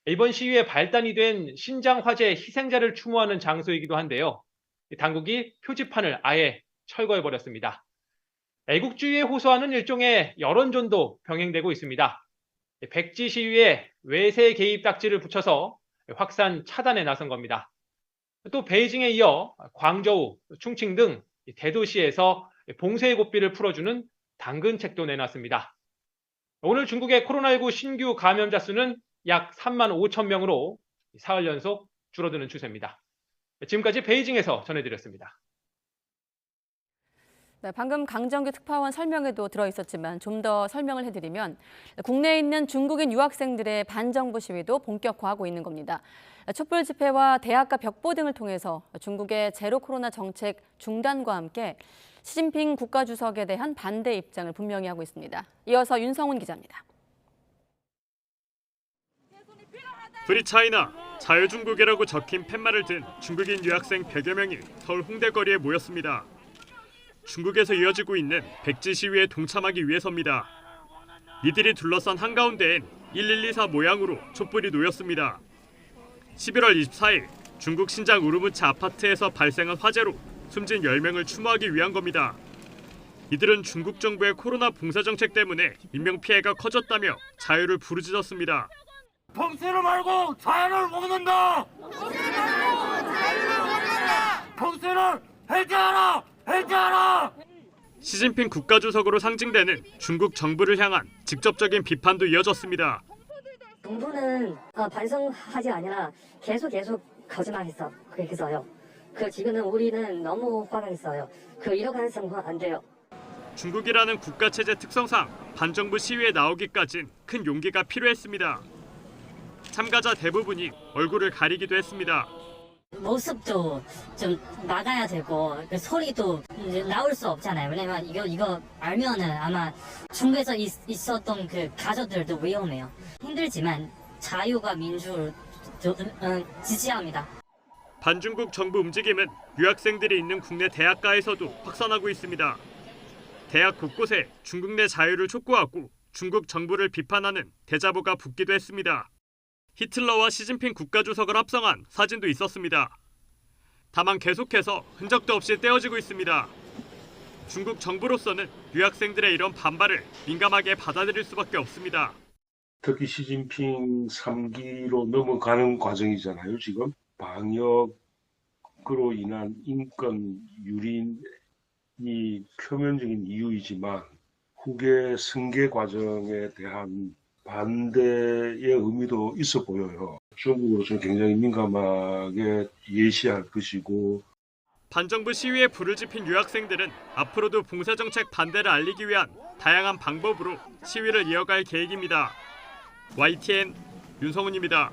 Speaker 12: 이번 시위에 발단이 된 신장 화재 희생자를 추모하는 장소이기도 한데요. 당국이 표지판을 아예 철거해버렸습니다. 애국주의에 호소하는 일종의 여론전도 병행되고 있습니다. 백지 시위에 외세 개입 딱지를 붙여서 확산 차단에 나선 겁니다. 또 베이징에 이어 광저우, 충칭 등 대도시에서 봉쇄의 고삐를 풀어주는 당근책도 내놨습니다. 오늘 중국의 코로나19 신규 감염자 수는 약 3만 5천 명으로 사흘 연속 줄어드는 추세입니다. 지금까지 베이징에서 전해드렸습니다.
Speaker 1: 네, 방금 강정규 특파원 설명에도 들어있었지만 좀 더 설명을 해드리면 국내에 있는 중국인 유학생들의 반정부 시위도 본격화하고 있는 겁니다. 촛불 집회와 대학가 벽보 등을 통해서 중국의 제로 코로나 정책 중단과 함께 시진핑 국가주석에 대한 반대 입장을 분명히 하고 있습니다. 이어서 윤성훈 기자입니다.
Speaker 13: 프리 차이나 자유중국이라고 적힌 팻말을 든 중국인 유학생 100여 명이 서울 홍대 거리에 모였습니다. 중국에서 이어지고 있는 백지 시위에 동참하기 위해서입니다. 이들이 둘러싼 한가운데엔 1124 모양으로 촛불이 놓였습니다. 11월 24일 중국 신장 우르무치 아파트에서 발생한 화재로 숨진 10명을 추모하기 위한 겁니다. 이들은 중국 정부의 코로나 봉쇄 정책 때문에 인명피해가 커졌다며 자유를 부르짖었습니다.
Speaker 14: 봉쇄를 말고 자유를 먹는다! 봉쇄를 해제하라! 해제하라!
Speaker 13: 시진핑 국가주석으로 상징되는 중국 정부를 향한 직접적인 비판도 이어졌습니다.
Speaker 15: 정부는 반성하지 아니라 계속 거짓말했어. 그래서요. 지금은 우리는 너무 화가 있어요. 이렇게 해서는 안 돼요.
Speaker 13: 중국이라는 국가체제 특성상 반정부 시위에 나오기까진 큰 용기가 필요했습니다. 참가자 대부분이 얼굴을 가리기도 했습니다.
Speaker 15: 모습도 좀 막아야 되고 소리도 이제 나올 수 없잖아요. 왜냐면 이거 알면은 아마 중국에서 있었던 가족들도 위험해요. 힘들지만 자유가 민주를 지지합니다.
Speaker 13: 반중국 정부 움직임은 유학생들이 있는 국내 대학가에서도 확산하고 있습니다. 대학 곳곳에 중국 내 자유를 촉구하고 중국 정부를 비판하는 대자보가 붙기도 했습니다. 히틀러와 시진핑 국가주석을 합성한 사진도 있었습니다. 다만 계속해서 흔적도 없이 떼어지고 있습니다. 중국 정부로서는 유학생들의 이런 반발을 민감하게 받아들일 수밖에 없습니다.
Speaker 16: 특히 시진핑 3기로 넘어가는 과정이잖아요. 지금 방역으로 인한 인권 유린이 표면적인 이유이지만 후계 승계 과정에 대한 반대의 의미도 있어 보여요. 중국으로서는 굉장히 민감하게 예시할 것이고.
Speaker 13: 반정부 시위에 불을 지핀 유학생들은 앞으로도 봉쇄 정책 반대를 알리기 위한 다양한 방법으로 시위를 이어갈 계획입니다. YTN 윤성훈입니다.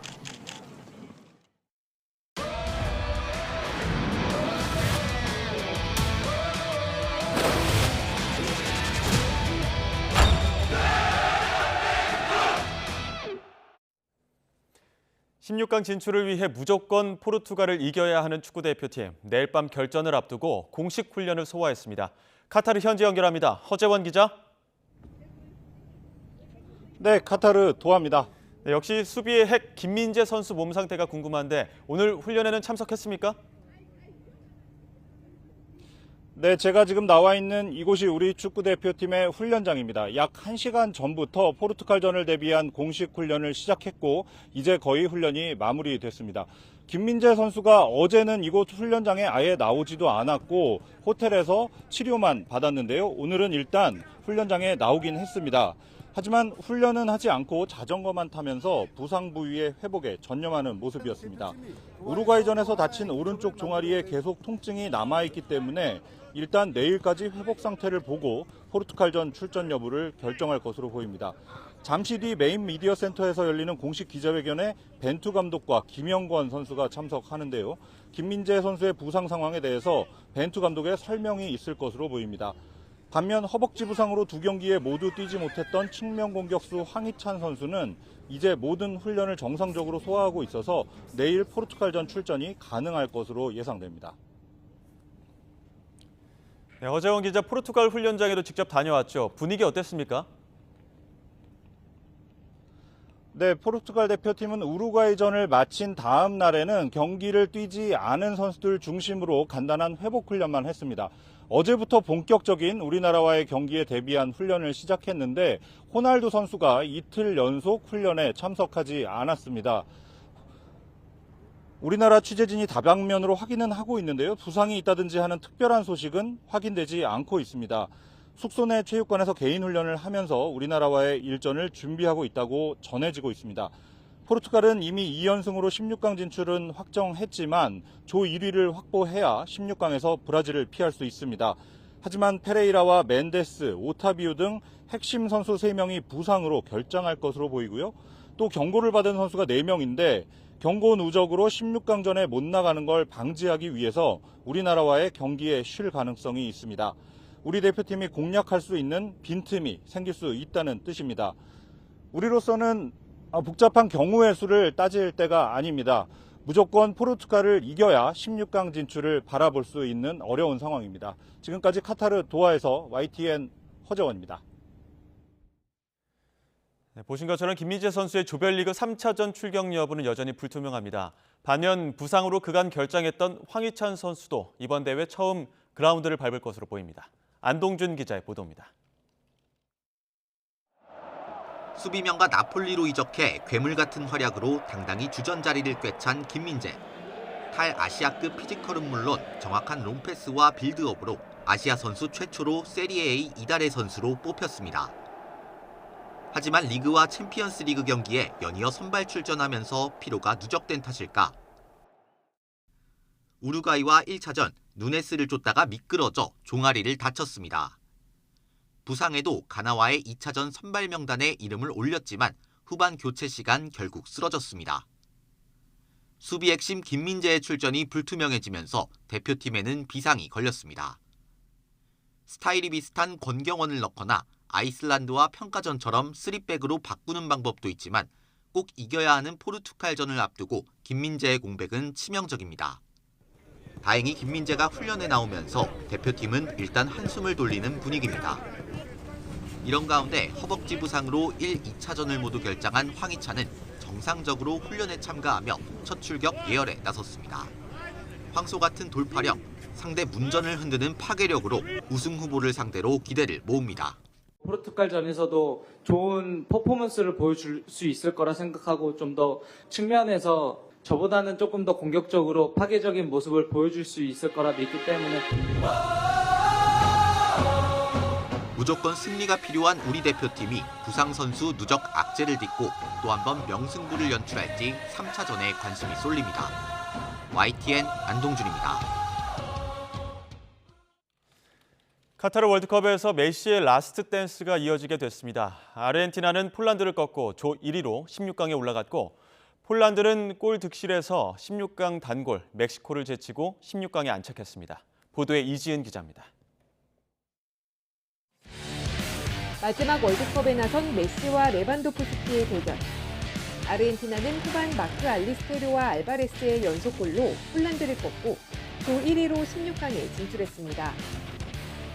Speaker 2: (16강) 진출을 위해 무조건 포르투갈을 이겨야 하는 축구대표팀. 내일 밤 결전을 앞두고 공식 훈련을 소화했습니다. 카타르 현지 연결합니다. 허재원 기자.
Speaker 17: 네, 카타르 도하입니다.
Speaker 2: 네, 역시 수비의 핵 김민재 선수 몸 상태가 궁금한데 오늘 훈련에는 참석했습니까?
Speaker 17: 네, 제가 지금 나와 있는 이곳이 우리 축구대표팀의 훈련장입니다. 약 1시간 전부터 포르투갈전을 대비한 공식 훈련을 시작했고 이제 거의 훈련이 마무리됐습니다. 김민재 선수가 어제는 이곳 훈련장에 아예 나오지도 않았고 호텔에서 치료만 받았는데요. 오늘은 일단 훈련장에 나오긴 했습니다. 하지만 훈련은 하지 않고 자전거만 타면서 부상 부위의 회복에 전념하는 모습이었습니다. 우루과이전에서 다친 오른쪽 종아리에 계속 통증이 남아있기 때문에 일단 내일까지 회복 상태를 보고 포르투갈전 출전 여부를 결정할 것으로 보입니다. 잠시 뒤 메인 미디어 센터에서 열리는 공식 기자회견에 벤투 감독과 김영권 선수가 참석하는데요. 김민재 선수의 부상 상황에 대해서 벤투 감독의 설명이 있을 것으로 보입니다. 반면 허벅지 부상으로 2경기에 모두 뛰지 못했던 측면 공격수 황희찬 선수는 이제 모든 훈련을 정상적으로 소화하고 있어서 내일 포르투갈전 출전이 가능할 것으로 예상됩니다.
Speaker 2: 네, 허재원 기자, 포르투갈 훈련장에도 직접 다녀왔죠. 분위기 어땠습니까?
Speaker 17: 네, 포르투갈 대표팀은 우루과이전을 마친 다음 날에는 경기를 뛰지 않은 선수들 중심으로 간단한 회복 훈련만 했습니다. 어제부터 본격적인 우리나라와의 경기에 대비한 훈련을 시작했는데 호날두 선수가 이틀 연속 훈련에 참석하지 않았습니다. 우리나라 취재진이 다방면으로 확인은 하고 있는데요. 부상이 있다든지 하는 특별한 소식은 확인되지 않고 있습니다. 숙소 내 체육관에서 개인 훈련을 하면서 우리나라와의 일전을 준비하고 있다고 전해지고 있습니다. 포르투갈은 이미 2연승으로 16강 진출은 확정했지만 조 1위를 확보해야 16강에서 브라질을 피할 수 있습니다. 하지만 페레이라와 멘데스, 오타비오 등 핵심 선수 3명이 부상으로 결장할 것으로 보이고요. 또 경고를 받은 선수가 4명인데 경고 누적으로 16강전에 못 나가는 걸 방지하기 위해서 우리나라와의 경기에 쉴 가능성이 있습니다. 우리 대표팀이 공략할 수 있는 빈틈이 생길 수 있다는 뜻입니다. 우리로서는 복잡한 경우의 수를 따질 때가 아닙니다. 무조건 포르투갈을 이겨야 16강 진출을 바라볼 수 있는 어려운 상황입니다. 지금까지 카타르 도하에서 YTN 허재원입니다.
Speaker 2: 네, 보신 것처럼 김민재 선수의 조별리그 3차전 출격 여부는 여전히 불투명합니다. 반면 부상으로 그간 결장했던 황희찬 선수도 이번 대회 처음 그라운드를 밟을 것으로 보입니다. 안동준 기자의 보도입니다.
Speaker 18: 수비명가 나폴리로 이적해 괴물 같은 활약으로 당당히 주전 자리를 꿰찬 김민재. 탈아시아급 피지컬은 물론 정확한 롱패스와 빌드업으로 아시아 선수 최초로 세리에 A 이달의 선수로 뽑혔습니다. 하지만 리그와 챔피언스 리그 경기에 연이어 선발 출전하면서 피로가 누적된 탓일까? 우루과이와 1차전 누네스를 쫓다가 미끄러져 종아리를 다쳤습니다. 부상에도 가나와의 2차전 선발 명단에 이름을 올렸지만 후반 교체 시간 결국 쓰러졌습니다. 수비 핵심 김민재의 출전이 불투명해지면서 대표팀에는 비상이 걸렸습니다. 스타일이 비슷한 권경원을 넣거나 아이슬란드와 평가전처럼 3백으로 바꾸는 방법도 있지만 꼭 이겨야 하는 포르투갈전을 앞두고 김민재의 공백은 치명적입니다. 다행히 김민재가 훈련에 나오면서 대표팀은 일단 한숨을 돌리는 분위기입니다. 이런 가운데 허벅지 부상으로 1, 2차전을 모두 결장한 황희찬은 정상적으로 훈련에 참가하며 첫 출격 예열에 나섰습니다. 황소 같은 돌파력, 상대 문전을 흔드는 파괴력으로 우승 후보를 상대로 기대를 모읍니다.
Speaker 19: 포르투갈전에서도 좋은 퍼포먼스를 보여줄 수 있을 거라 생각하고 좀 더 측면에서 저보다는 조금 더 공격적으로 파괴적인 모습을 보여줄 수 있을 거라 믿기 때문에
Speaker 18: 무조건 승리가 필요한 우리 대표팀이 부상 선수 누적 악재를 딛고 또 한 번 명승부를 연출할지 3차전에 관심이 쏠립니다. YTN 안동준입니다.
Speaker 2: 카타르 월드컵에서 메시의 라스트 댄스가 이어지게 됐습니다. 아르헨티나는 폴란드를 꺾고 조 1위로 16강에 올라갔고 폴란드는 골 득실에서 16강 단골 멕시코를 제치고 16강에 안착했습니다. 보도에 이지은 기자입니다.
Speaker 20: 마지막 월드컵에 나선 메시와 레반도프스키의 대결. 아르헨티나는 후반 마크 알리스테르와 알바레스의 연속골로 폴란드를 꺾고 조 1위로 16강에 진출했습니다.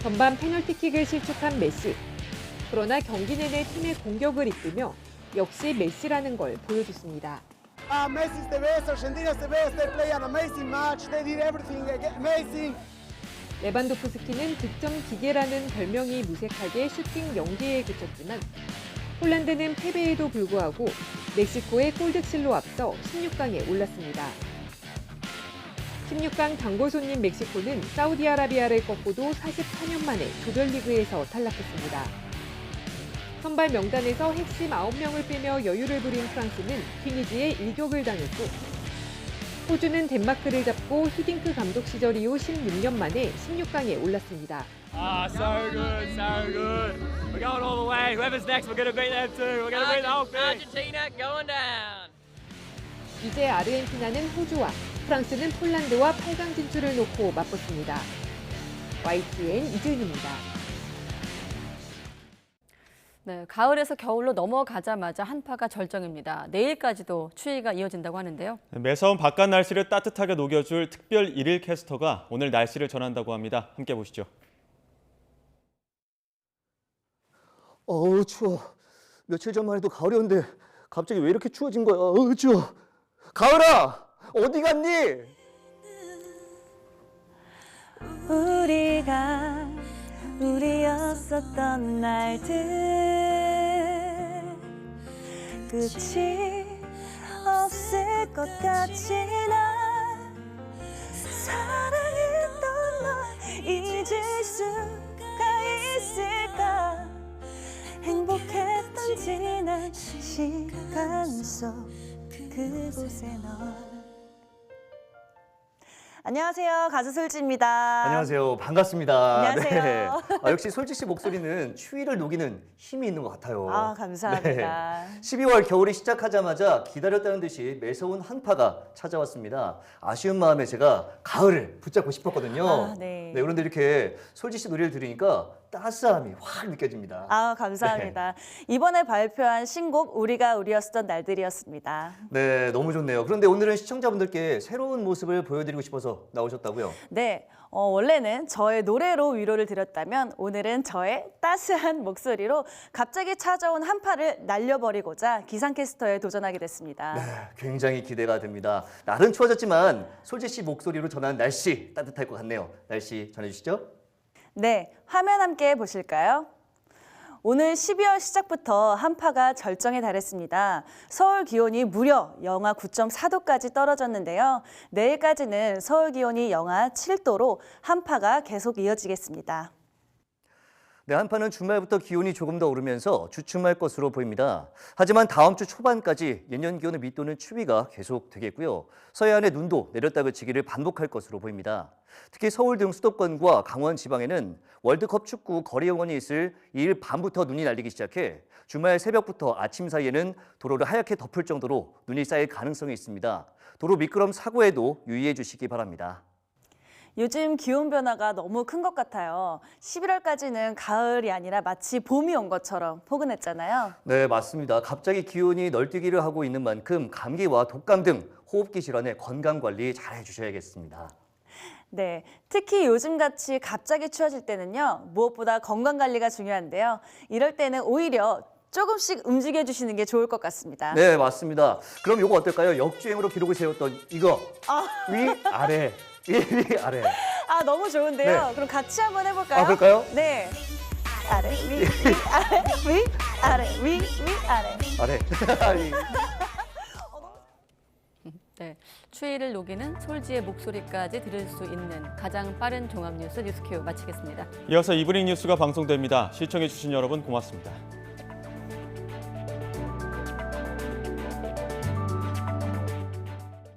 Speaker 20: 전반 페널티킥을 실축한 메시. 그러나 경기 내내 팀의 공격을 이끌며 역시 메시라는 걸 보여줬습니다.
Speaker 21: Messi is the best, Argentina is the best, they play an amazing match, they did everything amazing.
Speaker 20: 레반도프스키는 득점 기계라는 별명이 무색하게 슈팅 연계에 그쳤지만 폴란드는 패배에도 불구하고 멕시코의 골득실로 앞서 16강에 올랐습니다. 16강 단골 손님 멕시코는 사우디아라비아를 꺾고도 44년 만에 조별리그에서 탈락했습니다. 선발 명단에서 핵심 9명을 빼며 여유를 부린 프랑스는 튀니지에 일격을 당했고 호주는 덴마크를 잡고 히딩크 감독 시절 이후 16년 만에 16강에 올랐습니다.
Speaker 14: So good, so good. We're going all the way. Whoever's next, we're going to beat them too. We're going to beat the whole thing. Argentina going down.
Speaker 20: 이제 아르헨티나는 호주와 프랑스는 폴란드와 8강 진출을 놓고 맞붙습니다. YTN 이지은입니다.
Speaker 1: 네, 가을에서 겨울로 넘어가자마자 한파가 절정입니다. 내일까지도 추위가 이어진다고 하는데요.
Speaker 2: 매서운 바깥 날씨를 따뜻하게 녹여줄 특별 일일 캐스터가 오늘 날씨를 전한다고 합니다. 함께 보시죠.
Speaker 22: 어우 추워. 며칠 전만 해도 가을이었는데 갑자기 왜 이렇게 추워진 거야. 어우 추워. 가을아 어디 갔니?
Speaker 26: 우리가 우리였었던 날들 끝이 없을 것 같지 나 사랑했던 널 잊을 수가 있을까 행복했던 지난 시간 속 그곳에 널 안녕하세요. 가수 솔지입니다.
Speaker 22: 안녕하세요. 반갑습니다.
Speaker 26: 안녕하세요.
Speaker 22: 역시 솔지 씨 목소리는 추위를 녹이는 힘이 있는 것 같아요.
Speaker 26: 아, 감사합니다.
Speaker 22: 12월 겨울이 시작하자마자 기다렸다는 듯이 매서운 한파가 찾아왔습니다. 아쉬운 마음에 제가 가을을 붙잡고 싶었거든요.
Speaker 26: 아, 네.
Speaker 22: 그런데 이렇게 솔지 씨 노래를 들으니까 따스함이 확 느껴집니다.
Speaker 26: 아, 감사합니다. 이번에 발표한 신곡 우리가 우리였던 날들이었습니다.
Speaker 22: 네, 너무 좋네요. 그런데 오늘은 시청자분들께 새로운 모습을 보여드리고 싶어서 나오셨다고요?
Speaker 26: 네, 원래는 저의 노래로 위로를 드렸다면 오늘은 저의 따스한 목소리로 갑자기 찾아온 한파를 날려버리고자 기상캐스터에 도전하게 됐습니다.
Speaker 22: 네, 굉장히 기대가 됩니다. 날은 추워졌지만 솔지 씨 목소리로 전한 날씨 따뜻할 것 같네요. 날씨 전해주시죠.
Speaker 26: 네, 화면 함께 보실까요? 오늘 12월 시작부터 한파가 절정에 달했습니다. 서울 기온이 무려 영하 9.4도까지 떨어졌는데요. 내일까지는 서울 기온이 영하 7도로 한파가 계속 이어지겠습니다.
Speaker 22: 네, 한파는 주말부터 기온이 조금 더 오르면서 주춤할 것으로 보입니다. 하지만 다음 주 초반까지 예년 기온을 밑도는 추위가 계속 되겠고요. 서해안에 눈도 내렸다 그치기를 반복할 것으로 보입니다. 특히 서울 등 수도권과 강원 지방에는 월드컵 축구 거리 응원이 있을 2일 밤부터 눈이 날리기 시작해 주말 새벽부터 아침 사이에는 도로를 하얗게 덮을 정도로 눈이 쌓일 가능성이 있습니다. 도로 미끄럼 사고에도 유의해 주시기 바랍니다.
Speaker 26: 요즘 기온 변화가 너무 큰 것 같아요. 11월까지는 가을이 아니라 마치 봄이 온 것처럼 포근했잖아요.
Speaker 22: 네, 맞습니다. 갑자기 기온이 널뛰기를 하고 있는 만큼 감기와 독감 등 호흡기 질환의 건강 관리 잘 해주셔야겠습니다.
Speaker 26: 네, 특히 요즘같이 갑자기 추워질 때는요. 무엇보다 건강 관리가 중요한데요. 이럴 때는 오히려 조금씩 움직여주시는 게 좋을 것 같습니다.
Speaker 22: 네, 맞습니다. 그럼 이거 어떨까요? 역주행으로 기록을 세웠던 이거. 위, 아래. 위, 아래.
Speaker 26: 아, 너무 좋은데요.
Speaker 22: 네.
Speaker 26: 그럼 같이 한번 해볼까요?
Speaker 22: 아, 그럴까요?
Speaker 26: 네. 아래, 위, 아래, 위, 아래, 위, 아래.
Speaker 22: 아래.
Speaker 1: 네, 추위를 녹이는 솔지의 목소리까지 들을 수 있는 가장 빠른 종합뉴스 뉴스큐 마치겠습니다.
Speaker 2: 이어서 이브닝 뉴스가 방송됩니다. 시청해주신 여러분 고맙습니다.